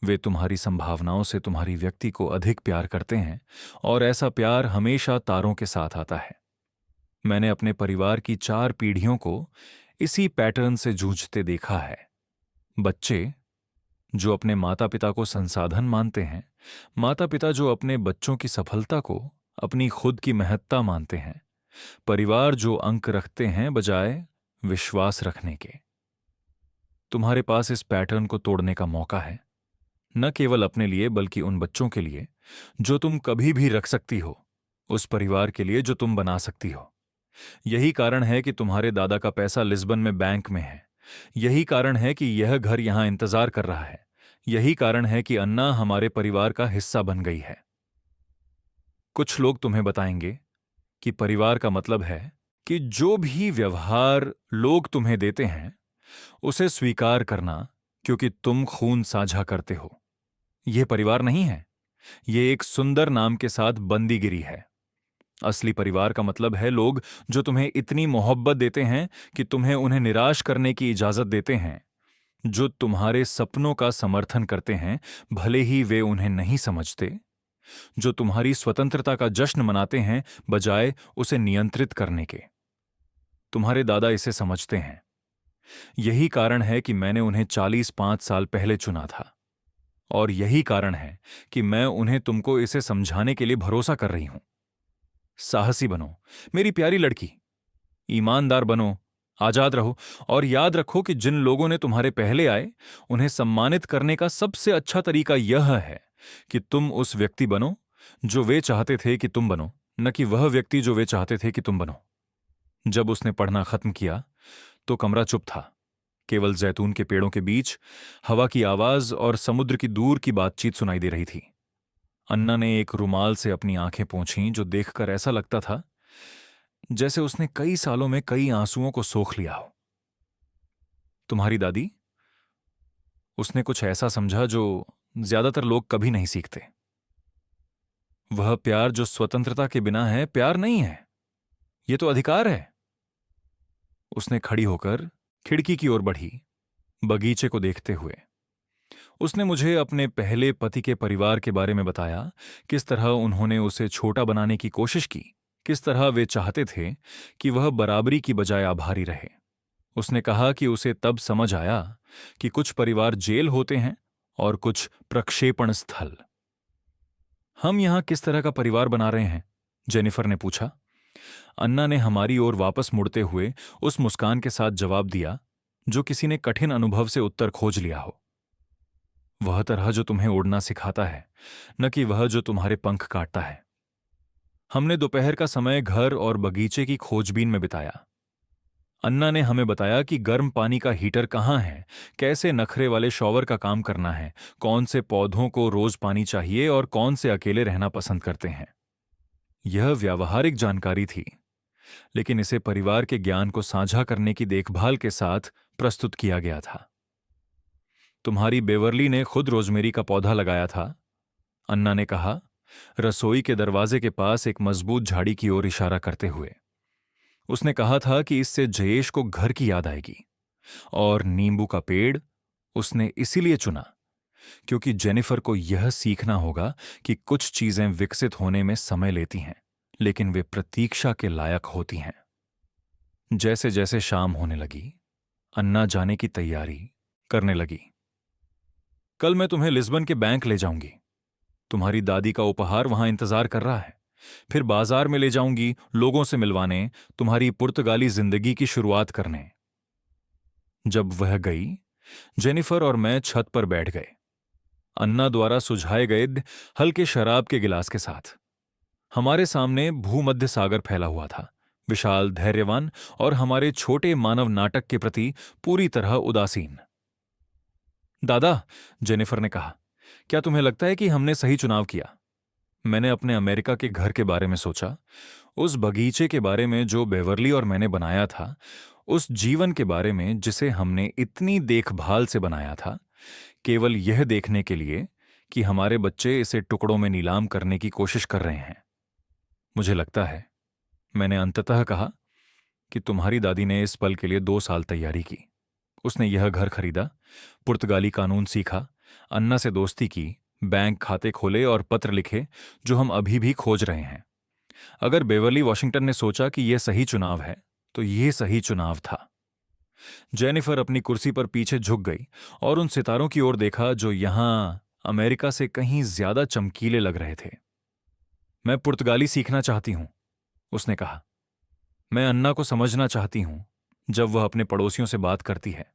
वे तुम्हारी संभावनाओं से तुम्हारी व्यक्ति को अधिक प्यार करते हैं और ऐसा प्यार हमेशा तारों के साथ आता है। मैंने अपने परिवार की 4 पीढ़ियों को इसी पैटर्न से जूझते देखा है। बच्चे जो अपने माता पिता को संसाधन मानते हैं, माता पिता जो अपने बच्चों की सफलता को अपनी खुद की महत्ता मानते हैं, परिवार जो अंक रखते हैं बजाय विश्वास रखने के। तुम्हारे पास इस पैटर्न को तोड़ने का मौका है, न केवल अपने लिए बल्कि उन बच्चों के लिए जो तुम कभी भी रख सकती हो, उस परिवार के लिए जो तुम बना सकती हो। यही कारण है कि तुम्हारे दादा का पैसा लिस्बन में बैंक में है। यही कारण है कि यह घर यहां इंतजार कर रहा है। यही कारण है कि अन्ना हमारे परिवार का हिस्सा बन गई है। कुछ लोग तुम्हें बताएंगे कि परिवार का मतलब है कि जो भी व्यवहार लोग तुम्हें देते हैं उसे स्वीकार करना, क्योंकि तुम खून साझा करते हो। यह परिवार नहीं है, यह एक सुंदर नाम के साथ बंदीगिरी है। असली परिवार का मतलब है लोग जो तुम्हें इतनी मोहब्बत देते हैं कि तुम्हें उन्हें निराश करने की इजाजत देते हैं, जो तुम्हारे सपनों का समर्थन करते हैं भले ही वे उन्हें नहीं समझते, जो तुम्हारी स्वतंत्रता का जश्न मनाते हैं बजाय उसे नियंत्रित करने के। तुम्हारे दादा इसे समझते हैं। यही कारण है कि मैंने उन्हें 45 साल पहले चुना था, और यही कारण है कि मैं उन्हें तुमको इसे समझाने के लिए भरोसा कर रही हूं। साहसी बनो मेरी प्यारी लड़की, ईमानदार बनो, आजाद रहो, और याद रखो कि जिन लोगों ने तुम्हारे पहले आए उन्हें सम्मानित करने का सबसे अच्छा तरीका यह है कि तुम उस व्यक्ति बनो जो वे चाहते थे कि तुम बनो, न कि वह व्यक्ति जो वे चाहते थे कि तुम बनो। जब उसने पढ़ना खत्म किया तो कमरा चुप था। केवल जैतून के पेड़ों के बीच हवा की आवाज और समुद्र की दूर की बातचीत सुनाई दे रही थी। अन्ना ने एक रुमाल से अपनी आंखें पोंछीं, जो देखकर ऐसा लगता था जैसे उसने कई सालों में कई आंसुओं को सोख लिया हो। तुम्हारी दादी, उसने कुछ ऐसा समझा जो ज्यादातर लोग कभी नहीं सीखते। वह प्यार जो स्वतंत्रता के बिना है प्यार नहीं है, यह तो अधिकार है। उसने खड़ी होकर खिड़की की ओर बढ़ी, बगीचे को देखते हुए। उसने मुझे अपने पहले पति के परिवार के बारे में बताया, किस तरह उन्होंने उसे छोटा बनाने की कोशिश की, किस तरह वे चाहते थे कि वह बराबरी की बजाय आभारी रहे। उसने कहा कि उसे तब समझ आया कि कुछ परिवार जेल होते हैं और कुछ प्रक्षेपण स्थल। हम यहां किस तरह का परिवार बना रहे हैं? जेनिफर ने पूछा। अन्ना ने हमारी ओर वापस मुड़ते हुए उस मुस्कान के साथ जवाब दिया जो किसी ने कठिन अनुभव से उत्तर खोज लिया हो। वह तरह जो तुम्हें उड़ना सिखाता है, न कि वह जो तुम्हारे पंख काटता है। हमने दोपहर का समय घर और बगीचे की खोजबीन में बिताया। अन्ना ने हमें बताया कि गर्म पानी का हीटर कहाँ है, कैसे नखरे वाले शॉवर का काम करना है, कौन से पौधों को रोज पानी चाहिए और कौन से अकेले रहना पसंद करते हैं। यह व्यावहारिक जानकारी थी, लेकिन इसे परिवार के ज्ञान को साझा करने की देखभाल के साथ प्रस्तुत किया गया था। तुम्हारी बेवर्ली ने खुद रोजमेरी का पौधा लगाया था, अन्ना ने कहा, रसोई के दरवाजे के पास एक मजबूत झाड़ी की ओर इशारा करते हुए। उसने कहा था कि इससे जयेश को घर की याद आएगी। और नींबू का पेड़ उसने इसीलिए चुना क्योंकि जेनिफर को यह सीखना होगा कि कुछ चीजें विकसित होने में समय लेती हैं, लेकिन वे प्रतीक्षा के लायक होती हैं। जैसे जैसे शाम होने लगी, अन्ना जाने की तैयारी करने लगी। कल मैं तुम्हें लिस्बन के बैंक ले जाऊंगी। तुम्हारी दादी का उपहार वहां इंतजार कर रहा है। फिर बाजार में ले जाऊंगी, लोगों से मिलवाने, तुम्हारी पुर्तगाली जिंदगी की शुरुआत करने। जब वह गई, जेनिफर और मैं छत पर बैठ गए, अन्ना द्वारा सुझाए गए हल्के शराब के गिलास के साथ। हमारे सामने भूमध्य सागर फैला हुआ था, विशाल, धैर्यवान और हमारे छोटे मानव नाटक के प्रति पूरी तरह उदासीन। दादा, जेनिफर ने कहा, क्या तुम्हें लगता है कि हमने सही चुनाव किया? मैंने अपने अमेरिका के घर के बारे में सोचा, उस बगीचे के बारे में जो बेवर्ली और मैंने बनाया था, उस जीवन के बारे में जिसे हमने इतनी देखभाल से बनाया था, केवल यह देखने के लिए कि हमारे बच्चे इसे टुकड़ों में नीलाम करने की कोशिश कर रहे हैं। मुझे लगता है, मैंने अंततः कहा, कि तुम्हारी दादी ने इस पल के लिए 2 साल तैयारी की। उसने यह घर खरीदा, पुर्तगाली कानून सीखा, अन्ना से दोस्ती की, बैंक खाते खोले और पत्र लिखे जो हम अभी भी खोज रहे हैं। अगर बेवर्ली वॉशिंगटन ने सोचा कि यह सही चुनाव है, तो यह सही चुनाव था। जेनिफर अपनी कुर्सी पर पीछे झुक गई और उन सितारों की ओर देखा जो यहां अमेरिका से कहीं ज्यादा चमकीले लग रहे थे। मैं पुर्तगाली सीखना चाहती हूं, उसने कहा। मैं अन्ना को समझना चाहती हूं जब वह अपने पड़ोसियों से बात करती है।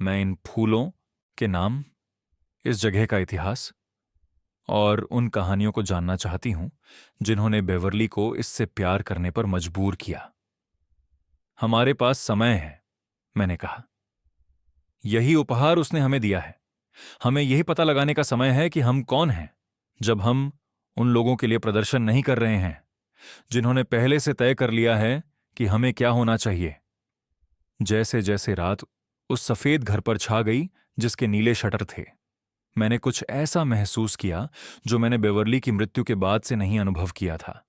मैं इन फूलों के नाम, इस जगह का इतिहास और उन कहानियों को जानना चाहती हूं जिन्होंने बेवर्ली को इससे प्यार करने पर मजबूर किया। हमारे पास समय है, मैंने कहा। यही उपहार उसने हमें दिया है। हमें यही पता लगाने का समय है कि हम कौन हैं, जब हम उन लोगों के लिए प्रदर्शन नहीं कर रहे हैं जिन्होंने पहले से तय कर लिया है कि हमें क्या होना चाहिए। जैसे जैसे रात उस सफेद घर पर छा गई जिसके नीले शटर थे, मैंने कुछ ऐसा महसूस किया जो मैंने बेवर्ली की मृत्यु के बाद से नहीं अनुभव किया था।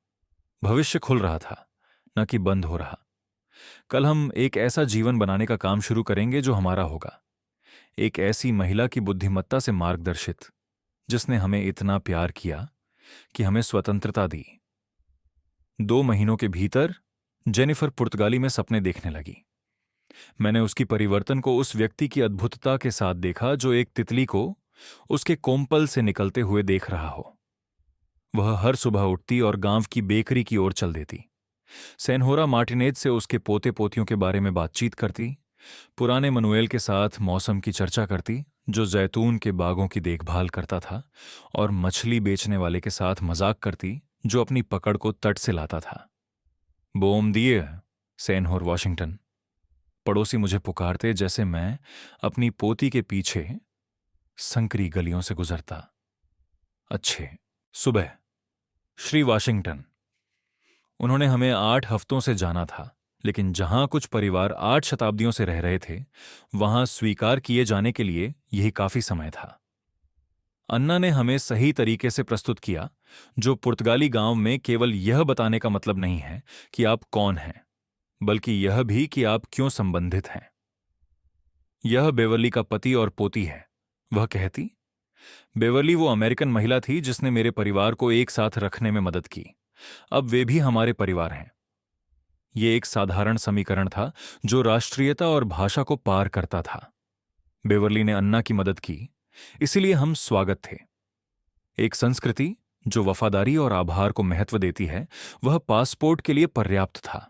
भविष्य खुल रहा था, न कि बंद हो रहा। कल हम एक ऐसा जीवन बनाने का काम शुरू करेंगे जो हमारा होगा, एक ऐसी महिला की बुद्धिमत्ता से मार्गदर्शित जिसने हमें इतना प्यार किया कि हमें स्वतंत्रता दी। 2 महीनों के भीतर जेनिफर पुर्तगाली में सपने देखने लगी। मैंने उसकी परिवर्तन को उस व्यक्ति की अद्भुतता के साथ देखा जो एक तितली को उसके कोम्पल से निकलते हुए देख रहा हो। वह हर सुबह उठती और गांव की बेकरी की ओर चल देती, सेनहोरा मार्टिनेज से उसके पोते पोतियों के बारे में बातचीत करती, पुराने मनुएल के साथ मौसम की चर्चा करती जो जैतून के बागों की देखभाल करता था, और मछली बेचने वाले के साथ मजाक करती जो अपनी पकड़ को तट से लाता था। बोम दिए, सेनहोर वॉशिंगटन। पड़ोसी मुझे पुकारते जैसे मैं अपनी पोती के पीछे संकरी गलियों से गुजरता। अच्छे सुबह, श्री वाशिंगटन। उन्होंने हमें 8 हफ्तों से जाना था, लेकिन जहां कुछ परिवार 8 शताब्दियों से रह रहे थे, वहां स्वीकार किए जाने के लिए यही काफी समय था। अन्ना ने हमें सही तरीके से प्रस्तुत किया, जो पुर्तगाली गांव में केवल यह बताने का मतलब नहीं है कि आप कौन हैं, बल्कि यह भी कि आप क्यों संबंधित हैं। यह बेवर्ली का पति और पोती है, वह कहती। बेवर्ली वो अमेरिकन महिला थी जिसने मेरे परिवार को एक साथ रखने में मदद की। अब वे भी हमारे परिवार हैं। ये एक साधारण समीकरण था जो राष्ट्रीयता और भाषा को पार करता था। बेवर्ली ने अन्ना की मदद की, इसीलिए हम स्वागत थे। एक संस्कृति जो वफादारी और आभार को महत्व देती है, वह पासपोर्ट के लिए पर्याप्त था।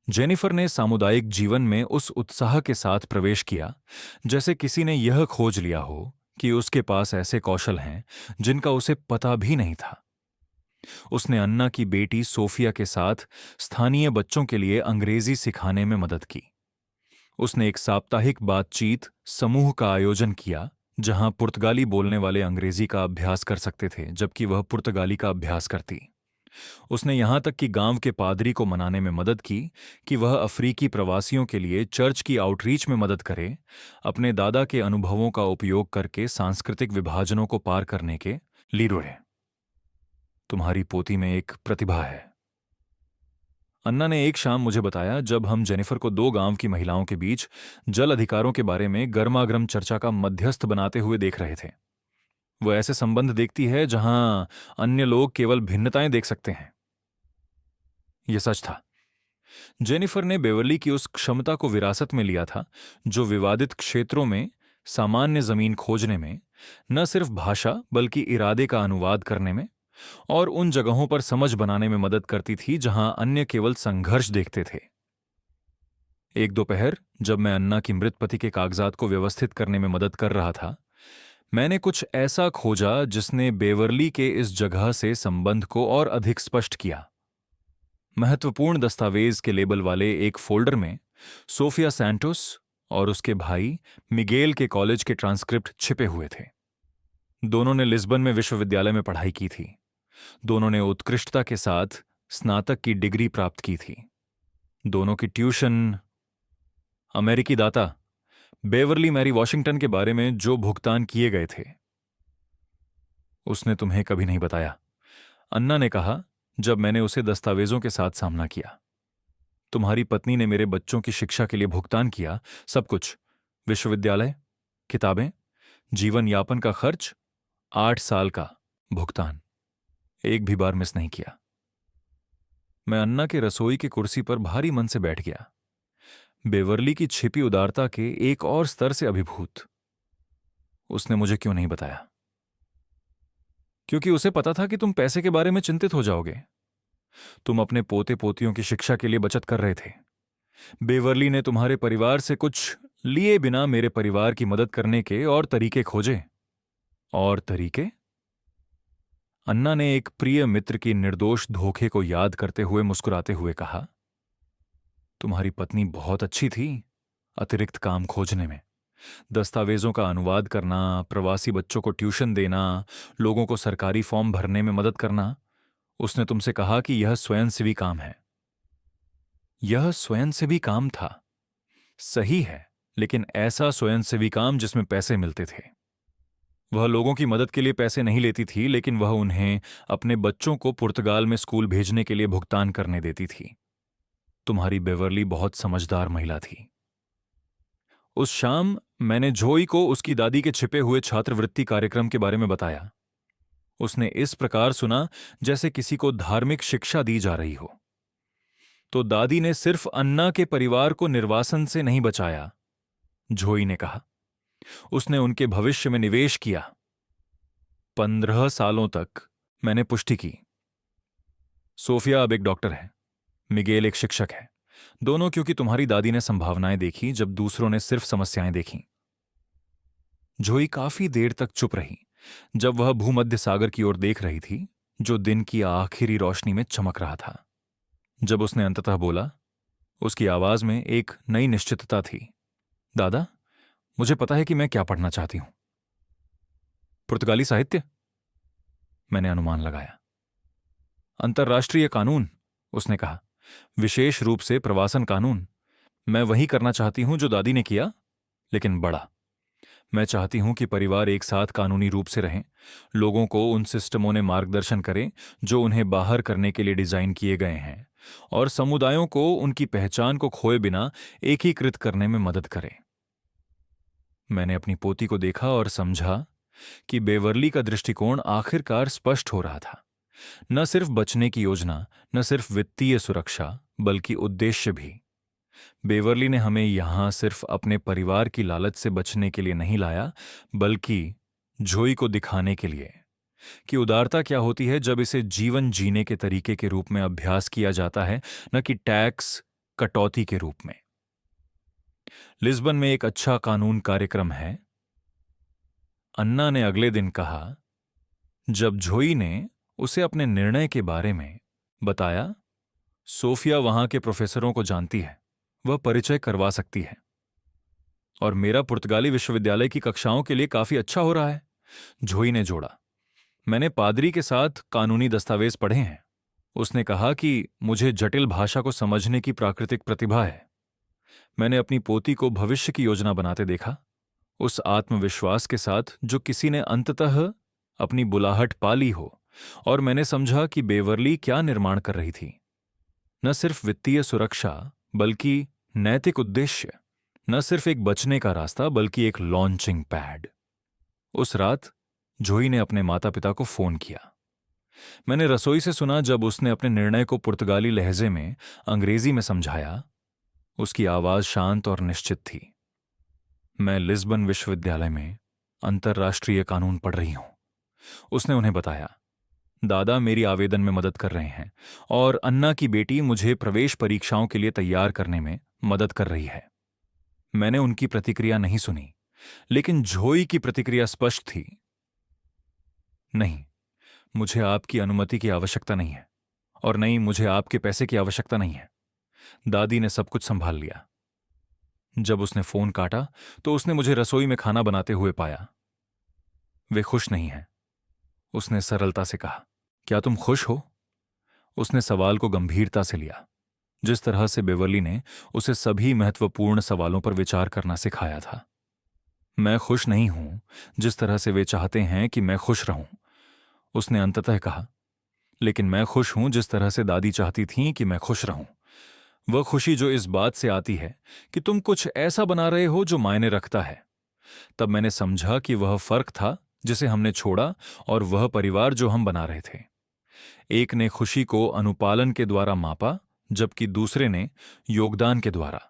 जेनिफर ने सामुदायिक जीवन में उस उत्साह के साथ प्रवेश किया जैसे किसी ने यह खोज लिया हो कि उसके पास ऐसे कौशल हैं जिनका उसे पता भी नहीं था। उसने अन्ना की बेटी सोफिया के साथ स्थानीय बच्चों के लिए अंग्रेजी सिखाने में मदद की। उसने एक साप्ताहिक बातचीत समूह का आयोजन किया जहां पुर्तगाली बोलने वाले अंग्रेजी का अभ्यास कर सकते थे जबकि वह पुर्तगाली का अभ्यास करती। उसने यहां तक कि गांव के पादरी को मनाने में मदद की कि वह अफ्रीकी प्रवासियों के लिए चर्च की आउटरीच में मदद करे, अपने दादा के अनुभवों का उपयोग करके सांस्कृतिक विभाजनों को पार करने के लिए। तुम्हारी पोती में एक प्रतिभा है, अन्ना ने एक शाम मुझे बताया जब हम जेनिफर को दो गांव की महिलाओं के बीच जल अधिकारों के बारे में गर्मागर्म चर्चा का मध्यस्थ बनाते हुए देख रहे थे। वह ऐसे संबंध देखती है जहां अन्य लोग केवल भिन्नताएं देख सकते हैं। यह सच था। जेनिफर ने बेवर्ली की उस क्षमता को विरासत में लिया था जो विवादित क्षेत्रों में सामान्य जमीन खोजने में, न सिर्फ भाषा बल्कि इरादे का अनुवाद करने में और उन जगहों पर समझ बनाने में मदद करती थी जहां अन्य केवल संघर्ष देखते थे। एक दोपहर जब मैं अन्ना की मृत पति के कागजात को व्यवस्थित करने में मदद कर रहा था, मैंने कुछ ऐसा खोजा जिसने बेवर्ली के इस जगह से संबंध को और अधिक स्पष्ट किया। महत्वपूर्ण दस्तावेज के लेबल वाले एक फोल्डर में सोफिया सैंटोस और उसके भाई मिगेल के कॉलेज के ट्रांसक्रिप्ट छिपे हुए थे। दोनों ने लिस्बन में विश्वविद्यालय में पढ़ाई की थी। दोनों ने उत्कृष्टता के साथ स्नातक की डिग्री प्राप्त की थी। दोनों की ट्यूशन अमेरिकी दाता बेवर्ली मैरी वॉशिंगटन के बारे में जो भुगतान किए गए थे उसने तुम्हें कभी नहीं बताया, अन्ना ने कहा जब मैंने उसे दस्तावेजों के साथ सामना किया। तुम्हारी पत्नी ने मेरे बच्चों की शिक्षा के लिए भुगतान किया, सब कुछ, विश्वविद्यालय, किताबें, जीवन यापन का खर्च, 8 साल का भुगतान, एक भी बार मिस नहीं किया। मैं अन्ना के रसोई की कुर्सी पर भारी मन से बैठ गया, बेवर्ली की छिपी उदारता के एक और स्तर से अभिभूत। उसने मुझे क्यों नहीं बताया? क्योंकि उसे पता था कि तुम पैसे के बारे में चिंतित हो जाओगे। तुम अपने पोते पोतियों की शिक्षा के लिए बचत कर रहे थे। बेवर्ली ने तुम्हारे परिवार से कुछ लिए बिना मेरे परिवार की मदद करने के और तरीके खोजे। और तरीके? अन्ना ने एक प्रिय मित्र की निर्दोष धोखे को याद करते हुए मुस्कुराते हुए कहा, तुम्हारी पत्नी बहुत अच्छी थी अतिरिक्त काम खोजने में। दस्तावेजों का अनुवाद करना, प्रवासी बच्चों को ट्यूशन देना, लोगों को सरकारी फॉर्म भरने में मदद करना। उसने तुमसे कहा कि यह स्वयंसेवी काम है। यह स्वयंसेवी काम था, सही है, लेकिन ऐसा स्वयंसेवी काम जिसमें पैसे मिलते थे। वह लोगों की मदद के लिए पैसे नहीं लेती थी, लेकिन वह उन्हें अपने बच्चों को पुर्तगाल में स्कूल भेजने के लिए भुगतान करने देती थी। तुम्हारी बेवर्ली बहुत समझदार महिला थी। उस शाम मैंने जोई को उसकी दादी के छिपे हुए छात्रवृत्ति कार्यक्रम के बारे में बताया। उसने इस प्रकार सुना जैसे किसी को धार्मिक शिक्षा दी जा रही हो। तो दादी ने सिर्फ अन्ना के परिवार को निर्वासन से नहीं बचाया, जोई ने कहा, उसने उनके भविष्य में निवेश किया। 15 सालों तक मैंने पुष्टि की। सोफिया अब एक डॉक्टर है, मिगेल एक शिक्षक है, दोनों क्योंकि तुम्हारी दादी ने संभावनाएं देखी जब दूसरों ने सिर्फ समस्याएं देखी। जोई काफी देर तक चुप रही जब वह भूमध्य सागर की ओर देख रही थी जो दिन की आखिरी रोशनी में चमक रहा था। जब उसने अंततः बोला, उसकी आवाज में एक नई निश्चितता थी, दादा, मुझे पता है कि मैं क्या पढ़ना चाहती हूं। पुर्तगाली साहित्य? मैंने अनुमान लगाया। अंतर्राष्ट्रीय कानून? उसने कहा, विशेष रूप से प्रवासन कानून। मैं वही करना चाहती हूं जो दादी ने किया, लेकिन बड़ा। मैं चाहती हूं कि परिवार एक साथ कानूनी रूप से रहें, लोगों को उन सिस्टमों ने मार्गदर्शन करें जो उन्हें बाहर करने के लिए डिजाइन किए गए हैं, और समुदायों को उनकी पहचान को खोए बिना एकीकृत करने में मदद करें। मैंने अपनी पोती को देखा और समझा कि बेवर्ली का दृष्टिकोण आखिरकार स्पष्ट हो रहा था। न सिर्फ बचने की योजना, न सिर्फ वित्तीय सुरक्षा, बल्कि उद्देश्य भी। बेवर्ली ने हमें यहां सिर्फ अपने परिवार की लालच से बचने के लिए नहीं लाया, बल्कि जोई को दिखाने के लिए कि उदारता क्या होती है जब इसे जीवन जीने के तरीके के रूप में अभ्यास किया जाता है, न कि टैक्स कटौती के रूप में। लिस्बन में एक अच्छा कानून कार्यक्रम है, अन्ना ने अगले दिन कहा, जब जोई ने उसे अपने निर्णय के बारे में बताया। सोफिया वहां के प्रोफेसरों को जानती है, वह परिचय करवा सकती है। और मेरा पुर्तगाली विश्वविद्यालय की कक्षाओं के लिए काफी अच्छा हो रहा है, जोई ने जोड़ा। मैंने पादरी के साथ कानूनी दस्तावेज पढ़े हैं। उसने कहा कि मुझे जटिल भाषा को समझने की प्राकृतिक प्रतिभा है। मैंने अपनी पोती को भविष्य की योजना बनाते देखा, उस आत्मविश्वास के साथ जो किसी ने अंततः अपनी बुलाहट पा ली हो। और मैंने समझा कि बेवर्ली क्या निर्माण कर रही थी। न सिर्फ वित्तीय सुरक्षा बल्कि नैतिक उद्देश्य, न सिर्फ एक बचने का रास्ता बल्कि एक लॉन्चिंग पैड। उस रात जोई ने अपने माता पिता को फोन किया। मैंने रसोई से सुना जब उसने अपने निर्णय को पुर्तगाली लहजे में अंग्रेजी में समझाया। उसकी आवाज शांत और निश्चित थी। मैं लिस्बन विश्वविद्यालय में अंतर्राष्ट्रीय कानून पढ़ रही हूं, उसने उन्हें बताया। दादा मेरी आवेदन में मदद कर रहे हैं और अन्ना की बेटी मुझे प्रवेश परीक्षाओं के लिए तैयार करने में मदद कर रही है। मैंने उनकी प्रतिक्रिया नहीं सुनी, लेकिन जोई की प्रतिक्रिया स्पष्ट थी। नहीं, मुझे आपकी अनुमति की आवश्यकता नहीं है, और नहीं, मुझे आपके पैसे की आवश्यकता नहीं है। दादी ने सब कुछ संभाल लिया। जब उसने फोन काटा तो उसने मुझे रसोई में खाना बनाते हुए पाया। वे खुश नहीं हैं, उसने सरलता से कहा। क्या तुम खुश हो? उसने सवाल को गंभीरता से लिया, जिस तरह से बेवर्ली ने उसे सभी महत्वपूर्ण सवालों पर विचार करना सिखाया था। मैं खुश नहीं हूं जिस तरह से वे चाहते हैं कि मैं खुश रहूं, उसने अंततः कहा। लेकिन मैं खुश हूं जिस तरह से दादी चाहती थीं कि मैं खुश रहूं। वह खुशी जो इस बात से आती है कि तुम कुछ ऐसा बना रहे हो जो मायने रखता है। तब मैंने समझा कि वह फर्क था जिसे हमने छोड़ा और वह परिवार जो हम बना रहे थे। एक ने खुशी को अनुपालन के द्वारा मापा, जबकि दूसरे ने योगदान के द्वारा।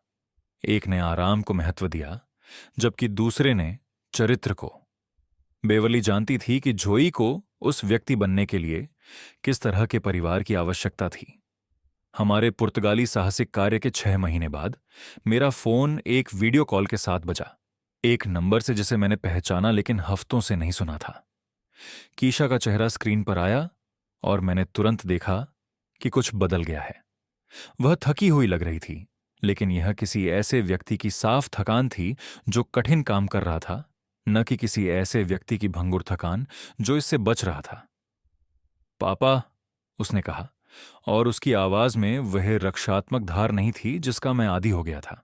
एक ने आराम को महत्व दिया, जबकि दूसरे ने चरित्र को। बेवर्ली जानती थी कि जोई को उस व्यक्ति बनने के लिए किस तरह के परिवार की आवश्यकता थी। हमारे पुर्तगाली साहसिक कार्य के 6 महीने बाद मेरा फोन एक वीडियो कॉल के साथ बजा, एक नंबर से जिसे मैंने पहचाना लेकिन हफ्तों से नहीं सुना था। कीशा का चेहरा स्क्रीन पर आया और मैंने तुरंत देखा कि कुछ बदल गया है। वह थकी हुई लग रही थी, लेकिन यह किसी ऐसे व्यक्ति की साफ थकान थी जो कठिन काम कर रहा था, न कि किसी ऐसे व्यक्ति की भंगुर थकान जो इससे बच रहा था। पापा, उसने कहा, और उसकी आवाज में वह रक्षात्मक धार नहीं थी जिसका मैं आदी हो गया था।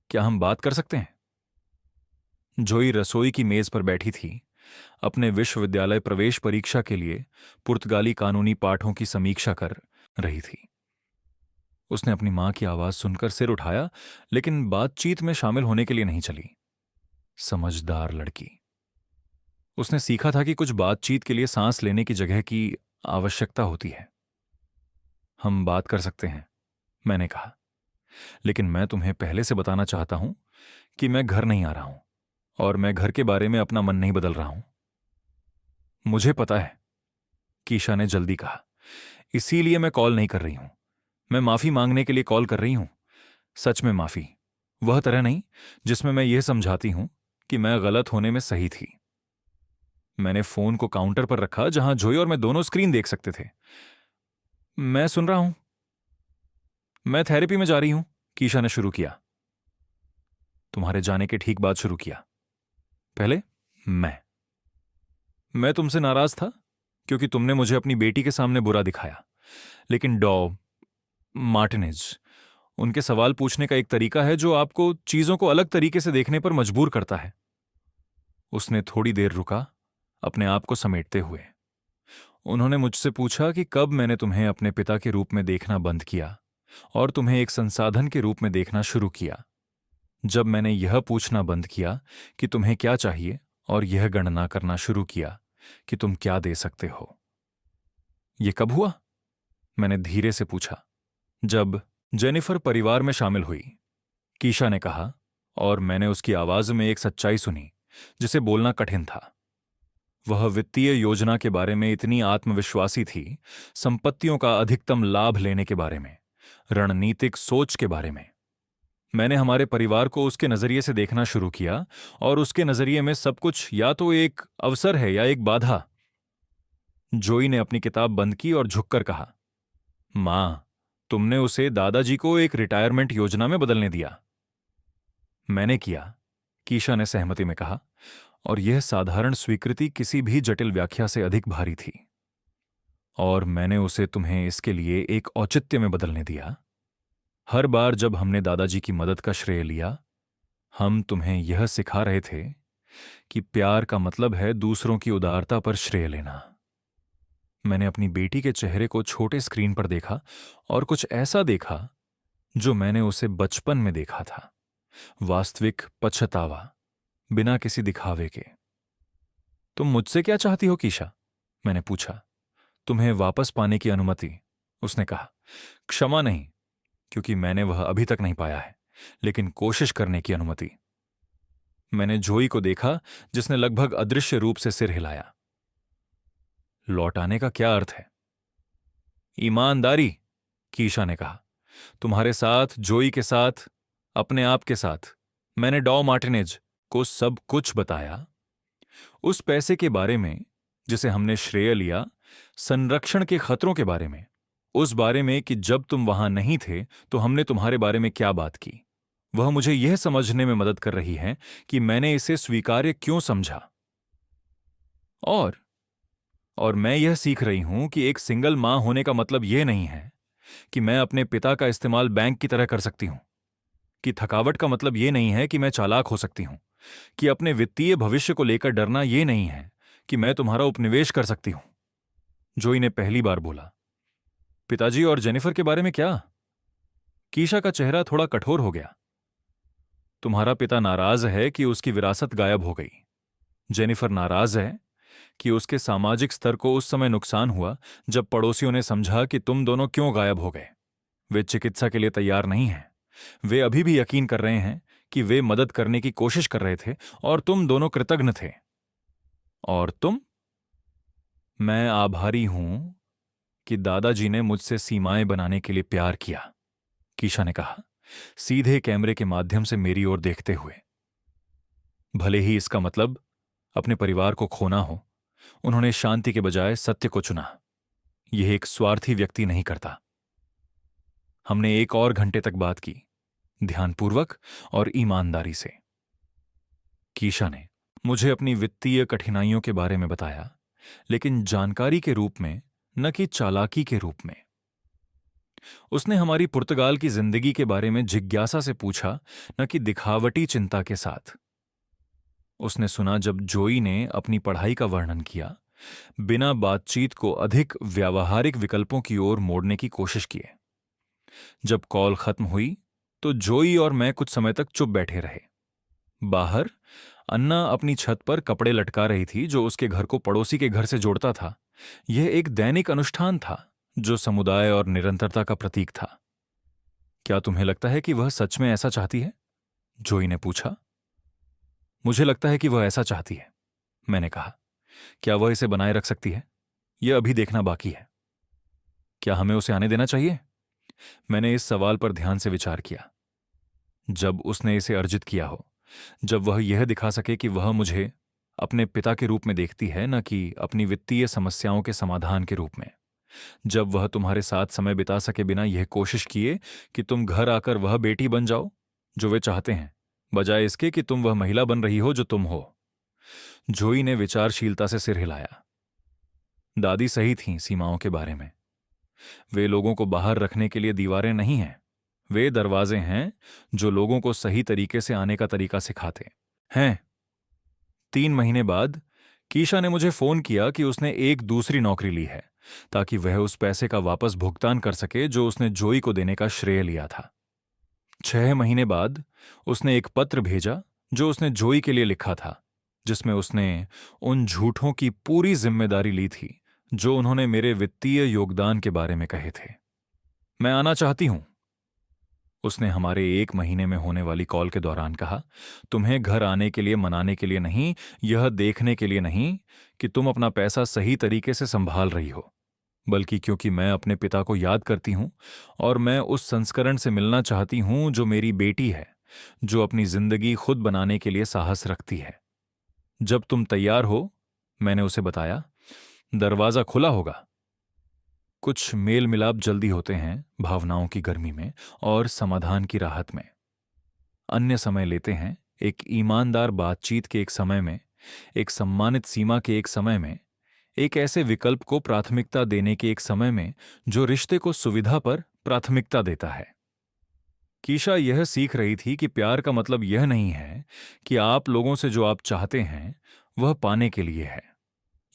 क्या हम बात कर सकते हैं? जोई रसोई की मेज पर बैठी थी, अपने विश्वविद्यालय प्रवेश परीक्षा के लिए पुर्तगाली कानूनी पाठों की समीक्षा कर रही थी। उसने अपनी मां की आवाज सुनकर सिर उठाया, लेकिन बातचीत में शामिल होने के लिए नहीं चली। समझदार लड़की। उसने सीखा था कि कुछ बातचीत के लिए सांस लेने की जगह की आवश्यकता होती है। हम बात कर सकते हैं, मैंने कहा, लेकिन मैं तुम्हें पहले से बताना चाहता हूं कि मैं घर नहीं आ रहा हूं और मैं घर के बारे में अपना मन नहीं बदल रहा हूं। मुझे पता है, कीशा ने जल्दी कहा, इसीलिए मैं कॉल नहीं कर रही हूं। मैं माफी मांगने के लिए कॉल कर रही हूं, सच में माफी। वह तरह नहीं जिसमें मैं यह समझाती हूं कि मैं गलत होने में सही थी। मैंने फोन को काउंटर पर रखा जहां जोई और मैं दोनों स्क्रीन देख सकते थे। मैं सुन रहा हूं। मैं थेरेपी में जा रही हूं, कीशा ने शुरू किया। तुम्हारे जाने के ठीक बाद शुरू किया। पहले मैं तुमसे नाराज था क्योंकि तुमने मुझे अपनी बेटी के सामने बुरा दिखाया। लेकिन मार्टिनेज, उनके सवाल पूछने का एक तरीका है जो आपको चीजों को अलग तरीके से देखने पर मजबूर करता है। उसने थोड़ी देर रुका, अपने आप को समेटते हुए। उन्होंने मुझसे पूछा कि कब मैंने तुम्हें अपने पिता के रूप में देखना बंद किया और तुम्हें एक संसाधन के रूप में देखना शुरू किया। जब मैंने यह पूछना बंद किया कि तुम्हें क्या चाहिए और यह गणना करना शुरू किया कि तुम क्या दे सकते हो। यह कब हुआ? मैंने धीरे से पूछा। जब जेनिफर परिवार में शामिल हुई, कीशा ने कहा, और मैंने उसकी आवाज में एक सच्चाई सुनी जिसे बोलना कठिन था। वह वित्तीय योजना के बारे में इतनी आत्मविश्वासी थी, संपत्तियों का अधिकतम लाभ लेने के बारे में, रणनीतिक सोच के बारे में। मैंने हमारे परिवार को उसके नजरिए से देखना शुरू किया और उसके नजरिए में सब कुछ या तो एक अवसर है या एक बाधा। जोई ने अपनी किताब बंद की और झुककर कहा, मां, तुमने उसे दादाजी को एक रिटायरमेंट योजना में बदलने दिया। मैंने किया, कीशा ने सहमति में कहा, और यह साधारण स्वीकृति किसी भी जटिल व्याख्या से अधिक भारी थी। और मैंने उसे तुम्हें इसके लिए एक औचित्य में बदलने दिया। हर बार जब हमने दादाजी की मदद का श्रेय लिया, हम तुम्हें यह सिखा रहे थे कि प्यार का मतलब है दूसरों की उदारता पर श्रेय लेना। मैंने अपनी बेटी के चेहरे को छोटे स्क्रीन पर देखा और कुछ ऐसा देखा जो मैंने उसे बचपन में देखा था, वास्तविक पछतावा, बिना किसी दिखावे के। तुम मुझसे क्या चाहती हो कीशा? मैंने पूछा। तुम्हें वापस पाने की अनुमति, उसने कहा। क्षमा नहीं, क्योंकि मैंने वह अभी तक नहीं पाया है, लेकिन कोशिश करने की अनुमति। मैंने जोई को देखा, जिसने लगभग अदृश्य रूप से सिर हिलाया। लौट आने का क्या अर्थ है? ईमानदारी, कीशा ने कहा। तुम्हारे साथ, जोई के साथ, अपने आप के साथ। मैंने डॉ मार्टिनेज को सब कुछ बताया, उस पैसे के बारे में जिसे हमने श्रेय लिया, संरक्षण के खतरों के बारे में, उस बारे में कि जब तुम वहां नहीं थे तो हमने तुम्हारे बारे में क्या बात की। वह मुझे यह समझने में मदद कर रही है कि मैंने इसे स्वीकार्य क्यों समझा। और मैं यह सीख रही हूं कि एक सिंगल मां होने का मतलब यह नहीं है कि मैं अपने पिता का इस्तेमाल बैंक की तरह कर सकती हूं, कि थकावट का मतलब यह नहीं है कि मैं चालाक हो सकती हूं, कि अपने वित्तीय भविष्य को लेकर डरना यह नहीं है कि मैं तुम्हारा उपनिवेश कर सकती हूं। जोई ने पहली बार बोला। पिताजी और जेनिफर के बारे में क्या? कीशा का चेहरा थोड़ा कठोर हो गया। तुम्हारा पिता नाराज है कि उसकी विरासत गायब हो गई। जेनिफर नाराज है कि उसके सामाजिक स्तर को उस समय नुकसान हुआ जब पड़ोसियों ने समझा कि तुम दोनों क्यों गायब हो गए। वे चिकित्सा के लिए तैयार नहीं हैं। वे अभी भी यकीन कर रहे हैं कि वे मदद करने की कोशिश कर रहे थे और तुम दोनों कृतज्ञ थे। और तुम? मैं आभारी हूं कि दादाजी ने मुझसे सीमाएं बनाने के लिए प्यार किया, कीशा ने कहा, सीधे कैमरे के माध्यम से मेरी ओर देखते हुए। भले ही इसका मतलब अपने परिवार को खोना हो, उन्होंने शांति के बजाय सत्य को चुना। यह एक स्वार्थी व्यक्ति नहीं करता। हमने 1 और घंटे तक बात की, ध्यानपूर्वक और ईमानदारी से। कीशा ने मुझे अपनी वित्तीय कठिनाइयों के बारे में बताया, लेकिन जानकारी के रूप में, न कि चालाकी के रूप में। उसने हमारी पुर्तगाल की जिंदगी के बारे में जिज्ञासा से पूछा, न कि दिखावटी चिंता के साथ। उसने सुना जब जोई ने अपनी पढ़ाई का वर्णन किया, बिना बातचीत को अधिक व्यावहारिक विकल्पों की ओर मोड़ने की कोशिश किए। जब कॉल खत्म हुई तो जोई और मैं कुछ समय तक चुप बैठे रहे। बाहर अन्ना अपनी छत पर कपड़े लटका रही थी, जो उसके घर को पड़ोसी के घर से जोड़ता था। यह एक दैनिक अनुष्ठान था जो समुदाय और निरंतरता का प्रतीक था। क्या तुम्हें लगता है कि वह सच में ऐसा चाहती है? जोई ने पूछा। मुझे लगता है कि वह ऐसा चाहती है, मैंने कहा। क्या वह इसे बनाए रख सकती है? यह अभी देखना बाकी है। क्या हमें उसे आने देना चाहिए? मैंने इस सवाल पर ध्यान से विचार किया। जब उसने इसे अर्जित किया हो, जब वह यह दिखा सके कि वह मुझे अपने पिता के रूप में देखती है, न कि अपनी वित्तीय समस्याओं के समाधान के रूप में, जब वह तुम्हारे साथ समय बिता सके बिना यह कोशिश किए कि तुम घर आकर वह बेटी बन जाओ जो वे चाहते हैं, बजाय इसके कि तुम वह महिला बन रही हो जो तुम हो। जोई ने विचारशीलता से सिर हिलाया। दादी सही थीं सीमाओं के बारे में। वे लोगों को बाहर रखने के लिए दीवारें नहीं हैं, वे दरवाजे हैं जो लोगों को सही तरीके से आने का तरीका सिखाते हैं। 3 महीने बाद कीशा ने मुझे फोन किया कि उसने एक दूसरी नौकरी ली है ताकि वह उस पैसे का वापस भुगतान कर सके जो उसने जोई को देने का श्रेय लिया था। 6 महीने बाद उसने एक पत्र भेजा जो उसने जोई के लिए लिखा था, जिसमें उसने उन झूठों की पूरी जिम्मेदारी ली थी जो उन्होंने मेरे वित्तीय योगदान के बारे में कहे थे। मैं आना चाहती हूं, उसने हमारे 1 महीने में होने वाली कॉल के दौरान कहा। तुम्हें घर आने के लिए मनाने के लिए नहीं, यह देखने के लिए नहीं कि तुम अपना पैसा सही तरीके से संभाल रही हो, बल्कि क्योंकि मैं अपने पिता को याद करती हूं और मैं उस संस्करण से मिलना चाहती हूं जो मेरी बेटी है, जो अपनी जिंदगी खुद बनाने के लिए साहस रखती है। जब तुम तैयार हो, मैंने उसे बताया, दरवाजा खुला होगा। कुछ मेल मिलाप जल्दी होते हैं भावनाओं की गर्मी में और समाधान की राहत में। अन्य समय लेते हैं एक ईमानदार बातचीत के एक समय में, एक सम्मानित सीमा के एक समय में, एक ऐसे विकल्प को प्राथमिकता देने के एक समय में जो रिश्ते को सुविधा पर प्राथमिकता देता है। कीशा यह सीख रही थी कि प्यार का मतलब यह नहीं है कि आप लोगों से जो आप चाहते हैं वह पाने के लिए है।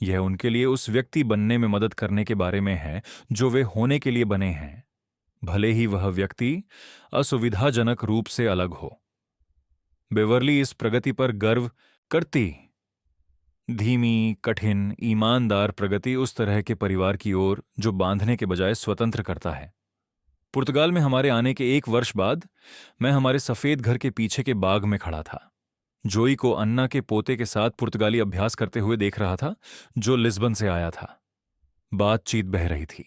यह उनके लिए उस व्यक्ति बनने में मदद करने के बारे में है जो वे होने के लिए बने हैं, भले ही वह व्यक्ति असुविधाजनक रूप से अलग हो। बेवर्ली इस प्रगति पर गर्व करती। धीमी, कठिन, ईमानदार प्रगति उस तरह के परिवार की ओर जो बांधने के बजाय स्वतंत्र करता है। पुर्तगाल में हमारे आने के एक वर्ष बाद मैं हमारे सफेद घर के पीछे के बाग में खड़ा था। जोई को अन्ना के पोते के साथ पुर्तगाली अभ्यास करते हुए देख रहा था, जो लिस्बन से आया था। बातचीत बह रही थी,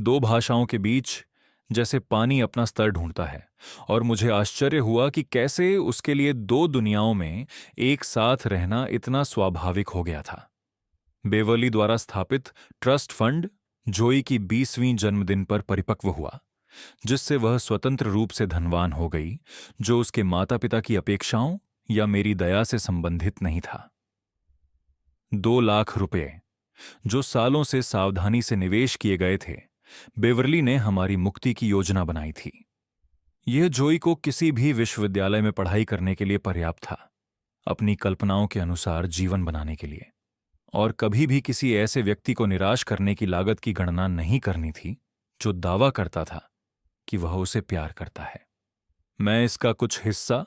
दो भाषाओं के बीच जैसे पानी अपना स्तर ढूंढता है, और मुझे आश्चर्य हुआ कि कैसे उसके लिए दो दुनियाओं में एक साथ रहना इतना स्वाभाविक हो गया था। बेवर्ली द्वारा स्थापित ट्रस्ट फंड जोई की 20वीं जन्मदिन पर परिपक्व हुआ, जिससे वह स्वतंत्र रूप से धनवान हो गई, जो उसके माता पिता की अपेक्षाओं या मेरी दया से संबंधित नहीं था। 2 लाख रुपए जो सालों से सावधानी से निवेश किए गए थे, बेवर्ली ने हमारी मुक्ति की योजना बनाई थी। यह जोई को किसी भी विश्वविद्यालय में पढ़ाई करने के लिए पर्याप्त था, अपनी कल्पनाओं के अनुसार जीवन बनाने के लिए, और कभी भी किसी ऐसे व्यक्ति को निराश करने की लागत की गणना नहीं करनी थी जो दावा करता था कि वह उसे प्यार करता है। मैं इसका कुछ हिस्सा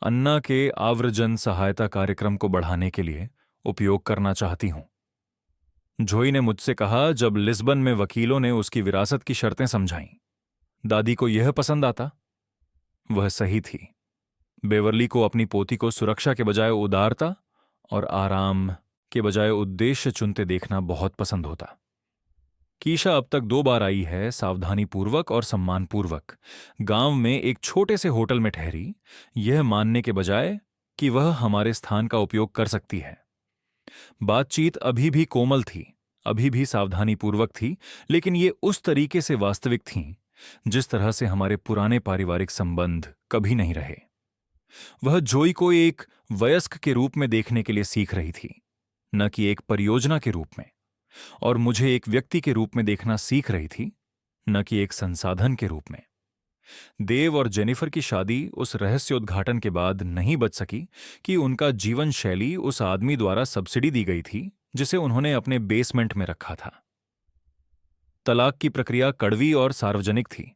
अन्ना के आव्रजन सहायता कार्यक्रम को बढ़ाने के लिए उपयोग करना चाहती हूं। जोई ने मुझसे कहा जब लिस्बन में वकीलों ने उसकी विरासत की शर्तें समझाईं, दादी को यह पसंद आता। वह सही थी। बेवर्ली को अपनी पोती को सुरक्षा के बजाय उदारता और आराम के बजाय उद्देश्य चुनते देखना बहुत पसंद होता। कीशा अब तक 2 बार आई है, सावधानीपूर्वक और सम्मानपूर्वक, गांव में एक छोटे से होटल में ठहरी, यह मानने के बजाय कि वह हमारे स्थान का उपयोग कर सकती है। बातचीत अभी भी कोमल थी, अभी भी सावधानीपूर्वक थी, लेकिन ये उस तरीके से वास्तविक थीं जिस तरह से हमारे पुराने पारिवारिक संबंध कभी नहीं रहे। वह जोई को एक वयस्क के रूप में देखने के लिए सीख रही थी, न कि एक परियोजना के रूप में, और मुझे एक व्यक्ति के रूप में देखना सीख रही थी, न कि एक संसाधन के रूप में। देव और जेनिफर की शादी उस रहस्योद्घाटन के बाद नहीं बच सकी कि उनका जीवन शैली उस आदमी द्वारा सब्सिडी दी गई थी जिसे उन्होंने अपने बेसमेंट में रखा था। तलाक की प्रक्रिया कड़वी और सार्वजनिक थी,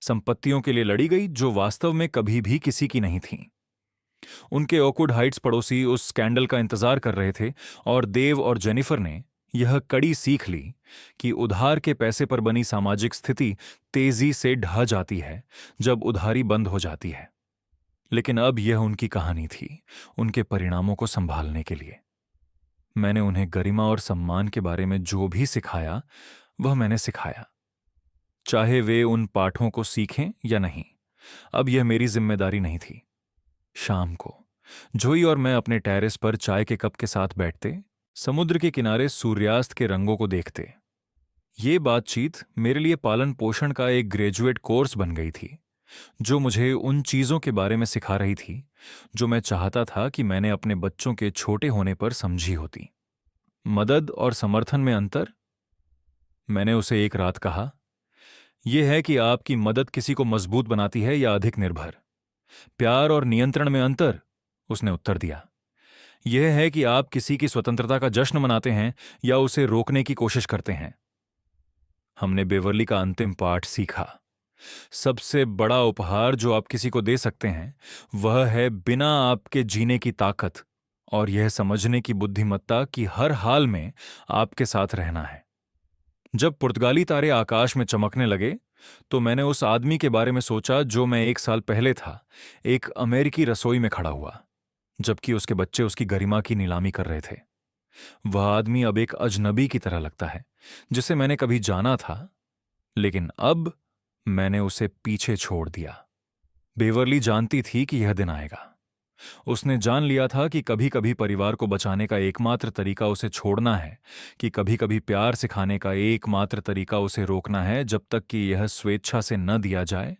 संपत्तियों के लिए लड़ी गई जो वास्तव में कभी भी किसी की नहीं थी। उनके ओकवुड हाइट्स पड़ोसी उस स्कैंडल का इंतजार कर रहे थे, और देव और जेनिफर ने यह कड़ी सीख ली कि उधार के पैसे पर बनी सामाजिक स्थिति तेजी से ढह जाती है जब उधारी बंद हो जाती है। लेकिन अब यह उनकी कहानी थी, उनके परिणामों को संभालने के लिए। मैंने उन्हें गरिमा और सम्मान के बारे में जो भी सिखाया वह मैंने सिखाया, चाहे वे उन पाठों को सीखें या नहीं। अब यह मेरी जिम्मेदारी नहीं थी। शाम को जोई और मैं अपने टेरेस पर चाय के कप के साथ बैठते, समुद्र के किनारे सूर्यास्त के रंगों को देखते। ये बातचीत मेरे लिए पालन पोषण का एक ग्रेजुएट कोर्स बन गई थी, जो मुझे उन चीजों के बारे में सिखा रही थी जो मैं चाहता था कि मैंने अपने बच्चों के छोटे होने पर समझी होती। मदद और समर्थन में अंतर। मैंने उसे एक रात कहा, यह है कि आपकी मदद किसी को मजबूत बनाती है या अधिक निर्भर। प्यार और नियंत्रण में अंतर, उसने उत्तर दिया। यह है कि आप किसी की स्वतंत्रता का जश्न मनाते हैं या उसे रोकने की कोशिश करते हैं। हमने बेवर्ली का अंतिम पाठ सीखा। सबसे बड़ा उपहार जो आप किसी को दे सकते हैं वह है बिना आपके जीने की ताकत और यह समझने की बुद्धिमत्ता कि हर हाल में आपके साथ रहना है। जब पुर्तगाली तारे आकाश में चमकने लगे तो मैंने उस आदमी के बारे में सोचा जो मैं 1 साल पहले था, एक अमेरिकी रसोई में खड़ा हुआ, जबकि उसके बच्चे उसकी गरिमा की नीलामी कर रहे थे। वह आदमी अब एक अजनबी की तरह लगता है जिसे मैंने कभी जाना था, लेकिन अब मैंने उसे पीछे छोड़ दिया। बेवर्ली जानती थी कि यह दिन आएगा। उसने जान लिया था कि कभी कभी परिवार को बचाने का एकमात्र तरीका उसे छोड़ना है, कि कभी कभी प्यार सिखाने का एकमात्र तरीका उसे रोकना है जब तक कि यह स्वेच्छा से न दिया जाए,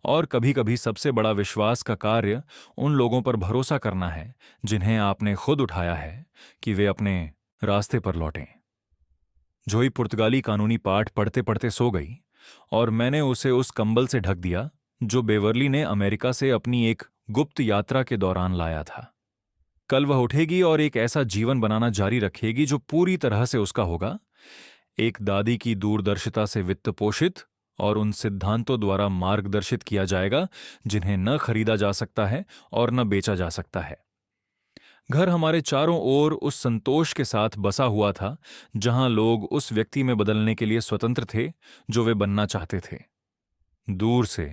और कभी कभी सबसे बड़ा विश्वास का कार्य उन लोगों पर भरोसा करना है जिन्हें आपने खुद उठाया है, कि वे अपने रास्ते पर लौटें। जोई पुर्तगाली कानूनी पाठ पढ़ते पढ़ते सो गई, और मैंने उसे उस कंबल से ढक दिया जो बेवर्ली ने अमेरिका से अपनी एक गुप्त यात्रा के दौरान लाया था। कल वह उठेगी और एक ऐसा जीवन बनाना जारी रखेगी जो पूरी तरह से उसका होगा, एक दादी की दूरदर्शिता से वित्त पोषित और उन सिद्धांतों द्वारा मार्गदर्शित किया जाएगा जिन्हें न खरीदा जा सकता है और न बेचा जा सकता है। घर हमारे चारों ओर उस संतोष के साथ बसा हुआ था जहां लोग उस व्यक्ति में बदलने के लिए स्वतंत्र थे जो वे बनना चाहते थे। दूर से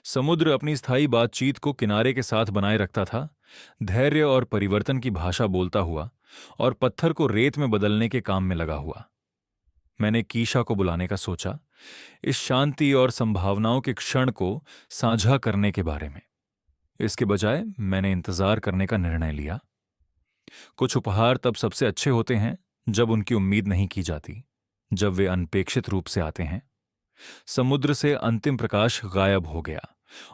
समुद्र अपनी स्थायी बातचीत को किनारे के साथ बनाए रखता था, धैर्य और परिवर्तन की भाषा बोलता हुआ और पत्थर को रेत में बदलने के काम में लगा हुआ। मैंने कीशा को बुलाने का सोचा, इस शांति और संभावनाओं के क्षण को साझा करने के बारे में। इसके बजाय मैंने इंतजार करने का निर्णय लिया। कुछ उपहार तब सबसे अच्छे होते हैं जब उनकी उम्मीद नहीं की जाती, जब वे अनपेक्षित रूप से आते हैं। समुद्र से अंतिम प्रकाश गायब हो गया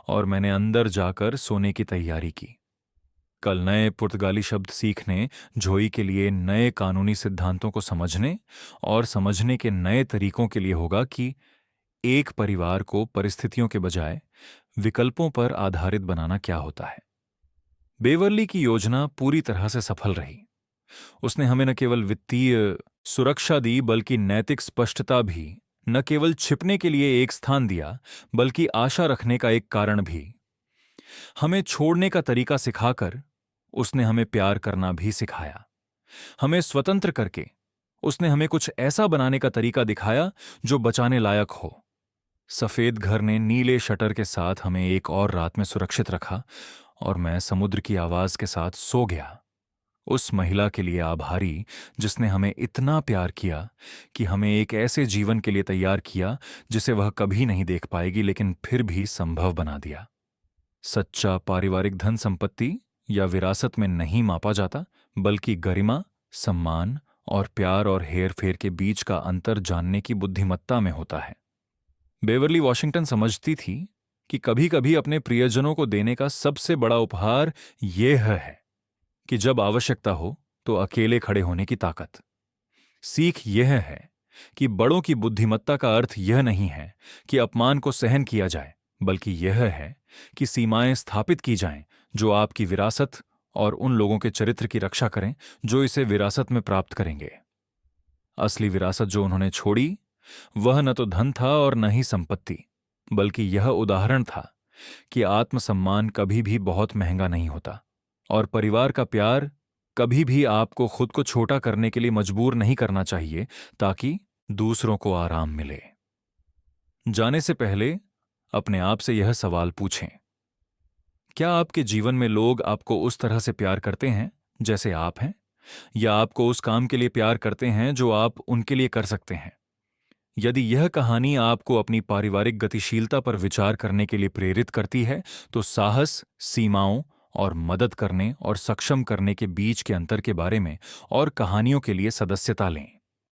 और मैंने अंदर जाकर सोने की तैयारी की। कल नए पुर्तगाली शब्द सीखने, जोई के लिए नए कानूनी सिद्धांतों को समझने और समझने के नए तरीकों के लिए होगा कि एक परिवार को परिस्थितियों के बजाय विकल्पों पर आधारित बनाना क्या होता है। बेवर्ली की योजना पूरी तरह से सफल रही। उसने हमें न केवल वित्तीय सुरक्षा दी बल्कि नैतिक स्पष्टता भी, न केवल छिपने के लिए एक स्थान दिया बल्कि आशा रखने का एक कारण भी। हमें छोड़ने का तरीका सिखाकर उसने हमें प्यार करना भी सिखाया। हमें स्वतंत्र करके उसने हमें कुछ ऐसा बनाने का तरीका दिखाया जो बचाने लायक हो। सफेद घर ने नीले शटर के साथ हमें एक और रात में सुरक्षित रखा और मैं समुद्र की आवाज के साथ सो गया, उस महिला के लिए आभारी जिसने हमें इतना प्यार किया कि हमें एक ऐसे जीवन के लिए तैयार किया जिसे वह कभी नहीं देख पाएगी लेकिन फिर भी संभव बना दिया। सच्चा पारिवारिक धन संपत्ति या विरासत में नहीं मापा जाता बल्कि गरिमा, सम्मान और प्यार और हेरफेर के बीच का अंतर जानने की बुद्धिमत्ता में होता है। बेवर्ली वॉशिंगटन समझती थी कि कभी कभी अपने प्रियजनों को देने का सबसे बड़ा उपहार यह है कि जब आवश्यकता हो तो अकेले खड़े होने की ताकत। सीख यह है कि बड़ों की बुद्धिमत्ता का अर्थ यह नहीं है कि अपमान को सहन किया जाए, बल्कि यह है कि सीमाएं स्थापित की जाएं जो आपकी विरासत और उन लोगों के चरित्र की रक्षा करें जो इसे विरासत में प्राप्त करेंगे। असली विरासत जो उन्होंने छोड़ी वह न तो धन था और न ही संपत्ति, बल्कि यह उदाहरण था कि आत्मसम्मान कभी भी बहुत महंगा नहीं होता और परिवार का प्यार कभी भी आपको खुद को छोटा करने के लिए मजबूर नहीं करना चाहिए ताकि दूसरों को आराम मिले। जाने से पहले अपने आप से यह सवाल पूछें, क्या आपके जीवन में लोग आपको उस तरह से प्यार करते हैं जैसे आप हैं, या आपको उस काम के लिए प्यार करते हैं जो आप उनके लिए कर सकते हैं? यदि यह कहानी आपको अपनी पारिवारिक गतिशीलता पर विचार करने के लिए प्रेरित करती है तो साहस, सीमाओं और मदद करने और सक्षम करने के बीच के अंतर के बारे में और कहानियों के लिए सदस्यता लें।